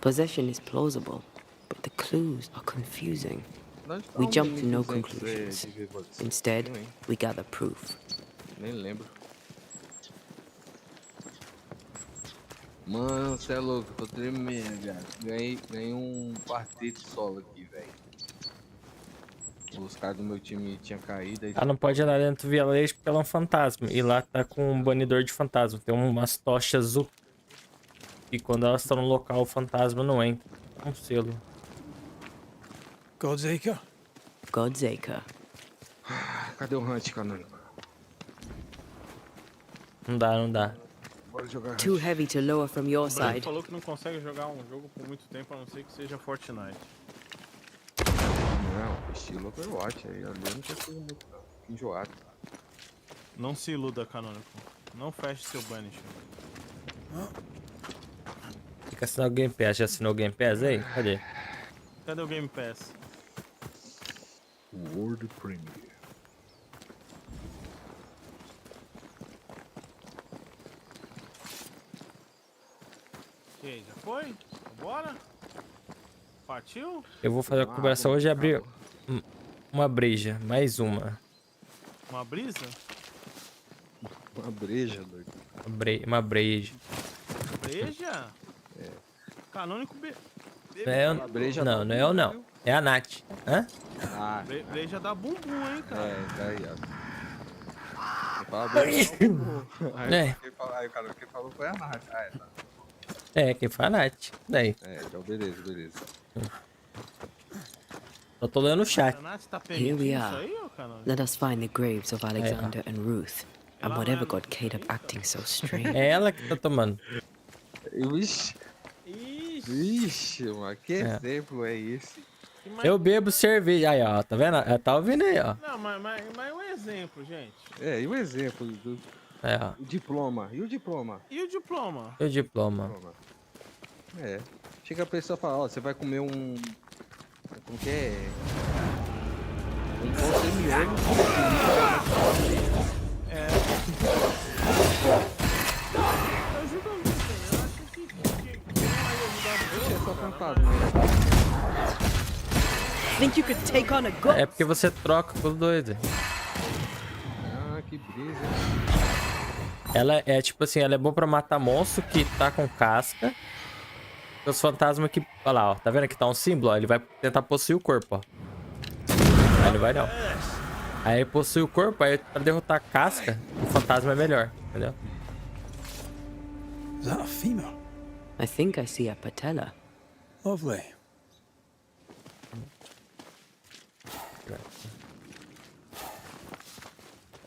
Speaker 2: Possession is plausible, but the clues are confusing. We jump to no conclusions. Instead, we gather proof.
Speaker 7: Nem lembro. Mano, cê é louco, eu tô tremendo, cara. Ganhei quarteto solo aqui, velho. Os caras do meu time tinham caído. Aí...
Speaker 1: Ela não pode andar dentro do vilarejo porque ela é um fantasma. E lá tá com um banidor de fantasma. Tem umas tochas azul. E quando elas estão no local, o fantasma não entra. É um selo.
Speaker 4: God's Acre?
Speaker 2: God's Acre.
Speaker 7: Cadê o Hunt, Canônico?
Speaker 1: Não dá, não dá.
Speaker 2: Too heavy to lower from your
Speaker 6: O Branco
Speaker 2: side.
Speaker 6: falou que não consegue jogar um jogo por muito tempo, a não ser que seja Fortnite.
Speaker 7: Não, estilo Overwatch aí, ali eu não consigo muito não. Enjoado.
Speaker 6: Não se iluda, Canônico. Não feche seu Banisher.
Speaker 1: Tem que assinar o Game Pass. Já assinou o Game Pass aí? Cadê?
Speaker 6: Cadê o Game Pass?
Speaker 7: World Premiere.
Speaker 6: E aí, já foi? Bora? Partiu?
Speaker 1: Eu vou fazer a conversa hoje e abrir uma breja. Mais uma.
Speaker 6: Uma brisa?
Speaker 7: Uma breja, doido.
Speaker 1: Uma breja.
Speaker 6: Breja?
Speaker 7: É.
Speaker 6: Canônico
Speaker 1: Não, não é eu não. É a Nath. Hã?
Speaker 7: Ah.
Speaker 6: Breja dá bumbum, hein, cara?
Speaker 7: É, daí, ó. Fala breja dá bumbum. Aí o cara que falou foi a Nath. Ah, é, tá.
Speaker 1: É, quem foi a Nath. Daí.
Speaker 7: É, então beleza, beleza.
Speaker 1: Eu tô lendo o chat.
Speaker 2: Here we are. Let us find the graves of Alexander and Ruth, and whatever got Caleb acting so strange.
Speaker 1: É ela que tá tomando.
Speaker 7: Ixi. Ixi, mano, que exemplo é esse?
Speaker 1: Eu bebo cerveja. Aí, ó. Tá vendo? Ela tá ouvindo aí, ó.
Speaker 6: Não, mas um exemplo, gente.
Speaker 7: É, e o exemplo do...
Speaker 1: É, ó.
Speaker 7: O diploma. E o diploma?
Speaker 6: E o diploma?
Speaker 1: E o diploma?
Speaker 7: É. Chega a pessoa e fala, ó, você vai comer um... Como que é? Um pão semi-ovo.
Speaker 6: É. Eu juro pra você, eu acho que
Speaker 7: é só cantado, né?
Speaker 2: Think you could take on a ghost?
Speaker 1: É porque você troca com os dois.
Speaker 7: Ah, que brisa.
Speaker 1: Ela é tipo assim, ela é boa pra matar monstro que tá com casca. Os fantasmas que... Olha lá, ó. Tá vendo que tá um símbolo? Ó, ele vai tentar possuir o corpo, ó. Aí não vai não. Aí possui o corpo, aí pra derrotar a casca, o fantasma é melhor, entendeu?
Speaker 4: Is that a femur?
Speaker 2: I think I see a patella.
Speaker 4: Lovely.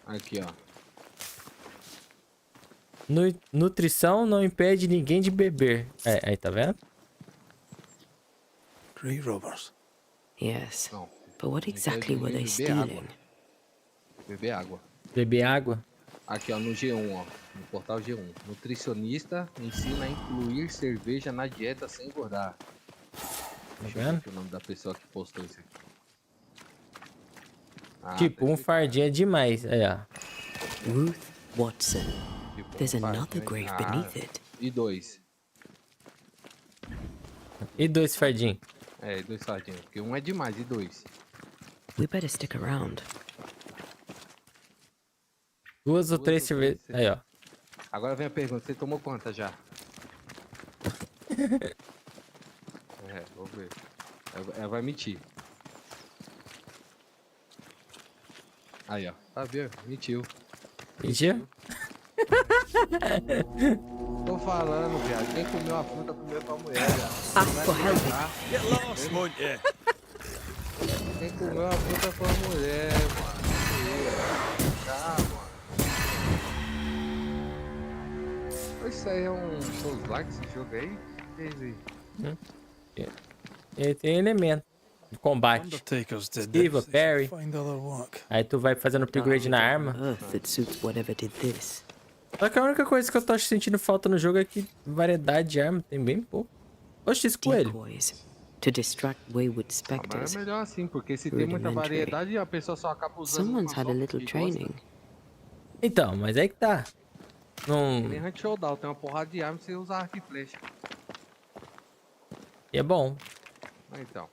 Speaker 7: Aqui, ó.
Speaker 1: Nutrição não impede ninguém de beber. É, aí tá vendo?
Speaker 4: Grey robbers.
Speaker 2: Yes. But what exactly were they stealing?
Speaker 7: Beber água.
Speaker 1: Beber água?
Speaker 7: Aqui, ó, no G1, ó. No portal G1. Nutricionista ensina a incluir cerveja na dieta sem engordar. Deixa eu ver aqui o nome da pessoa que postou isso aqui. Ah,
Speaker 1: tipo, um fardinho é demais. Aí, ó.
Speaker 2: Ruth Watson. There's another grave beneath it.
Speaker 7: E dois.
Speaker 1: E dois fardinhos?
Speaker 7: É, e dois fardinhos. Porque um é demais, e dois.
Speaker 2: We better stick around.
Speaker 1: Duas ou três cervejas. Aí, ó.
Speaker 7: Agora vem a pergunta, você tomou quantas já? É, vou ver. Ela vai mentir. Aí, ó. Tá vendo? Mentiu.
Speaker 1: Mentiu?
Speaker 7: Tô falando, viado. Quem comeu a fruta comeu pra mulher, viado.
Speaker 2: Ask for help.
Speaker 7: Get lost, won't you? Quem comeu a fruta foi a mulher, mano. Tá, mano. Isso aí é um Souls-like, esse jogo aí? Que é isso aí?
Speaker 1: Ele tem elemento de combate. Esquiva, parry. Aí tu vai fazendo upgrade na arma. Só que a única coisa que eu tô sentindo falta no jogo é que variedade de arma tem bem pouco. Oxe, esse coelho.
Speaker 2: To distract wayward
Speaker 7: Mas
Speaker 2: specters.
Speaker 7: é melhor assim, porque se tem muita variedade, a pessoa só acaba usando.
Speaker 2: Someone's had a little training.
Speaker 1: Então, mas aí que tá. Não...
Speaker 7: Tem Hunt Showdown, tem uma porrada de arma, você usa arco e flecha.
Speaker 1: E é bom.
Speaker 7: Então.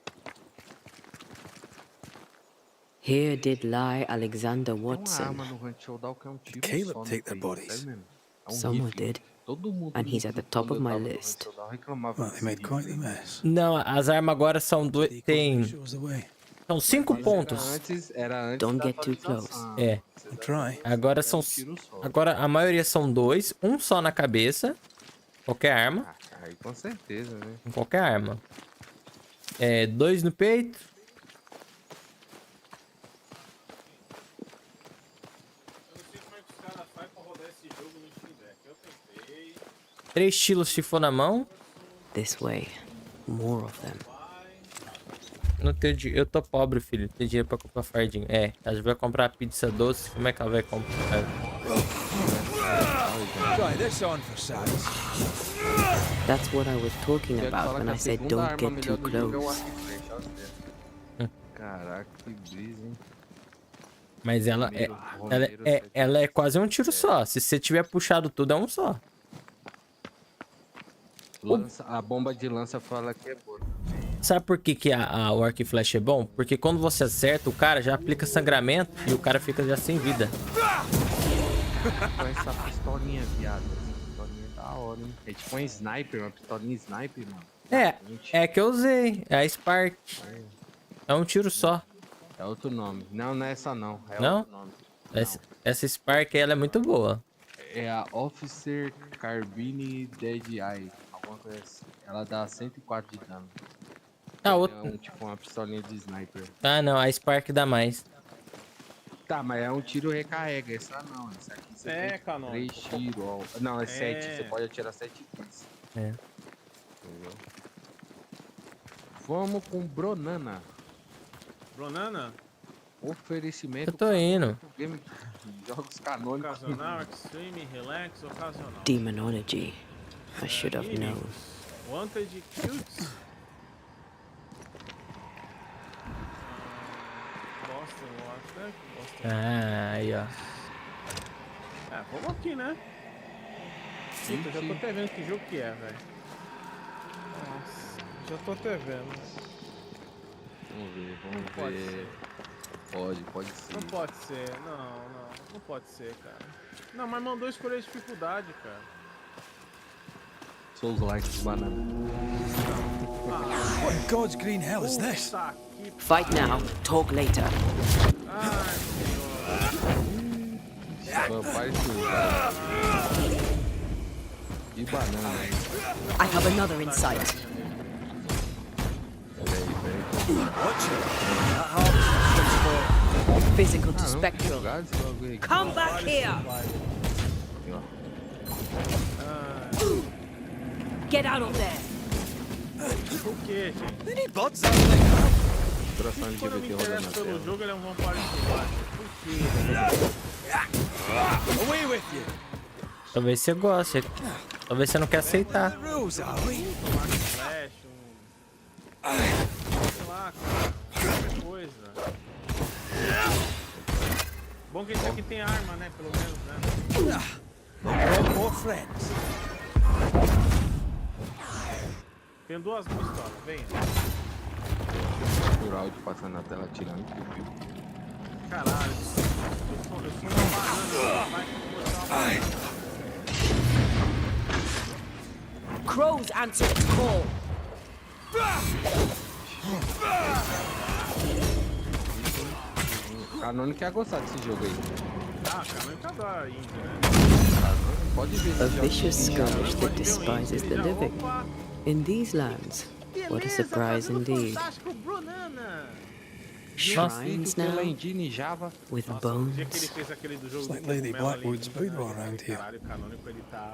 Speaker 2: Here did lie Alexander
Speaker 7: Tem uma
Speaker 2: Watson.
Speaker 7: arma no Hunt Showdown que é um tiro
Speaker 4: Caleb
Speaker 7: só no
Speaker 4: take their
Speaker 7: peito,
Speaker 4: bodies?
Speaker 7: sério mesmo. É um
Speaker 2: Someone
Speaker 7: rifle.
Speaker 2: did.
Speaker 7: Todo mundo
Speaker 2: And he's at the top of my list.
Speaker 4: Well, they made quite the mess.
Speaker 1: Não, as armas agora são dois. Tem. São 5 pontos.
Speaker 7: Era antes
Speaker 2: Don't
Speaker 7: da
Speaker 2: get too close.
Speaker 7: atualização.
Speaker 1: É.
Speaker 4: Try.
Speaker 1: Agora são. Agora a maioria são 2. Um só na cabeça. Qualquer arma.
Speaker 7: Aí com certeza, né?
Speaker 1: Com qualquer arma. É, 2 no peito.
Speaker 6: Eu não sei como é que os caras fazem pra rodar esse jogo no Steam Deck. Eu tentei.
Speaker 1: 3 estilos se for na mão.
Speaker 2: This way. More of them.
Speaker 1: Não tenho dinheiro. Eu tô pobre, filho. Não tenho dinheiro pra comprar fardinho. É, a gente vai comprar pizza doce. Como é que ela vai comprar?
Speaker 4: Try this on for size.
Speaker 2: That's what I was talking about when I said don't get too close.
Speaker 7: Caraca, que brisa, hein?
Speaker 1: Mas ela é quase um tiro só. Se você tiver puxado tudo, é um só.
Speaker 7: A bomba de lança fala que é boa.
Speaker 1: Sabe por que, o arco e flecha é bom? Porque quando você acerta, o cara já aplica sangramento e o cara fica já sem vida.
Speaker 7: Com essa pistolinha, viado. Essa pistolinha é da hora, hein? É tipo um sniper, uma pistolinha sniper, mano.
Speaker 1: É que eu usei. É a Spark. É um tiro só.
Speaker 7: É outro nome. Não, não é essa não. É
Speaker 1: não?
Speaker 7: Outro nome.
Speaker 1: Essa Spark, ela é muito boa.
Speaker 7: É a Officer Carbine Dead Eye. Alguma coisa assim. Ela dá 104 de dano. É tipo uma pistolinha de sniper.
Speaker 1: Ah, não. A Spark dá mais.
Speaker 7: Tá, mas é um tiro recarrega. Essa não. Essa aqui você tem
Speaker 6: Canon.
Speaker 7: 3 tiros. Não, é 7. Você pode atirar 7 vezes.
Speaker 1: É.
Speaker 7: Entendeu? Vamos com Bronana.
Speaker 6: Bronana?
Speaker 7: Oferecimento.
Speaker 1: Eu tô indo.
Speaker 7: Jogos canônicos.
Speaker 6: Ocasional, extreme, relax, ocasional.
Speaker 2: Demonology. I should have known.
Speaker 6: Wanted Cutes. Boston, eu acho, né? Boston.
Speaker 1: Ah, aí, ó.
Speaker 6: Vamos aqui, né? Sim, eu já tô até vendo que jogo que é, velho. Nossa, já tô até vendo.
Speaker 7: Vamos ver. Pode ser.
Speaker 6: Não pode ser, não pode ser, cara. Não, mas mandou escolher a dificuldade, cara.
Speaker 7: Souls like banana.
Speaker 4: What in God's green hell is this?
Speaker 2: Fight now, talk later.
Speaker 7: E banana.
Speaker 2: I have another in sight. Physical to spectral. Come back here! Get out of there!
Speaker 6: O que, gente?
Speaker 4: They need buds.
Speaker 6: Quando eu me interesso pelo jogo, ele é um vampiro selvagem. Por quê?
Speaker 4: Away with you!
Speaker 1: Talvez você goste. Talvez você não quer aceitar.
Speaker 4: Rules, are we?
Speaker 6: Flash, sei lá, cara. Qualquer coisa. Bom que esse aqui tem arma, né? Pelo menos, né?
Speaker 4: More friends.
Speaker 6: Tem 2 pistolas, venha.
Speaker 7: O áudio passando na tela tirando piu-piu.
Speaker 6: Caralho, eu sou uma banana. Vai
Speaker 2: Crows answer its call.
Speaker 7: Canônico ia gostar desse jogo aí.
Speaker 6: Canônico adora indie, né?
Speaker 7: Pode ver.
Speaker 2: A vicious scourge that despises the living. In these lands, what a surprise indeed. Shrines now, with bones.
Speaker 4: It's like Lady Blackwood's boudoir around here.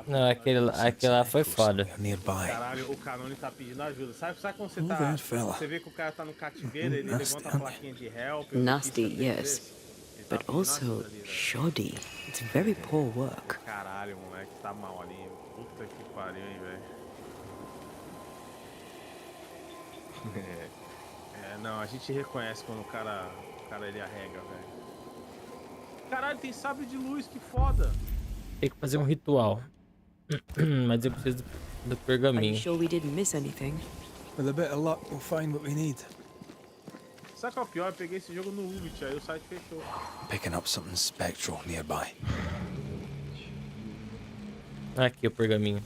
Speaker 1: Não, aquele lá foi foda.
Speaker 4: Nearby.
Speaker 6: Caralho, o Canônico tá pedindo ajuda. Sabe quando você
Speaker 4: Oh, that fella.
Speaker 6: Você vê que o cara tá no cativeiro, ele levanta a plaquinha de help.
Speaker 2: Nasty, yes, but also shoddy. It's very poor work.
Speaker 6: Caralho, moleque, tá mal ali. Puta que pariu, hein, velho. Não, a gente reconhece quando o cara ele arrega, velho. Caralho, tem sabre de luz, que foda.
Speaker 1: Tem que fazer um ritual. Mas eu preciso do
Speaker 2: Are you
Speaker 1: pergaminho.
Speaker 2: sure we didn't miss anything?
Speaker 4: With a bit of luck, we'll find what we need.
Speaker 6: Sabe qual é o pior? Eu peguei esse jogo no Ubit, aí o site fechou.
Speaker 4: Picking up something spectral nearby.
Speaker 1: Aqui o pergaminho.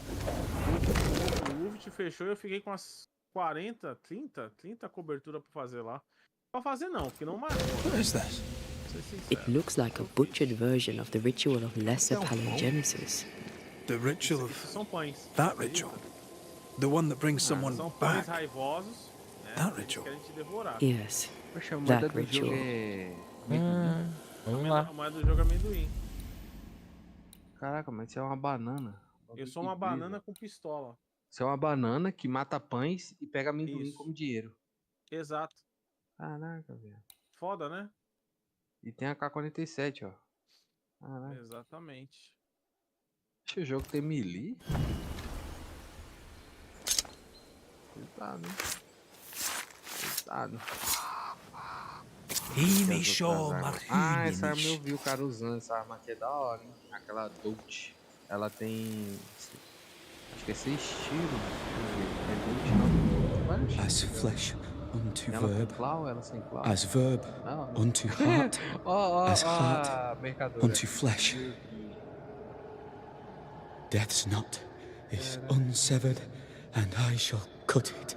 Speaker 6: O Ubit fechou e eu fiquei com as 40, 30 cobertura pra fazer lá. Pra fazer não, porque não matou.
Speaker 4: What is this?
Speaker 2: It looks like a butchered version of the ritual of Lesser Palingenesis.
Speaker 4: The ritual of
Speaker 6: São pães.
Speaker 4: that ritual? The one that brings someone
Speaker 6: São pães
Speaker 4: back?
Speaker 6: raivosos, né?
Speaker 4: That ritual?
Speaker 6: Querem te devorar.
Speaker 2: Yes,
Speaker 7: Poxa, a moeda
Speaker 2: that
Speaker 7: do jogo
Speaker 2: ritual.
Speaker 7: é...
Speaker 1: Vamos lá.
Speaker 6: A moeda do jogo é amendoim.
Speaker 7: Caraca, mas isso é uma banana.
Speaker 6: Eu sou uma banana com pistola.
Speaker 7: Você é uma banana que mata pães e pega amendoim
Speaker 6: Isso.
Speaker 7: como dinheiro.
Speaker 6: Exato.
Speaker 7: Caraca, velho.
Speaker 6: Foda, né?
Speaker 7: E tem a K-47, ó. Caraca.
Speaker 6: Exatamente.
Speaker 7: Esse jogo tem melee? Pesado, hein? Pesado. Ah, essa arma eu vi o cara usando. Essa arma aqui é da hora, hein? Aquela Dolce. Ela tem... Acho que é 6 tiros. É Dolce, não.
Speaker 12: As flesh unto
Speaker 7: Ela com
Speaker 12: verb,
Speaker 7: claw, ela sem claw.
Speaker 12: as verb
Speaker 7: Não.
Speaker 12: unto heart, as heart
Speaker 7: mercadora.
Speaker 12: unto flesh. Death's knot is unsevered, and I shall cut it.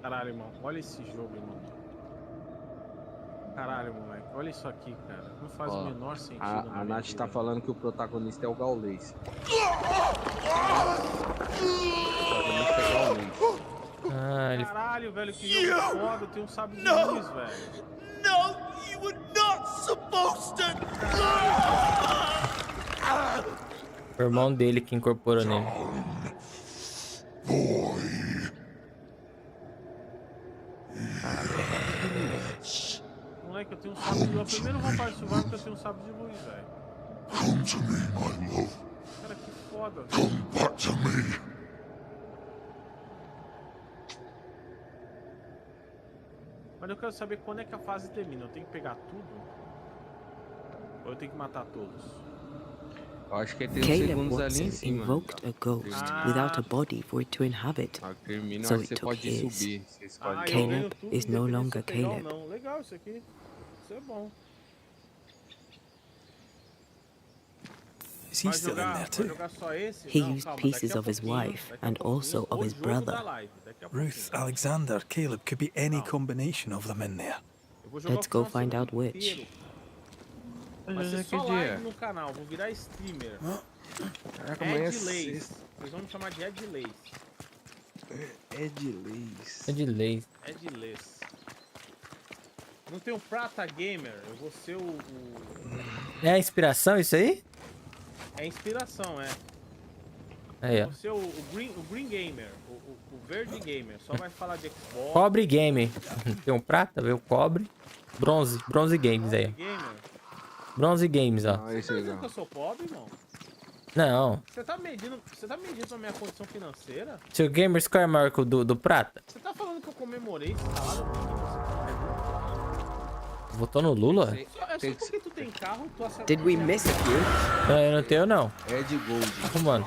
Speaker 6: Caralho, irmão. Olha esse jogo, irmão. Caralho, moleque. Olha isso aqui, cara. Não faz o menor sentido.
Speaker 7: A Nath tá falando que o protagonista é o Gaulês.
Speaker 6: Caralho, velho, que jogo foda. Tem um sábio de luz, velho.
Speaker 10: No, you were not supposed to.
Speaker 1: O irmão dele que incorporou nele.
Speaker 6: Moleque, eu tenho um sábio de luz. Primeiro vou participar porque eu tenho um sábio de luz, velho.
Speaker 13: Come to me, my love.
Speaker 6: Cara, que foda, velho.
Speaker 13: Come back to me.
Speaker 6: Mas eu quero saber quando é que a fase termina. Eu tenho que pegar tudo? Ou eu tenho que matar todos?
Speaker 7: Eu acho que tem uns
Speaker 2: Caleb
Speaker 7: segundos ali em
Speaker 2: Watson
Speaker 7: cima.
Speaker 2: invoked a ghost without a body for it to inhabit.
Speaker 7: Termina,
Speaker 2: So
Speaker 7: acho
Speaker 2: it
Speaker 7: que você
Speaker 2: took
Speaker 7: pode
Speaker 2: his.
Speaker 7: subir. Você escolhe.
Speaker 2: Caleb is no longer
Speaker 6: Legal,
Speaker 2: Caleb.
Speaker 6: não. Legal isso aqui. Isso é bom.
Speaker 4: Is he still in there too?
Speaker 2: He used pieces of his wife and also of his brother.
Speaker 4: Ruth, Alexander, Caleb, could be any combination of them in there.
Speaker 2: Let's go find out which.
Speaker 6: Vai ser só live no canal, vou virar streamer. Ed Lace. Vocês vão me chamar de Ed Lace.
Speaker 7: Ed Lace.
Speaker 1: É de lei.
Speaker 6: Ed Lace. Não tem um Prata Gamer, eu vou ser o...
Speaker 1: É a inspiração isso aí?
Speaker 6: É inspiração, é.
Speaker 1: Aí, ó.
Speaker 6: Vou ser o Green Gamer, o Verde Gamer. Só vai falar de Xbox.
Speaker 1: Cobre Game. Tem um prata, veio o cobre. Bronze. Bronze Games aí.
Speaker 6: Gamer.
Speaker 1: Bronze Games, ó.
Speaker 6: Você tá dizendo que eu sou pobre, irmão?
Speaker 1: Não.
Speaker 6: Você tá medindo a minha condição financeira?
Speaker 1: Seu Gamer Score é maior que o do prata?
Speaker 6: Você tá falando que eu comemorei esse salário?
Speaker 1: Votou no Lula?
Speaker 6: É só porque tu tem carro, tu acerta.
Speaker 2: Did we miss a few?
Speaker 1: Não, eu não tenho, não.
Speaker 7: Ed Gold.
Speaker 1: Arrumando.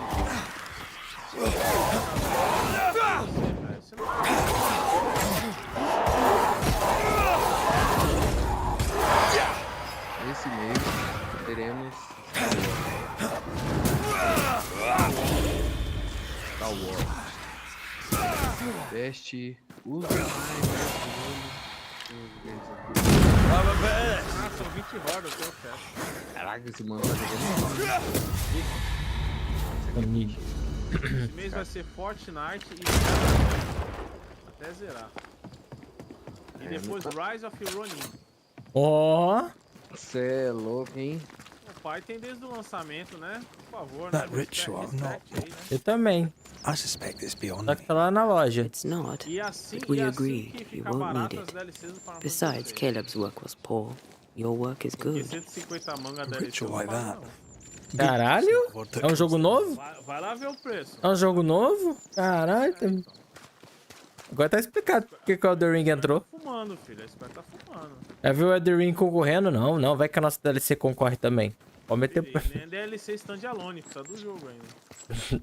Speaker 7: Esse mês teremos Star Wars. Teste. Usa
Speaker 6: São 20 rodas, eu quero.
Speaker 7: Caraca, esse mano tá jogando.
Speaker 6: Esse mês vai ser Fortnite e até zerar. E depois Rise of Ronin.
Speaker 1: Ó.
Speaker 7: Cê é louco, hein?
Speaker 6: O pai tem desde o lançamento, né? Por favor,
Speaker 4: That
Speaker 6: né?
Speaker 4: ritual, not.
Speaker 1: Eu também.
Speaker 4: I suspect it's beyond
Speaker 1: Só
Speaker 4: me.
Speaker 1: que tá lá na loja.
Speaker 2: It's not.
Speaker 6: E assim,
Speaker 2: But we
Speaker 6: e assim
Speaker 2: agreed
Speaker 6: que
Speaker 2: you
Speaker 6: fica
Speaker 2: won't
Speaker 6: barato
Speaker 2: need
Speaker 6: as
Speaker 2: it.
Speaker 6: DLCs do Final Fantasy
Speaker 2: Besides,
Speaker 6: VI.
Speaker 2: Caleb's work was poor. Your work is
Speaker 6: Porque
Speaker 2: good.
Speaker 6: 150 manga
Speaker 4: A
Speaker 6: DLC.
Speaker 4: ritual
Speaker 6: eu
Speaker 4: like
Speaker 6: não
Speaker 4: that.
Speaker 6: pago,
Speaker 1: Caralho? É um jogo novo?
Speaker 6: não. Vai lá ver o preço.
Speaker 1: É um jogo novo? Caralho. Agora tá explicado porque que o Elden Ring entrou.
Speaker 6: Fumando, filho. Esse pai tá fumando.
Speaker 1: Já viu o Elden Ring concorrendo? Não, não. Vai que a nossa DLC concorre também. Pode meter...
Speaker 6: E nem DLC standalone, precisa do jogo ainda.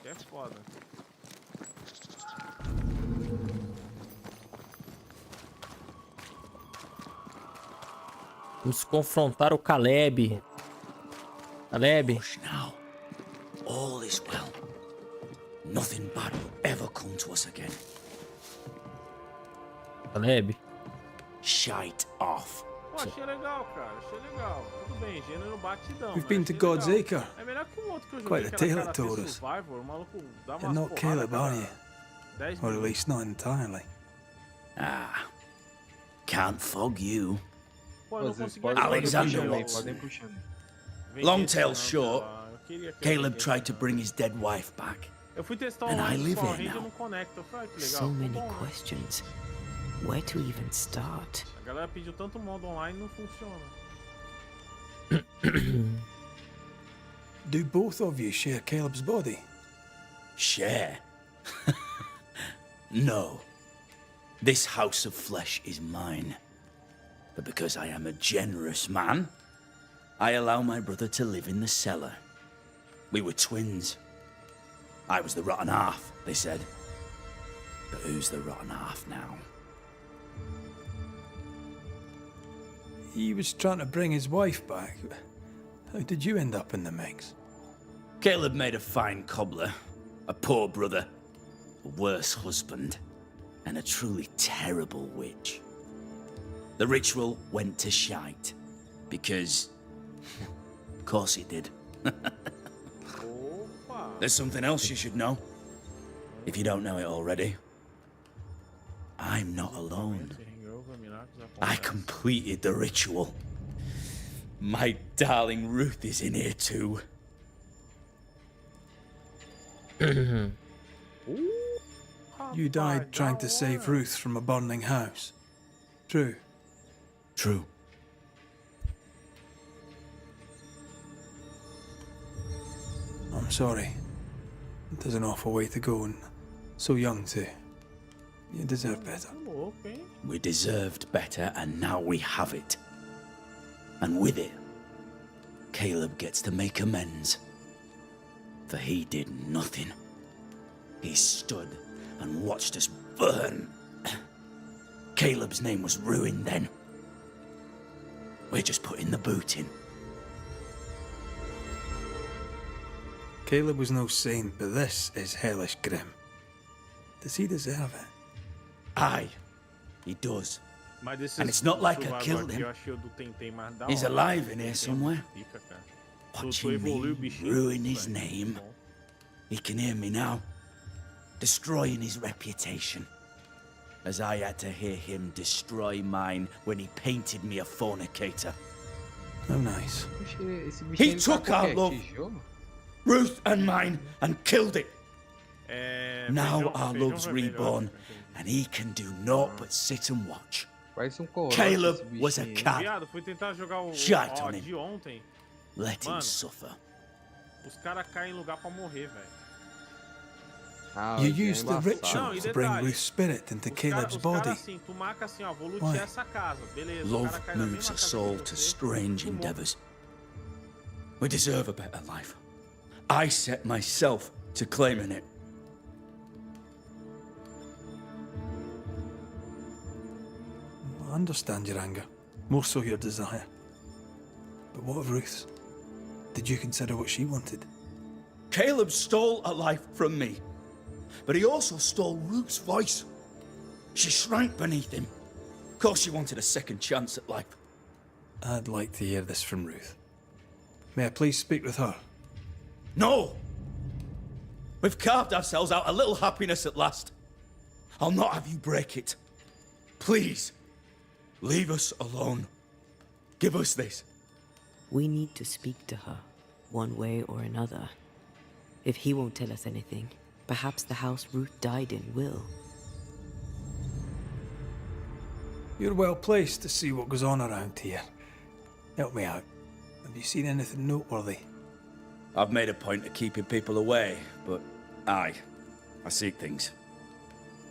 Speaker 6: Que é foda.
Speaker 1: Vamos confrontar o Caleb. Caleb.
Speaker 10: Hush now. All is well. Nothing bad will ever come to us again.
Speaker 1: Caleb.
Speaker 10: Shite off.
Speaker 6: Pô, achei legal, cara. Achei legal. Tudo bem, gênero batidão.
Speaker 4: We've
Speaker 6: mas
Speaker 4: been to
Speaker 6: achei
Speaker 4: God's
Speaker 6: legal.
Speaker 4: Acre.
Speaker 6: É melhor que o outro que eu
Speaker 4: Quite
Speaker 6: joguei,
Speaker 4: a
Speaker 6: que
Speaker 4: tale
Speaker 6: era
Speaker 4: it told
Speaker 6: Karate
Speaker 4: us.
Speaker 6: Survivor. O maluco dá
Speaker 4: You're
Speaker 6: umas
Speaker 4: not
Speaker 6: porradas
Speaker 4: Caleb, are
Speaker 6: cada
Speaker 4: you?
Speaker 6: 10
Speaker 4: Or at
Speaker 6: minutos.
Speaker 4: least not entirely.
Speaker 10: Ah. Can't fog you.
Speaker 6: Pô, eu não consegui
Speaker 7: Pode
Speaker 10: Alexander
Speaker 7: puxando aí,
Speaker 10: Watts.
Speaker 7: podem puxando.
Speaker 10: Long tale short, Caleb tried to bring his dead wife back.
Speaker 6: Eu fui testar
Speaker 10: And I
Speaker 6: online
Speaker 10: live
Speaker 6: com a
Speaker 10: here
Speaker 6: rede e
Speaker 10: now.
Speaker 6: não conecta. Eu falei, que legal.
Speaker 2: So many
Speaker 6: Bom, né?
Speaker 2: questions. Where to even start?
Speaker 6: A galera pediu tanto modo online e não funciona.
Speaker 4: Do both of you share Caleb's body?
Speaker 10: Share? No. This house of flesh is mine. But because I am a generous man, I allow my brother to live in the cellar. We were twins. I was the rotten half, they said. But who's the rotten half now?
Speaker 4: He was trying to bring his wife back. How did you end up in the mix?
Speaker 10: Caleb made a fine cobbler, a poor brother, a worse husband, and a truly terrible witch. The ritual went to shite, because... of course it did. There's something else you should know, if you don't know it already. I'm not alone. I completed the ritual. My darling Ruth is in here too.
Speaker 4: You died trying to save Ruth from a burning house. True.
Speaker 10: True.
Speaker 4: I'm sorry. There's an awful way to go, and so young too. You deserve better.
Speaker 10: We deserved better, and now we have it. And with it, Caleb gets to make amends. For he did nothing. He stood and watched us burn. Caleb's name was ruined then. We're just putting the boot in.
Speaker 4: Caleb was no saint, but this is hellish grim. Does he deserve it?
Speaker 10: Aye, he does.
Speaker 6: Mas desses
Speaker 10: And it's not like I
Speaker 6: survival
Speaker 10: killed
Speaker 6: aqui,
Speaker 10: him.
Speaker 6: eu achei o do Tentem mais da
Speaker 10: He's
Speaker 6: hora.
Speaker 10: alive in here
Speaker 6: Tentem
Speaker 10: somewhere.
Speaker 6: fica, cara.
Speaker 10: Watching
Speaker 6: evoluiu o
Speaker 10: me
Speaker 6: bichinho,
Speaker 10: ruin his
Speaker 6: velho.
Speaker 10: name. He can hear me now, destroying his reputation. As I had to hear him destroy mine when he painted me a fornicator.
Speaker 4: Oh, nice.
Speaker 7: Esse bichinho
Speaker 10: He
Speaker 7: ele tá
Speaker 10: took
Speaker 7: com o
Speaker 10: our
Speaker 7: quê?
Speaker 10: love,
Speaker 7: Tijolo?
Speaker 10: Ruth and mine, and killed it. Now
Speaker 6: feijão-
Speaker 10: our
Speaker 6: feijão
Speaker 10: love's
Speaker 6: vermelho, eu
Speaker 10: reborn,
Speaker 6: acho, entendi.
Speaker 10: and he can do naught but sit and watch.
Speaker 7: Parece corote
Speaker 10: Caleb
Speaker 7: esse
Speaker 10: was a
Speaker 7: bichinho.
Speaker 10: cat.
Speaker 6: Viado, fui tentar jogar o
Speaker 10: Shite
Speaker 6: ó,
Speaker 10: on him.
Speaker 6: de ontem.
Speaker 10: Let him
Speaker 6: Mano.
Speaker 10: suffer.
Speaker 6: Os caras caem em lugar pra morrer, velho.
Speaker 7: Ah,
Speaker 4: You
Speaker 7: hoje é
Speaker 4: used the
Speaker 7: embaçado.
Speaker 4: ritual
Speaker 6: Não, e
Speaker 4: to bring
Speaker 6: detalhe,
Speaker 4: Ruth's spirit into Caleb's
Speaker 6: Os caras
Speaker 4: body.
Speaker 6: assim, tu marca assim, ó, vou lutear
Speaker 4: Why?
Speaker 6: essa casa, beleza. o
Speaker 10: Love
Speaker 6: cara cai na
Speaker 10: moves
Speaker 6: mesma
Speaker 10: a
Speaker 6: casa
Speaker 10: soul
Speaker 6: que
Speaker 10: to
Speaker 6: você,
Speaker 10: strange
Speaker 6: tu morre.
Speaker 10: endeavors. We deserve a better life. I set myself to claiming it.
Speaker 4: I understand your anger, more so your desire. But what of Ruth's? Did you consider what she wanted?
Speaker 10: Caleb stole a life from me, but he also stole Ruth's voice. She shrank beneath him. Of course she wanted a second chance at life.
Speaker 4: I'd like to hear this from Ruth. May I please speak with her?
Speaker 10: No! We've carved ourselves out a little happiness at last. I'll not have you break it. Please, leave us alone. Give us this.
Speaker 2: We need to speak to her, one way or another. If he won't tell us anything, perhaps the house Ruth died in will.
Speaker 4: You're well placed to see what goes on around here. Help me out. Have you seen anything noteworthy?
Speaker 10: I've made a point of keeping people away, but I seek things.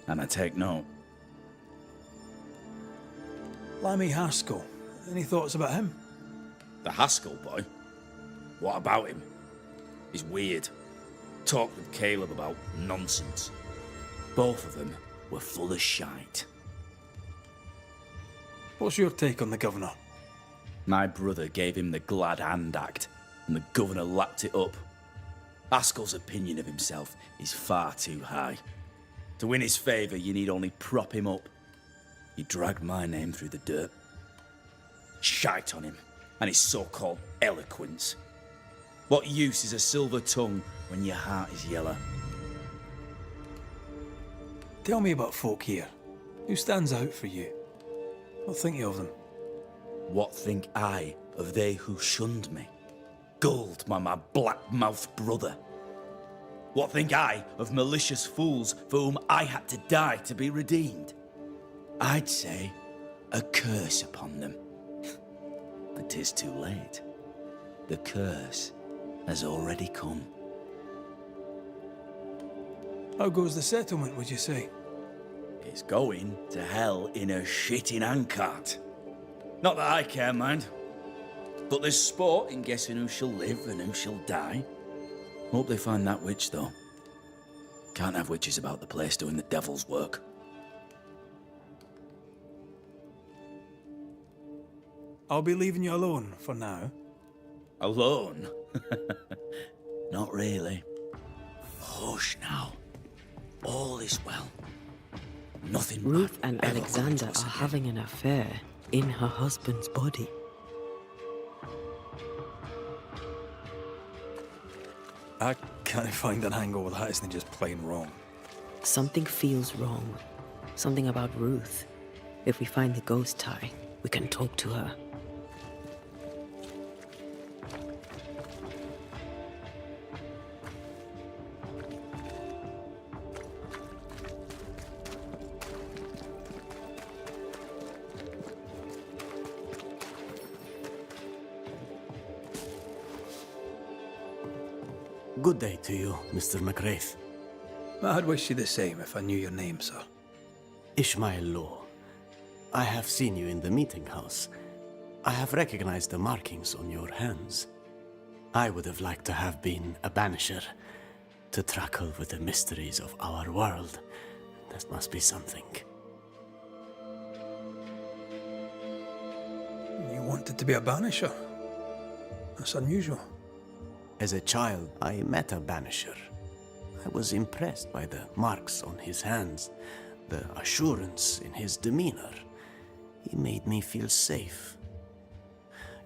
Speaker 10: And I take note.
Speaker 4: Lammy Haskell. Any thoughts about him?
Speaker 10: The Haskell boy? What about him? He's weird. Talked with Caleb about nonsense. Both of them were full of shite.
Speaker 4: What's your take on the governor?
Speaker 10: My brother gave him the glad hand act, and the governor lapped it up. Haskell's opinion of himself is far too high. To win his favour, you need only prop him up. He dragged my name through the dirt. Shite on him, and his so-called eloquence. What use is a silver tongue when your heart is yellow?
Speaker 4: Tell me about folk here. Who stands out for you? What think you of them?
Speaker 10: What think I of they who shunned me? Gulled by my black-mouthed brother? What think I of malicious fools for whom I had to die to be redeemed? I'd say a curse upon them. But 'tis too late. The curse has already come.
Speaker 4: How goes the settlement, would you say?
Speaker 10: It's going to hell in a shitting handcart. Not that I care, mind. But there's sport in guessing who shall live and who shall die. Hope they find that witch, though. Can't have witches about the place doing the devil's work.
Speaker 4: I'll be leaving you alone for now.
Speaker 10: Alone? Not really. Hush now. All is well. Nothing
Speaker 2: Ruth
Speaker 10: bad
Speaker 2: and
Speaker 10: will ever
Speaker 2: Alexander
Speaker 10: come to us
Speaker 2: are
Speaker 10: again.
Speaker 2: having an affair in her husband's body.
Speaker 4: I can't find an angle where that isn't just plain wrong.
Speaker 2: Something feels wrong. Something about Ruth. If we find the ghost tie, we can talk to her.
Speaker 14: Good day to you, Mr. McWraith.
Speaker 4: I'd wish you the same if I knew your name, sir.
Speaker 14: Ishmael Law. I have seen you in the meeting house. I have recognized the markings on your hands. I would have liked to have been a banisher, to tackle with the mysteries of our world. That must be something.
Speaker 4: You wanted to be a banisher? That's unusual.
Speaker 14: As a child, I met a banisher. I was impressed by the marks on his hands, the assurance in his demeanor. He made me feel safe.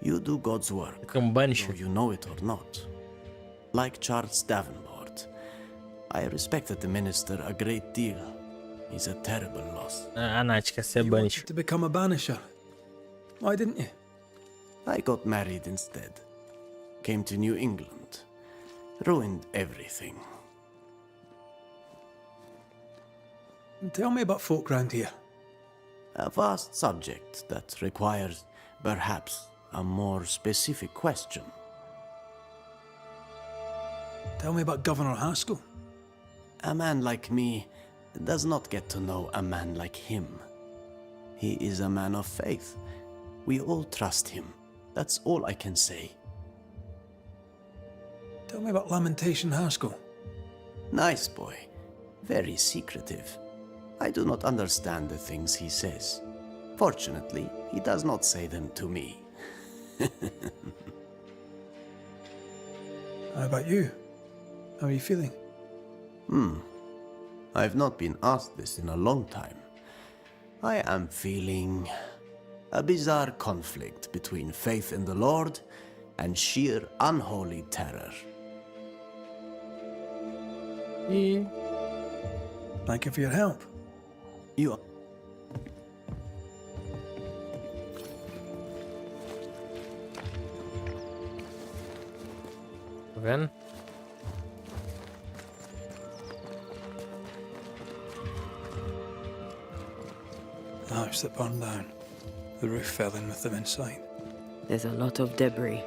Speaker 14: You do God's work, whether you know it or not. Like Charles Davenport, I respected the minister a great deal. He's a terrible loss.
Speaker 1: Nath quer ser
Speaker 4: You
Speaker 1: Banisher.
Speaker 4: wanted to become a banisher. Why didn't you?
Speaker 14: I got married instead. Came to New England. Ruined everything.
Speaker 4: Tell me about folk round here.
Speaker 14: A vast subject that requires, perhaps, a more specific question.
Speaker 4: Tell me about Governor Haskell.
Speaker 14: A man like me does not get to know a man like him. He is a man of faith. We all trust him. That's all I can say.
Speaker 4: Tell me about Lamentation Haskell.
Speaker 14: Nice boy. Very secretive. I do not understand the things he says. Fortunately, he does not say them to me.
Speaker 4: How about you? How are you feeling?
Speaker 14: I've not been asked this in a long time. I am feeling a bizarre conflict between faith in the Lord and sheer unholy terror.
Speaker 4: Thank you for your help.
Speaker 14: You are...
Speaker 1: Tá vendo?
Speaker 4: The house that burned down. The roof fell in with them inside.
Speaker 2: There's a lot of debris.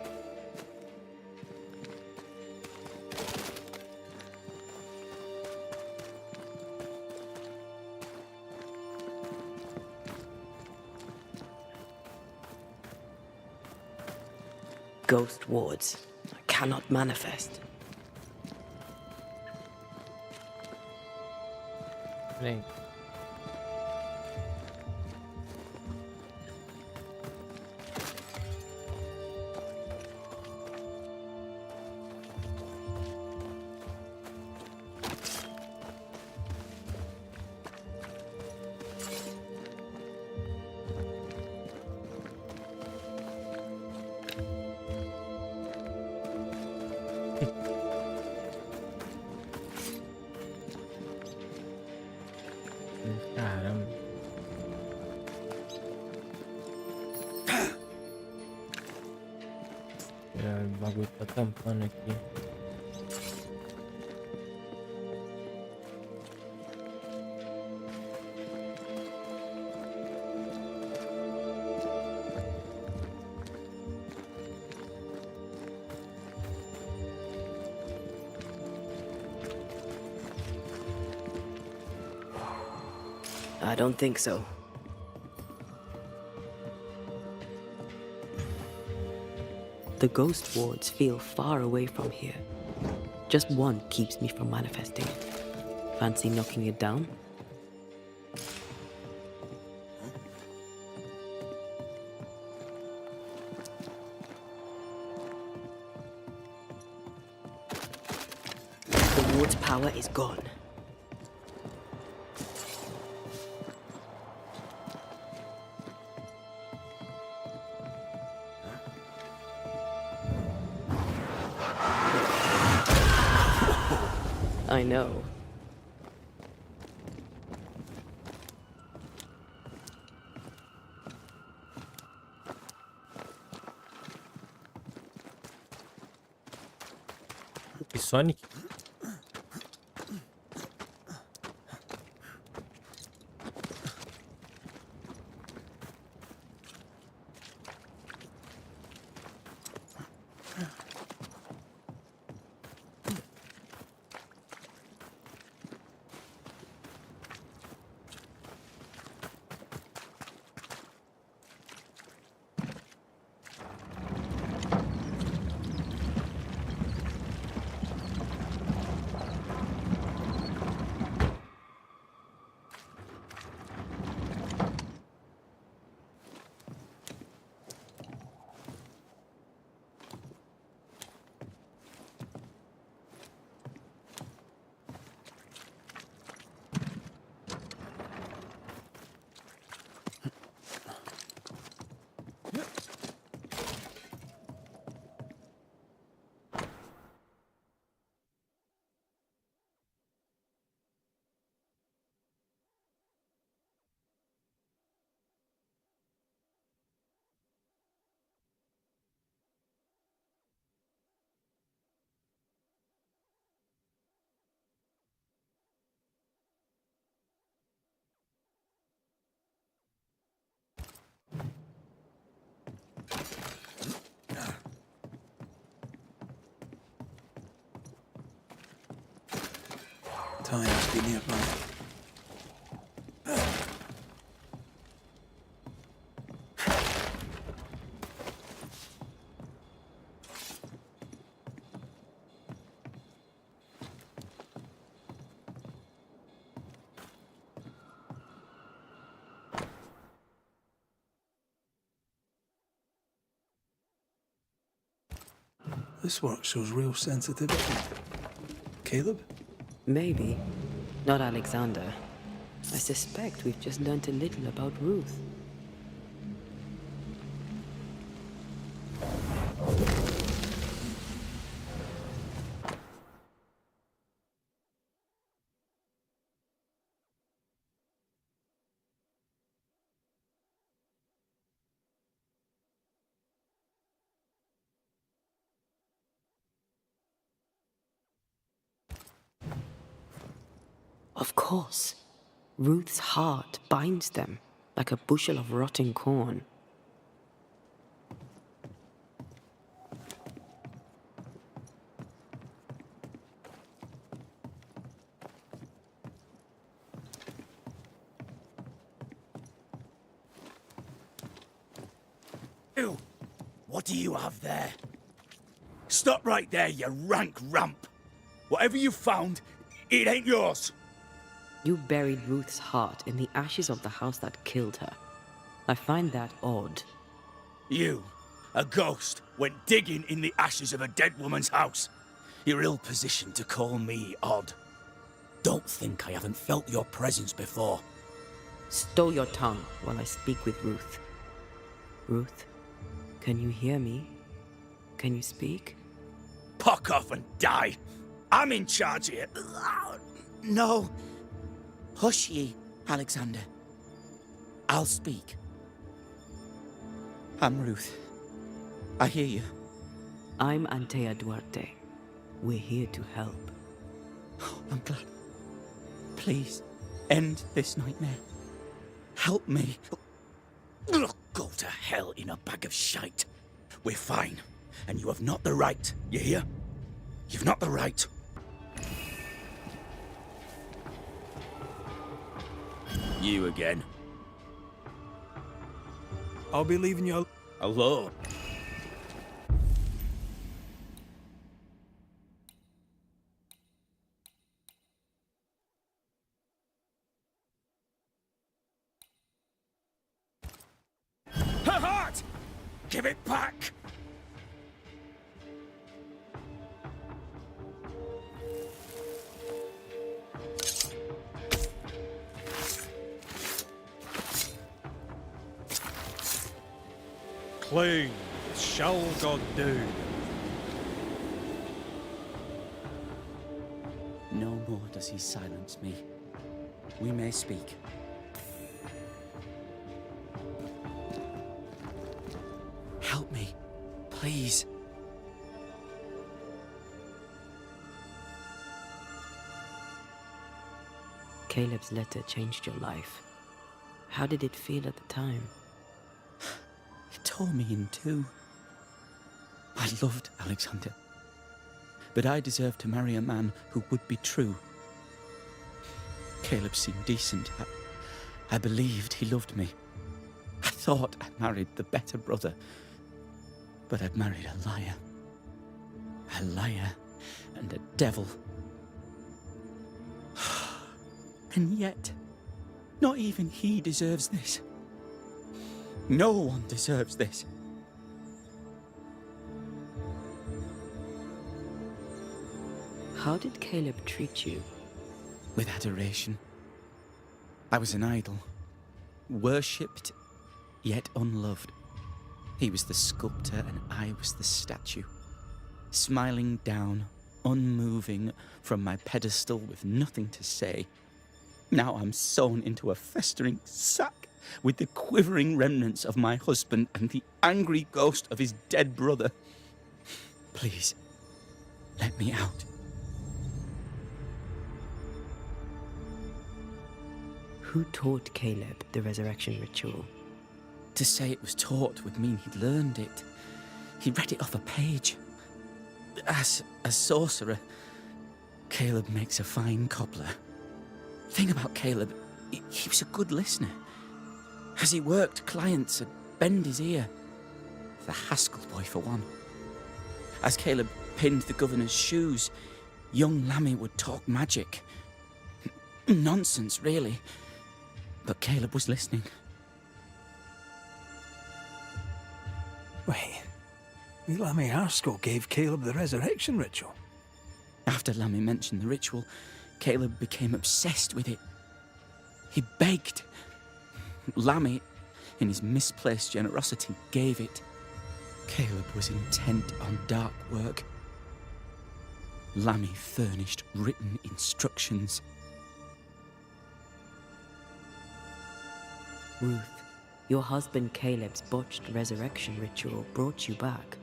Speaker 2: Ghost wards. I cannot manifest.
Speaker 1: Vem. Caramba. É, o bagulho tá tampando aqui.
Speaker 2: I don't think so. The ghost wards feel far away from here. Just one keeps me from manifesting. Fancy knocking it down? The ward's power is gone. I know.
Speaker 1: E Sonic?
Speaker 4: Time must be nearby. This work shows real sensitivity. Caleb?
Speaker 2: Maybe. Not Alexander. I suspect we've just learnt a little about Ruth. Of course. Ruth's heart binds them like a bushel of rotting corn.
Speaker 10: Ew! What do you have there? Stop right there, you rank rump! Whatever you found, it ain't yours!
Speaker 2: You buried Ruth's heart in the ashes of the house that killed her. I find that odd.
Speaker 10: You, a ghost, went digging in the ashes of a dead woman's house. You're ill-positioned to call me odd. Don't think I haven't felt your presence before.
Speaker 2: Stow your tongue while I speak with Ruth. Ruth, can you hear me? Can you speak?
Speaker 10: Puck off and die! I'm in charge here. No. Hush ye, Alexander. I'll speak. I'm Ruth. I hear you.
Speaker 2: I'm Antea Duarte. We're here to help.
Speaker 12: Oh, I'm glad. Please, end this nightmare. Help me.
Speaker 10: Go to hell in a bag of shite. We're fine, and you have not the right, you hear? You've not the right. You again.
Speaker 4: I'll be leaving you
Speaker 10: alone. Her heart! Give it back!
Speaker 4: Cling, shall God do?
Speaker 12: No more does he silence me. We may speak. Help me, please.
Speaker 2: Caleb's letter changed your life. How did it feel at the time?
Speaker 12: It tore me in two. I loved Alexander, but I deserved to marry a man who would be true. Caleb seemed decent. I believed he loved me. I thought I married the better brother, but I'd married a liar. A liar and a devil. And yet, not even he deserves this. No one deserves this.
Speaker 2: How did Caleb treat you?
Speaker 12: With adoration. I was an idol, worshipped, yet unloved. He was the sculptor and I was the statue, smiling down, unmoving from my pedestal with nothing to say. Now I'm sewn into a festering sack with the quivering remnants of my husband and the angry ghost of his dead brother. Please, let me out.
Speaker 2: Who taught Caleb the resurrection ritual?
Speaker 12: To say it was taught would mean he'd learned it. He read it off a page. As a sorcerer, Caleb makes a fine cobbler. The thing about Caleb, he was a good listener. As he worked, clients would bend his ear. The Haskell boy, for one. As Caleb pinned the governor's shoes, young Lammy would talk magic. Nonsense, really. But Caleb was listening.
Speaker 4: Wait, Lammy Haskell gave Caleb the resurrection ritual?
Speaker 12: After Lammy mentioned the ritual, Caleb became obsessed with it. He begged. Lammy, in his misplaced generosity, gave it. Caleb was intent on dark work. Lammy furnished written instructions.
Speaker 2: Ruth, your husband Caleb's botched resurrection ritual brought you back,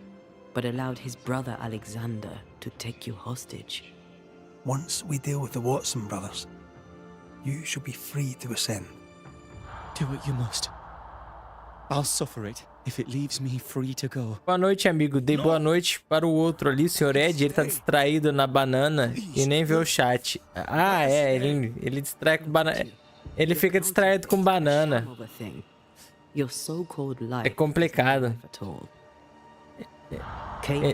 Speaker 2: but allowed his brother Alexander to take you hostage.
Speaker 4: Once we deal with the Watson brothers, you shall be free to ascend.
Speaker 12: Do what you must. I'll suffer it if it leaves me free to go.
Speaker 1: Boa noite, amigo. Dei boa noite para o outro ali, o Sr. Ed. Ele tá distraído na banana e nem vê o chat. Ah, é. Ele distrai com banana. Ele fica distraído com banana. É complicado.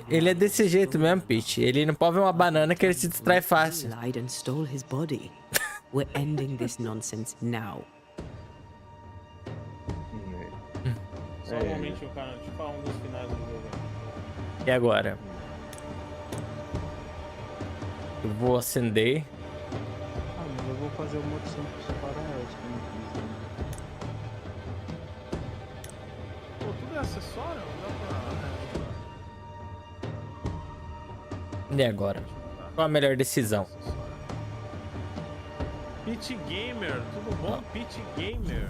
Speaker 1: Ele é desse jeito mesmo, Pete. Ele não pode ver uma banana que ele se distrai fácil.
Speaker 2: Lied and stole his body. We're ending this nonsense now.
Speaker 6: Só um momentinho, cara. Deixa eu falar um dos finais do jogo.
Speaker 1: E agora? Eu vou acender.
Speaker 7: Ah, mas eu vou fazer uma opção pra separar elas, que eu não fiz ainda.
Speaker 6: Pô, tudo é acessório? Não dá pra...
Speaker 1: E agora? Qual a melhor decisão?
Speaker 6: Pete Gamer, tudo bom? Pete Gamer.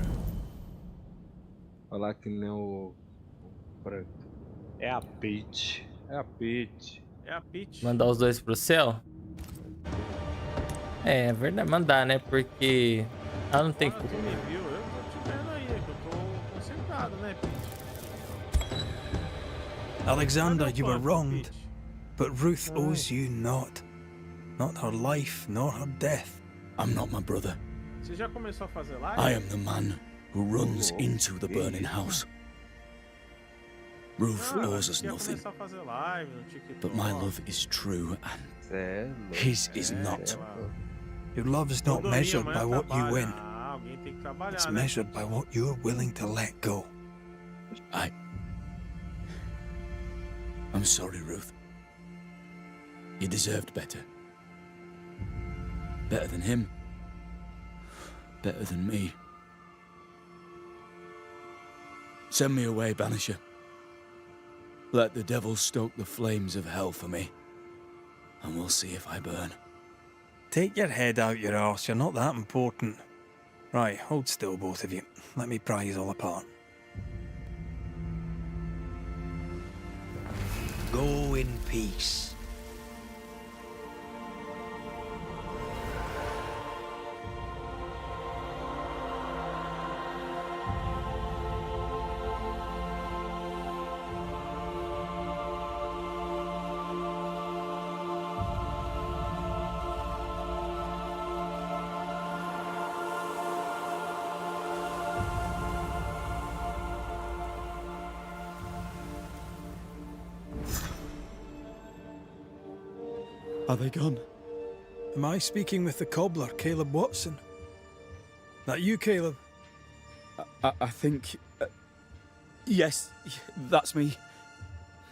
Speaker 7: Falar que nem o preto. É a Peach. É a Peach.
Speaker 6: É a Peach.
Speaker 1: Mandar os dois pro céu? É verdade, mandar, né? Porque ela não tem
Speaker 6: Tu
Speaker 1: culpa.
Speaker 6: me viu? Eu tô te vendo aí, é que eu tô concentrado, né, Peach?
Speaker 4: Alexander, you were wronged. But Ruth owes you not. Not her life, nor her death.
Speaker 10: I'm not my brother.
Speaker 6: Você já começou a fazer live?
Speaker 10: I am the man who runs into the burning house. Ruth owes us nothing,
Speaker 6: Começar a fazer live no TikTok.
Speaker 10: but my love is true and his is not.
Speaker 4: Your love is not measured by what you win.
Speaker 6: Alguém tem que trabalhar,
Speaker 4: It's
Speaker 6: né?
Speaker 4: measured by what you're willing to let go.
Speaker 10: I'm sorry, Ruth. You deserved better. Better than him. Better than me. Send me away, Banisher. Let the devil stoke the flames of hell for me, and we'll see if I burn.
Speaker 4: Take your head out your arse, you're not that important. Right, hold still, both of you. Let me pry you all apart. Go in peace.
Speaker 10: Are they gone?
Speaker 4: Am I speaking with the cobbler, Caleb Watson? That you, Caleb?
Speaker 12: I think... yes, that's me.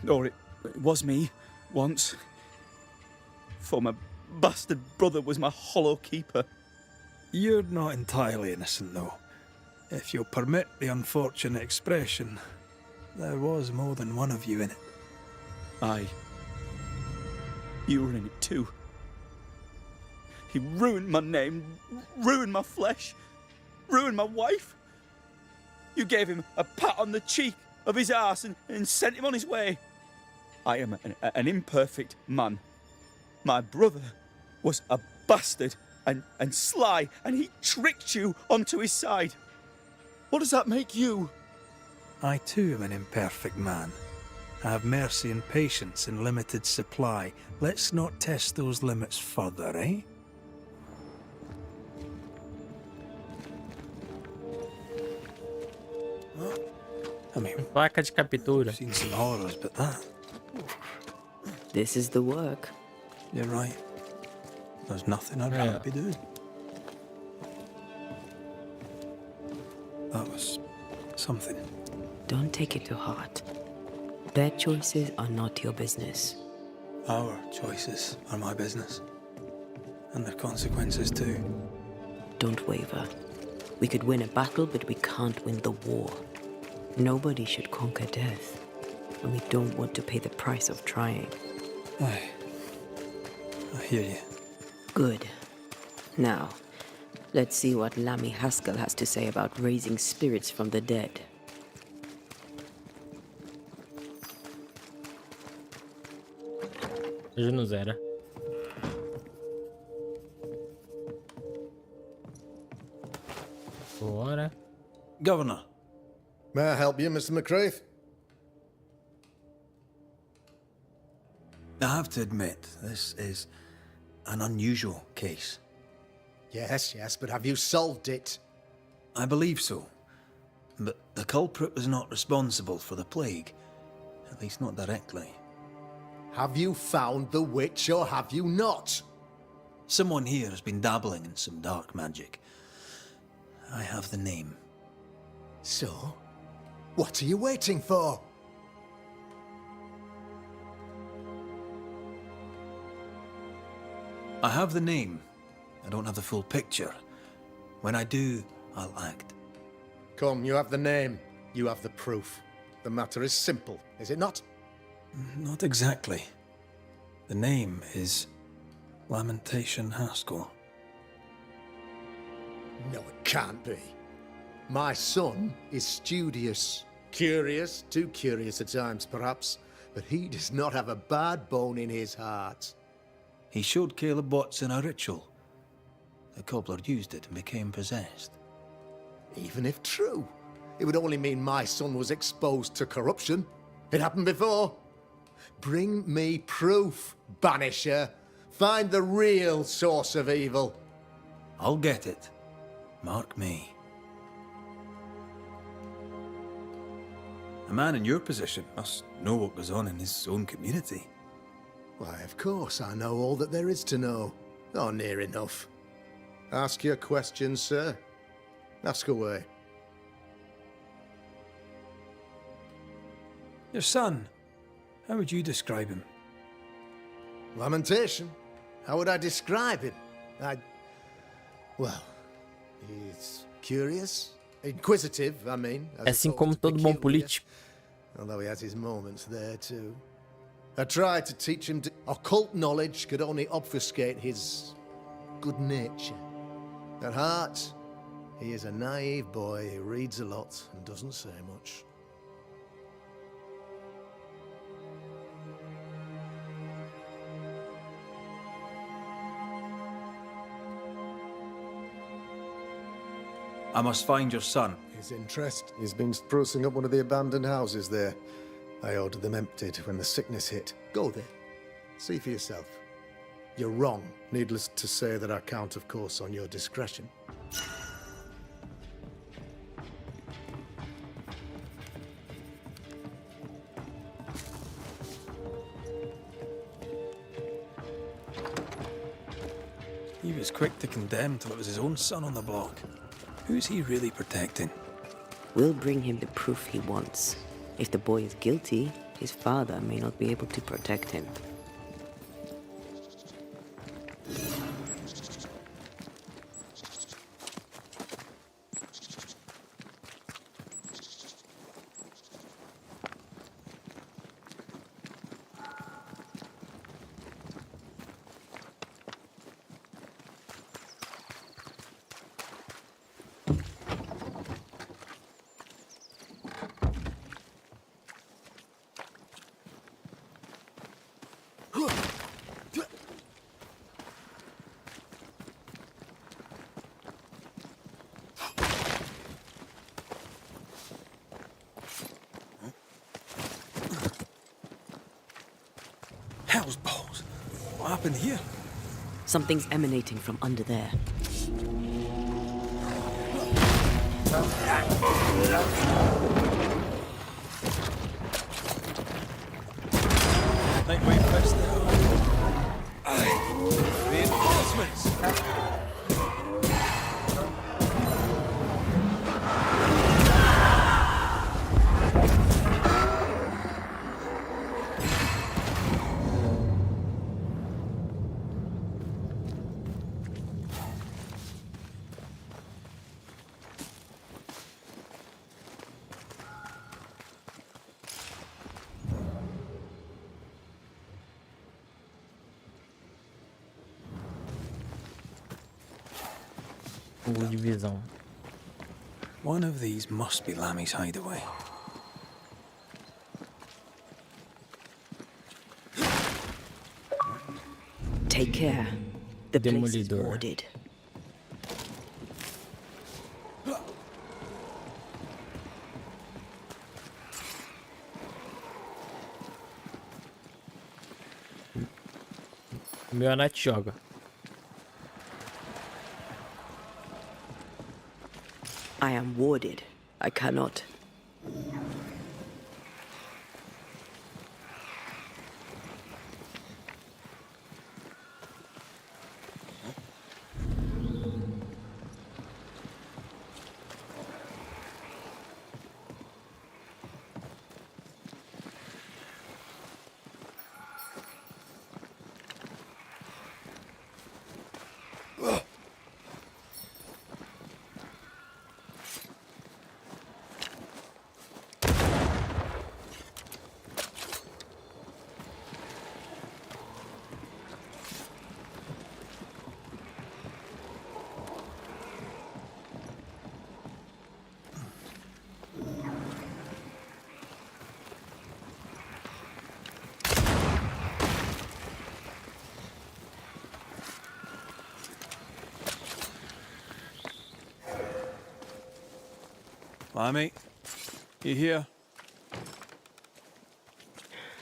Speaker 12: Or it was me, once. For my bastard brother was my hollow keeper.
Speaker 4: You're not entirely innocent, though. If you'll permit the unfortunate expression, there was more than one of you in it.
Speaker 12: Aye. You were in it too. He ruined my name, ruined my flesh, ruined my wife. You gave him a pat on the cheek of his arse and sent him on his way. I am an imperfect man. My brother was a bastard and sly, and he tricked you onto his side. What does that make you?
Speaker 4: I too am an imperfect man. I have mercy and patience in limited supply. Let's not test those limits further, eh? I mean,
Speaker 1: placa de captura.
Speaker 4: I've seen some horrors, but that.
Speaker 2: This is the work.
Speaker 4: You're right. There's nothing I'd rather be doing. That was something.
Speaker 2: Don't take it to heart. Their choices are not your business.
Speaker 4: Our choices are my business. And their consequences too.
Speaker 2: Don't waver. We could win a battle, but we can't win the war. Nobody should conquer death. And we don't want to pay the price of trying.
Speaker 4: Aye. I hear you.
Speaker 2: Good. Now, let's see what Lammy Haskell has to say about raising spirits from the dead.
Speaker 1: Hoje não zera. Bora.
Speaker 5: Governor. May I help you, Mr. McCraith?
Speaker 4: I have to admit, this is an unusual case.
Speaker 5: Yes, but have you solved it?
Speaker 4: I believe so. But the culprit was not responsible for the plague. At least not directly.
Speaker 5: Have you found the witch or have you not?
Speaker 4: Someone here has been dabbling in some dark magic. I have the name.
Speaker 5: So? What are you waiting for?
Speaker 4: I have the name. I don't have the full picture. When I do, I'll act.
Speaker 5: Come, you have the name. You have the proof. The matter is simple, is it not?
Speaker 4: Not exactly. The name is Lamentation Haskell.
Speaker 5: No, it can't be. My son is studious. Curious, too curious at times, perhaps. but he does not have a bad bone in his heart.
Speaker 4: He showed Caleb Watson a ritual. The cobbler used it and became possessed.
Speaker 5: Even if true, it would only mean my son was exposed to corruption. It happened before. Bring me proof, Banisher. Find the real source of evil.
Speaker 4: I'll get it. Mark me. A man in your position must know what goes on in his own community.
Speaker 5: Why, of course I know all that there is to know. Or near enough. Ask your questions, sir. Ask away.
Speaker 4: Your son, how would you describe him?
Speaker 5: Lamentation? How would I describe him? Well, he's curious. Inquisitive, I mean.
Speaker 1: Assim como todo bom político.
Speaker 5: Although he has his moments there, too. I tried to teach him occult knowledge could only obfuscate his good nature. At heart, he is a naive boy who reads a lot and doesn't say much.
Speaker 4: I must find your son.
Speaker 5: His interest. He's been sprucing up one of the abandoned houses there. I ordered them emptied when the sickness hit. Go there. See for yourself. You're wrong. Needless to say that I count, of course, on your discretion.
Speaker 4: He was quick to condemn till it was his own son on the block. Who's he really protecting?
Speaker 2: We'll bring him the proof he wants. If the boy is guilty, his father may not be able to protect him.
Speaker 4: Hell's balls. What happened here?
Speaker 2: Something's emanating from under there.
Speaker 4: Lightweight fist there. Aye. Reinforcements.
Speaker 1: Divisão.
Speaker 4: One of these must be Lammy's hideaway.
Speaker 2: Take care. The place is
Speaker 1: Demolidor.
Speaker 2: warded.
Speaker 1: O meu Anete joga.
Speaker 2: I am warded. I cannot.
Speaker 4: Lammy, you here?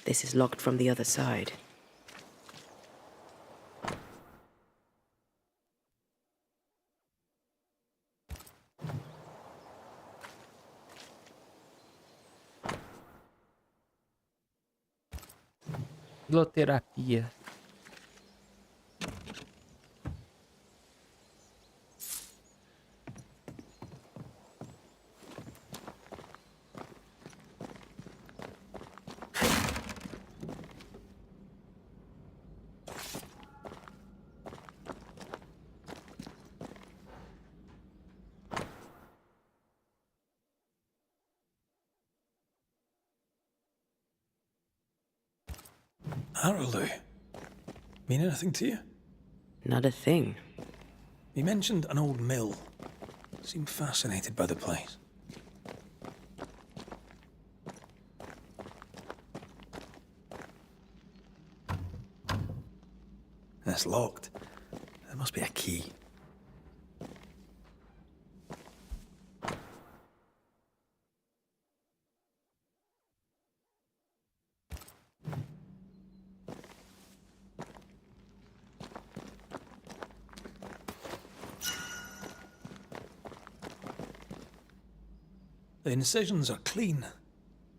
Speaker 2: This is locked from the other side.
Speaker 1: Filoterapia.
Speaker 4: Arrowloo. Mean anything to you?
Speaker 2: Not a thing.
Speaker 4: He mentioned an old mill. Seemed fascinated by the place. It's locked. There must be a key. The incisions are clean.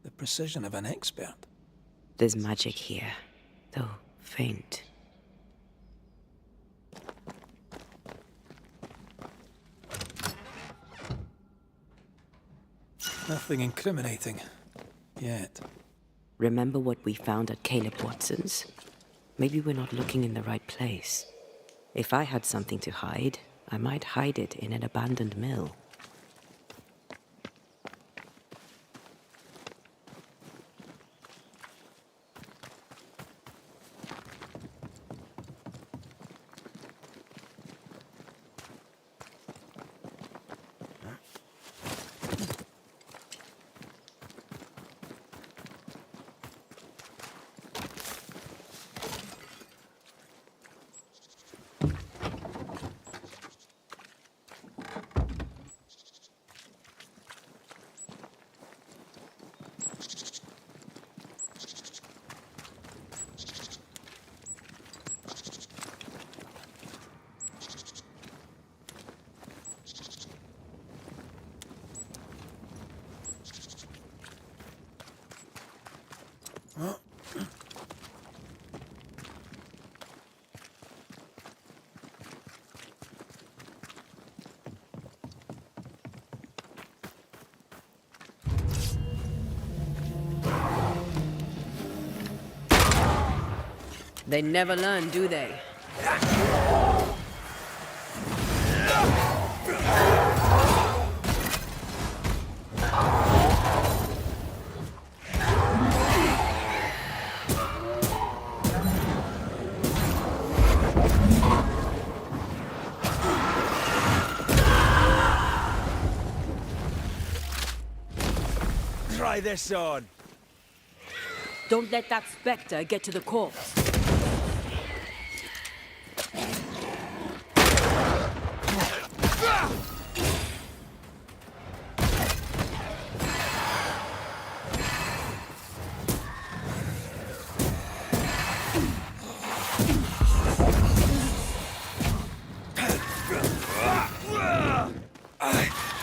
Speaker 4: The precision of an expert.
Speaker 2: There's magic here, though faint.
Speaker 4: Nothing incriminating. Yet.
Speaker 2: Remember what we found at Caleb Watson's? Maybe we're not looking in the right place. If I had something to hide, I might hide it in an abandoned mill. They never learn, do they?
Speaker 10: Try this on.
Speaker 2: Don't let that spectre get to the corpse.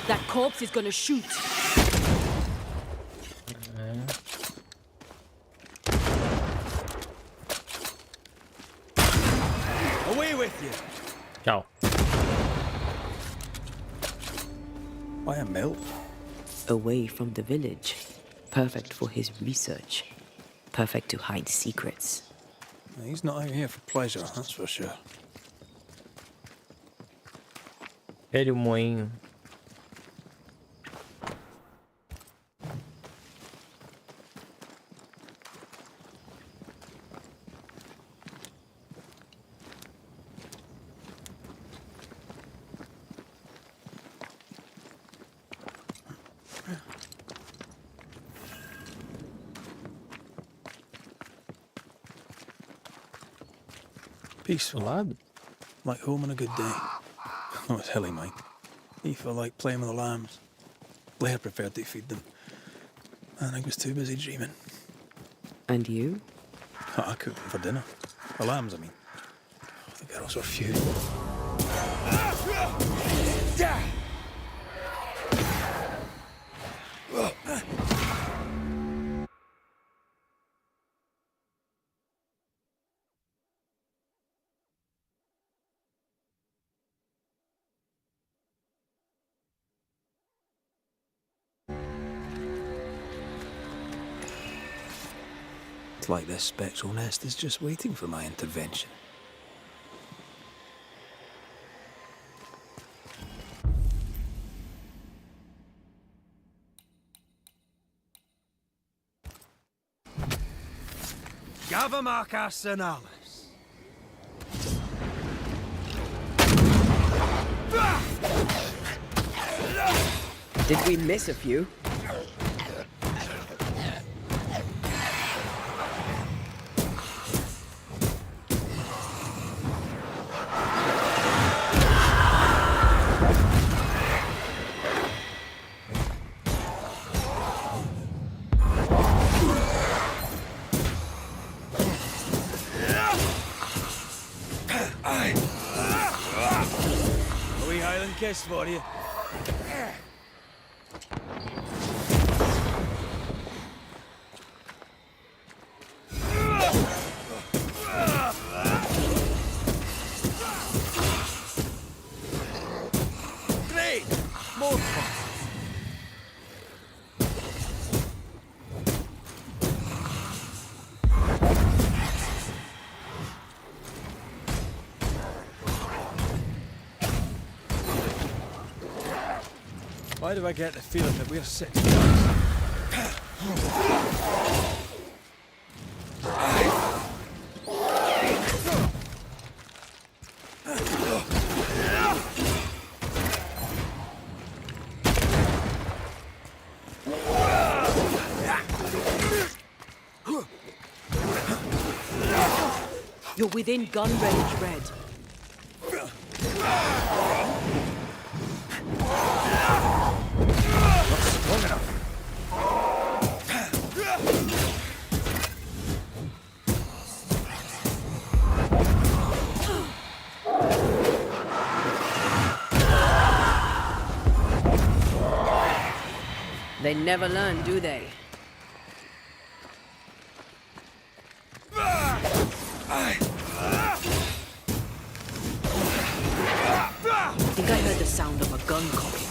Speaker 2: That corpse is gonna shoot.
Speaker 10: Away with you.
Speaker 1: Tchau.
Speaker 4: Why a mill?
Speaker 2: Away from the village. Perfect for his research. Perfect to hide secrets.
Speaker 4: He's not out here for pleasure, that's for sure.
Speaker 1: Ele, o moinho.
Speaker 4: Peaceful, lad. Like home on a good day. Oh, it's hilly, mate. You feel like playing with the lambs. Blair preferred to feed them. And I was too busy dreaming.
Speaker 2: And you?
Speaker 4: I cooked them for dinner. The lambs, I mean. Oh, the girls were few. It's like this spectral nest is just waiting for my intervention. Gavamak Arsenalis.
Speaker 2: Did we miss a few?
Speaker 4: A wee Highland kiss for you. Great! More fun. Why do I get the feeling that we're six guys?
Speaker 2: You're within gun range, Red. They never learn, do they? I think I heard the sound of a gun cocking.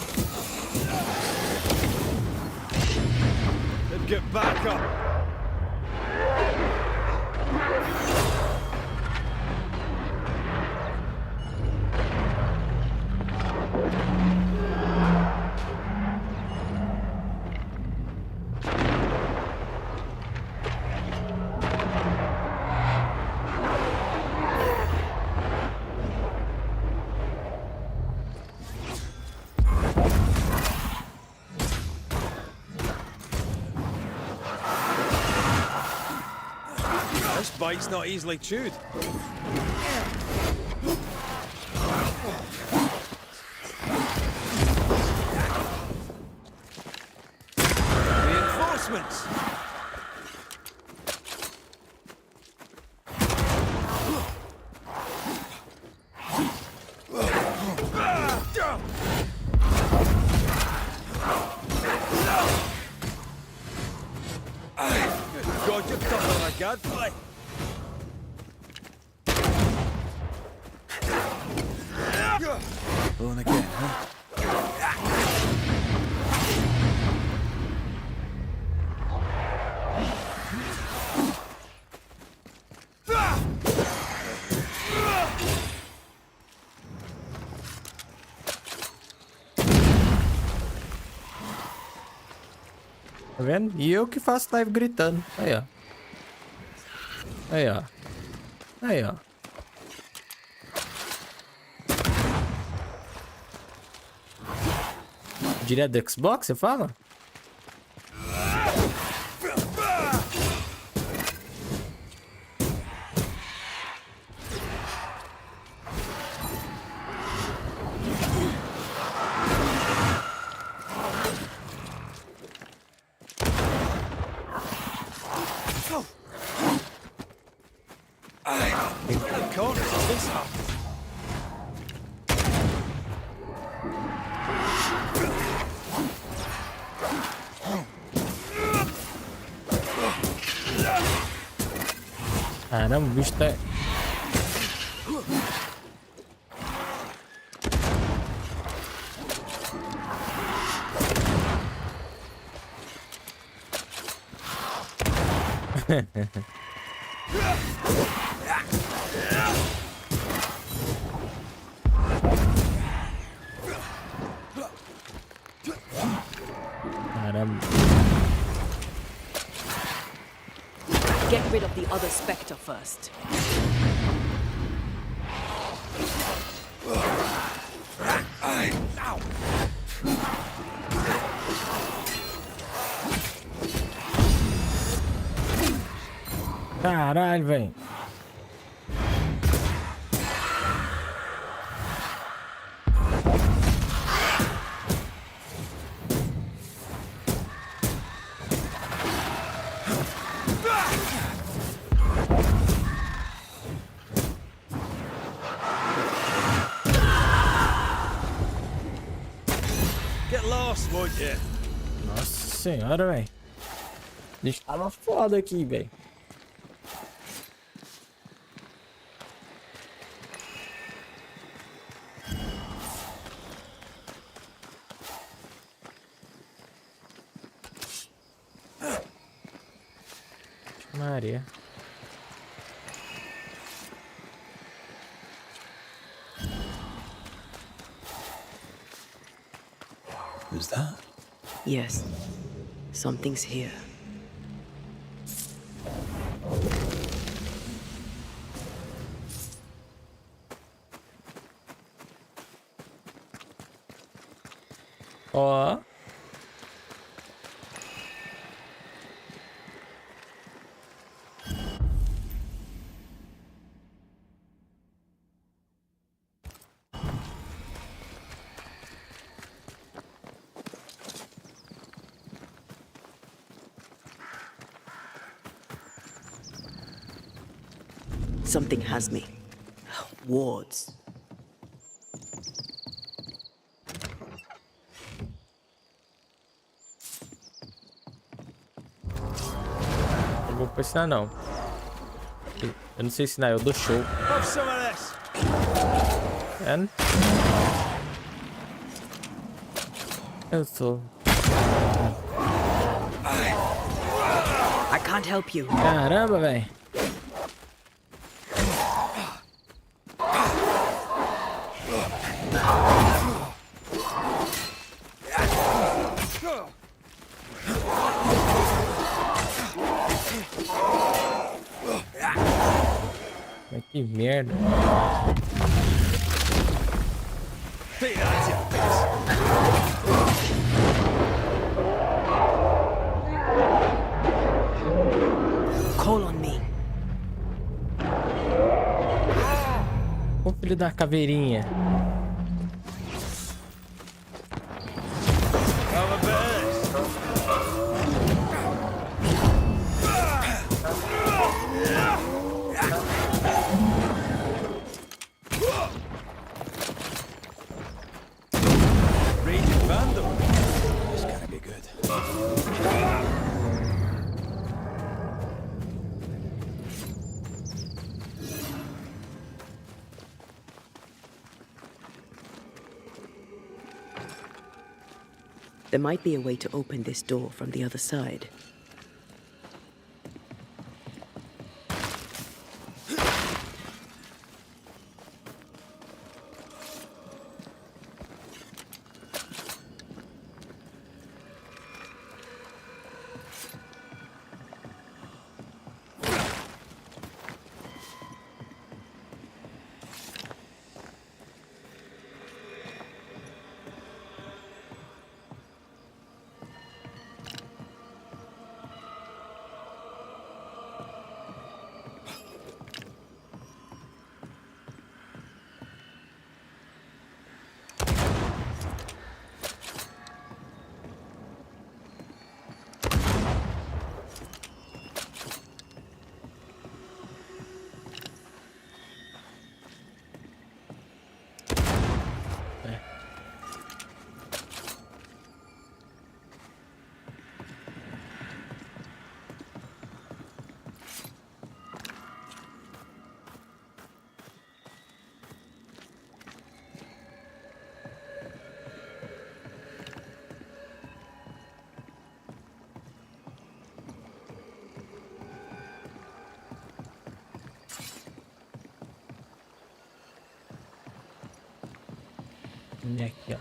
Speaker 4: Then get back up. This bite's not easily chewed. Reinforcements! Good God, you're tougher than a gadfly. Going again, huh?
Speaker 1: Tá vendo? E eu que faço live gritando. Aí, ó. Aí, ó. Aí, ó. Direto do Xbox, você fala? Caramba, o bicho tá... Caramba.
Speaker 2: Get rid of the other Spectre first.
Speaker 1: Caralho, velho.
Speaker 5: Get lost, won't you?
Speaker 1: Nossa senhora, velho. Bicho tava foda aqui, velho. Maria.
Speaker 14: Who's that?
Speaker 2: Yes, something's here.
Speaker 1: Ó.
Speaker 2: Something has me. Wards.
Speaker 1: Não vou ensinar não. Eu não sei ensinar, eu dou show.
Speaker 5: Have some of this.
Speaker 1: And... Eu sou.
Speaker 2: I can't help you.
Speaker 1: Caramba, velho. Mas que merda.
Speaker 2: Call on me.
Speaker 1: Ô filho da caveirinha.
Speaker 2: There might be a way to open this door from the other side.
Speaker 1: E aqui, ó.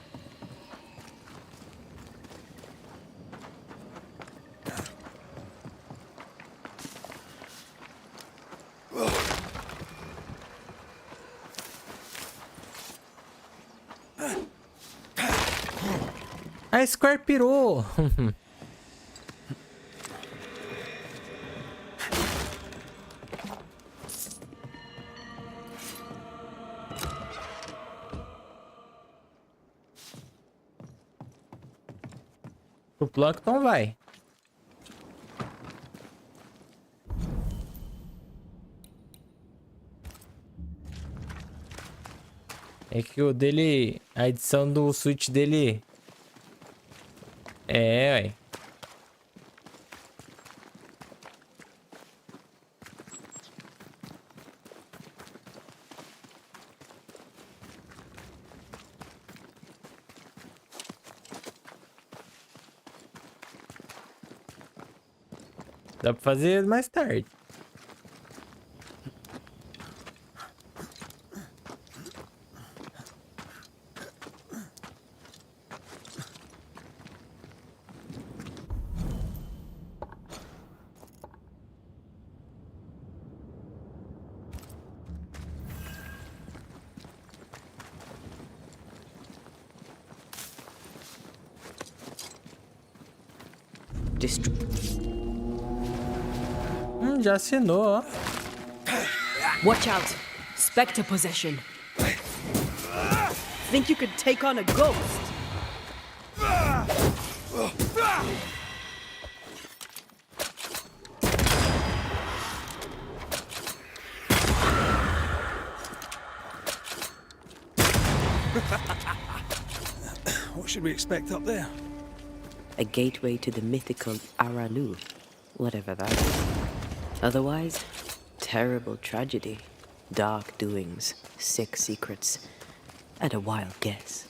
Speaker 1: A Square pirou. O Plankton vai. É que o dele... A edição do Switch dele... É, ué. Dá pra fazer mais tarde. Já assinou, ó.
Speaker 2: Watch out! Spectre possession. Think you could take on a ghost?
Speaker 4: What should we expect up there?
Speaker 2: A gateway to the mythical Aralu, whatever that is. Otherwise, terrible tragedy, dark doings, sick secrets, and a wild guess.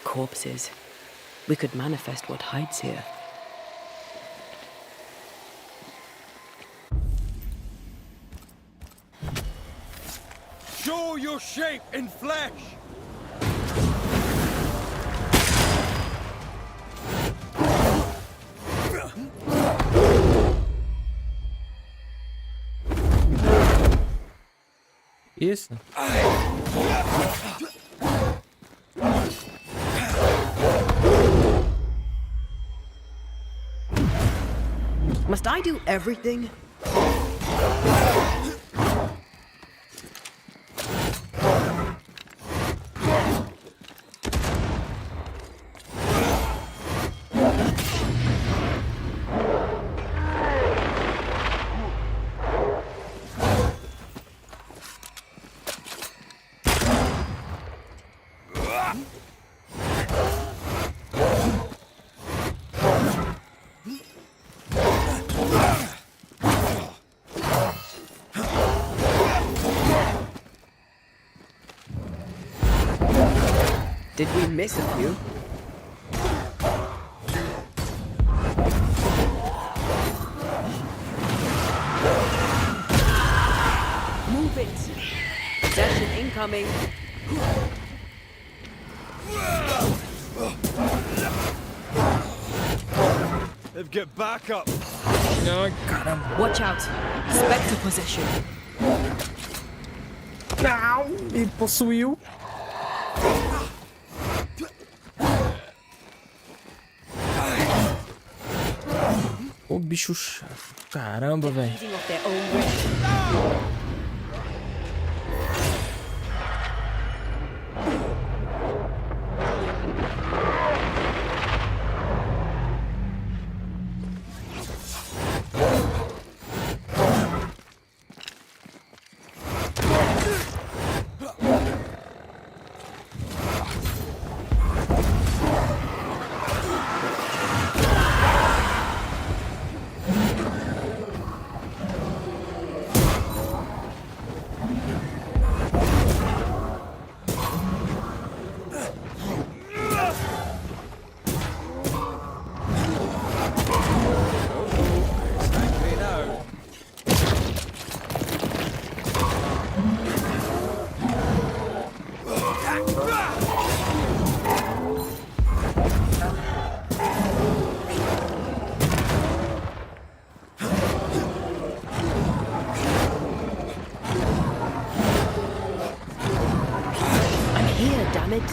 Speaker 2: Corpses. We could manifest what hides here.
Speaker 5: Show your shape in flesh!
Speaker 1: Isso.
Speaker 2: Must I do everything? Did we miss a few? Move it! Possession incoming!
Speaker 5: They've got backup!
Speaker 1: Ai, caramba.
Speaker 2: Watch out! Spectre possession!
Speaker 1: Não! Me possuiu. Ô, bicho chato. Caramba, velho.
Speaker 2: Feeding off their own risk. damn it.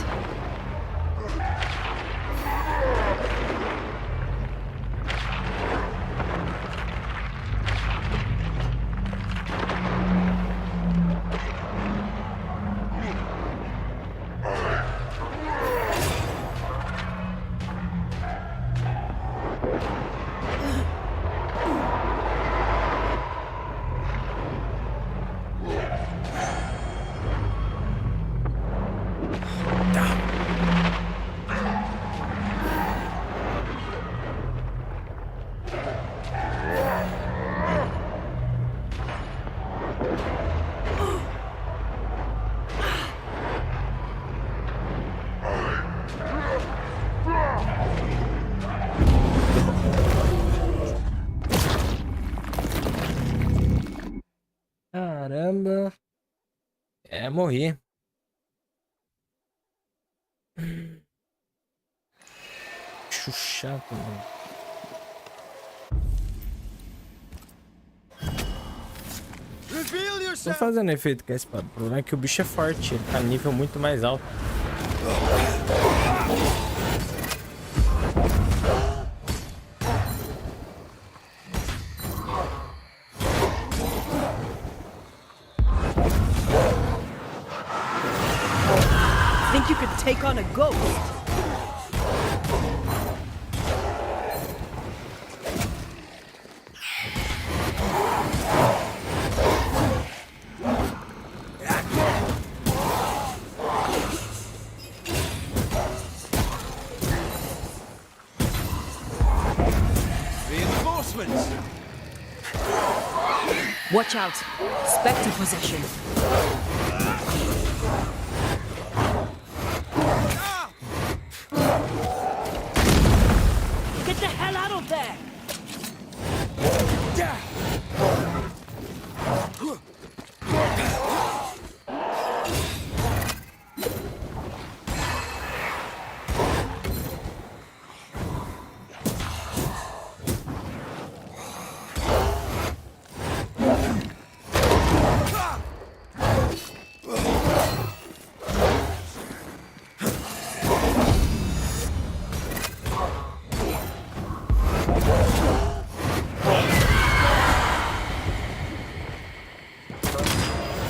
Speaker 1: Caramba. É, morri. Bicho chato, mano. Tô fazendo efeito com a espada. O problema é que o bicho é forte. Ele tá nível muito mais alto.
Speaker 2: Think you could take on a ghost?
Speaker 5: Reinforcements!
Speaker 2: Watch out. Spectre possession. Get the hell out of there!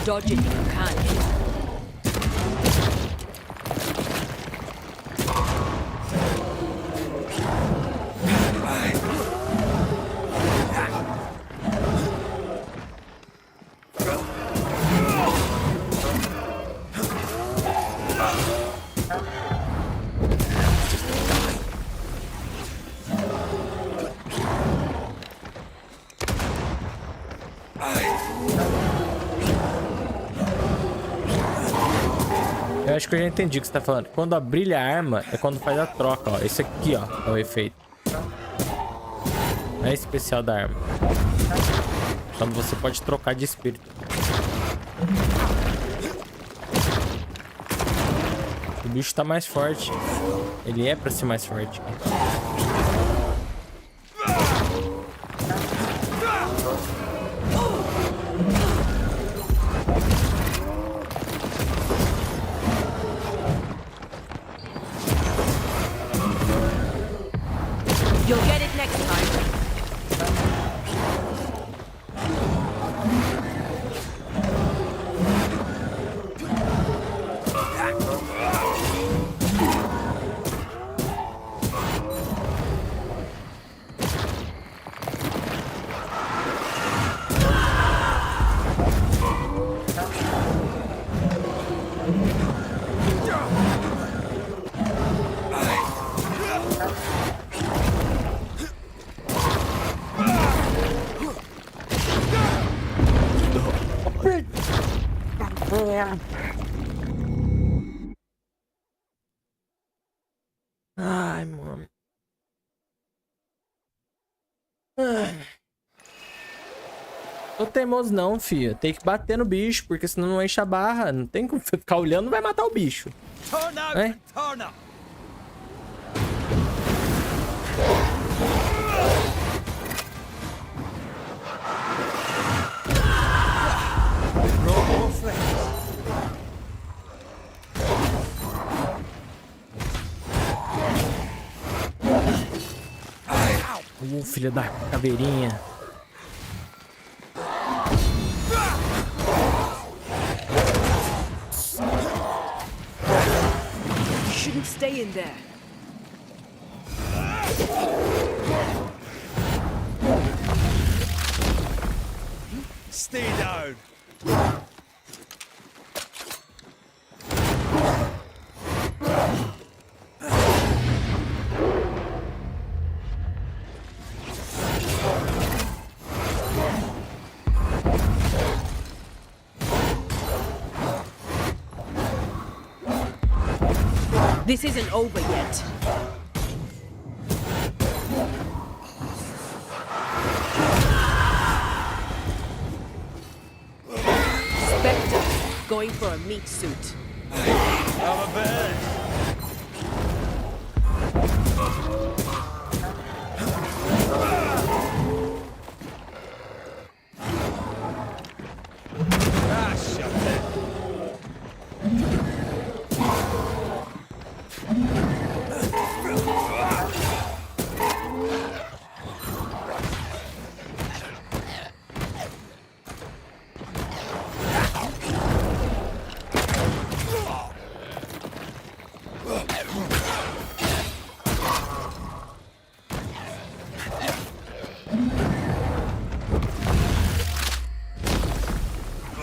Speaker 2: Dodge it if you can.
Speaker 1: Eu acho que eu já entendi o que você tá falando. Quando brilha a arma, é quando faz a troca, ó. Esse aqui, ó, é o efeito. É especial da arma. Quando você pode trocar de espírito. O bicho tá mais forte. Ele é pra ser mais forte.
Speaker 2: You'll get it next time.
Speaker 1: Ai, mano. Ai. Tô teimoso não, filho. Tem que bater no bicho, porque senão não enche a barra. Não tem como ficar olhando, vai matar o bicho. É? Filho da caveirinha.
Speaker 2: You shouldn't stay in there.
Speaker 5: Stay down.
Speaker 2: This isn't over yet. Spectre, going for a meat suit.
Speaker 5: I'm a bird. Shut it.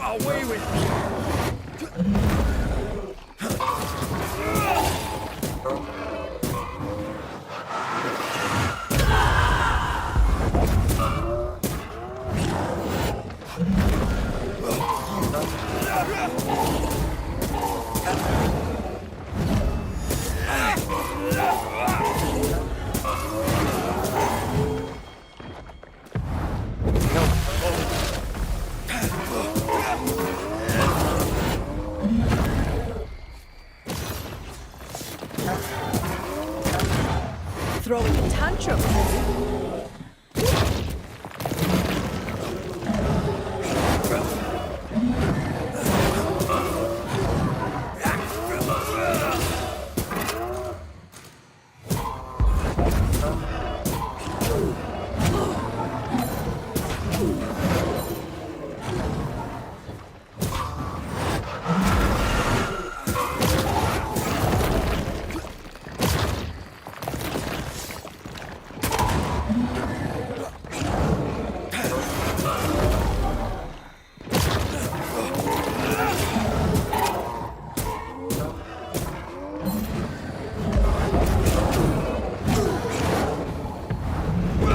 Speaker 5: Away with you.
Speaker 2: Throwing a tantrum.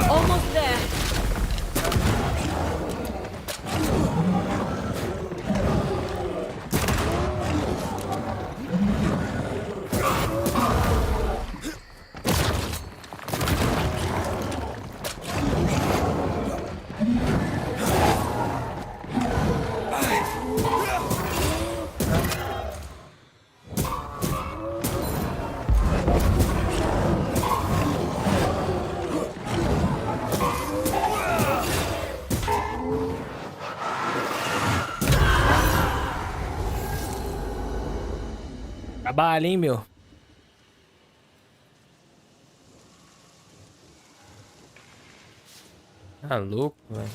Speaker 2: Almost there.
Speaker 1: Trabalho, hein, meu? Tá louco, velho.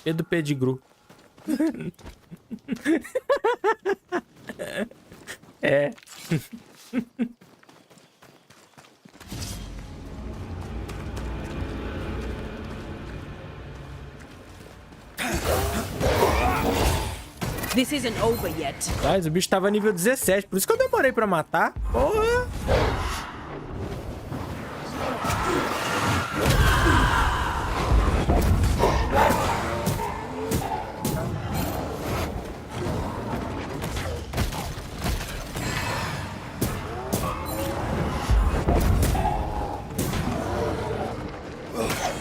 Speaker 1: Pedro Pedigru. É.
Speaker 2: This isn't over yet.
Speaker 1: Mas o bicho tava nível 17, por isso que eu demorei pra matar. Porra!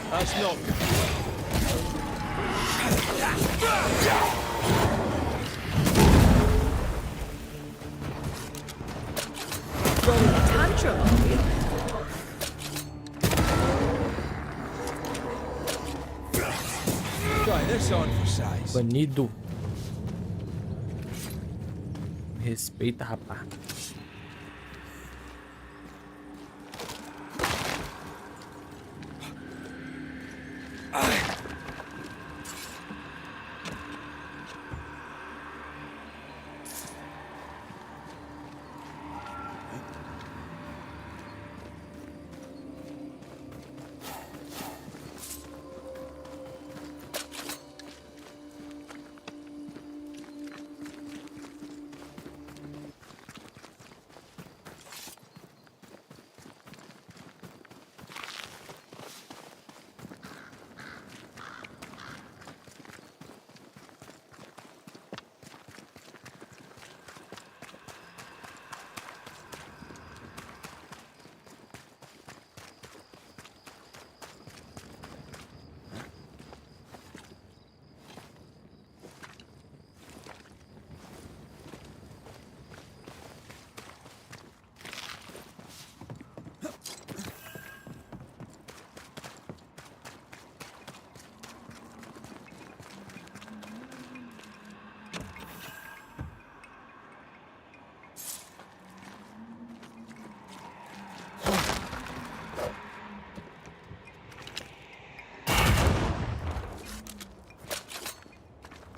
Speaker 5: That's not.
Speaker 4: this on for size.
Speaker 1: Banido. Respeita, rapaz.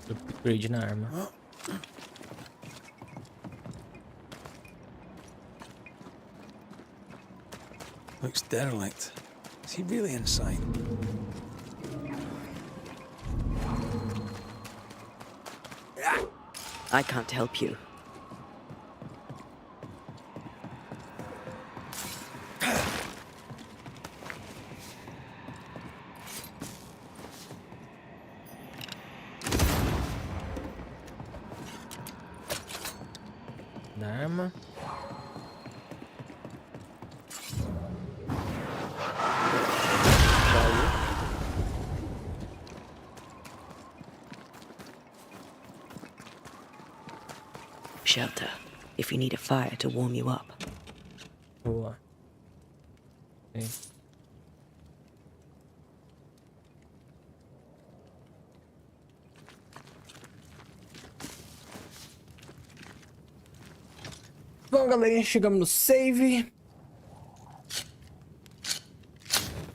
Speaker 1: Upgrade na arma.
Speaker 4: Looks derelict. Is he really inside?
Speaker 2: I can't help you.
Speaker 1: Da arma.
Speaker 2: Shelter, if you need a fire to warm you up.
Speaker 1: Boa. Okay. Bom, galerinha, chegamos no save.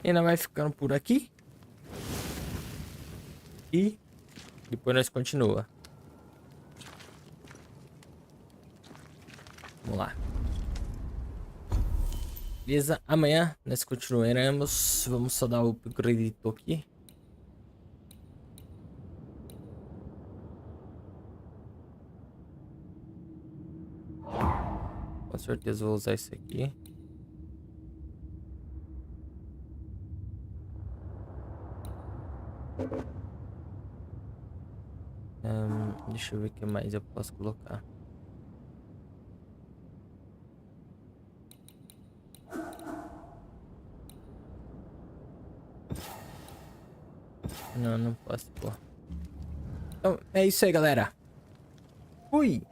Speaker 1: Ainda vai ficando por aqui. E depois nós continua. Vamos lá. Beleza, amanhã nós continuaremos. Vamos só dar o upgrade aqui. Com certeza vou usar isso aqui. Deixa eu ver o que mais eu posso colocar. Não, não posso pôr. Então, é isso aí, galera. Fui!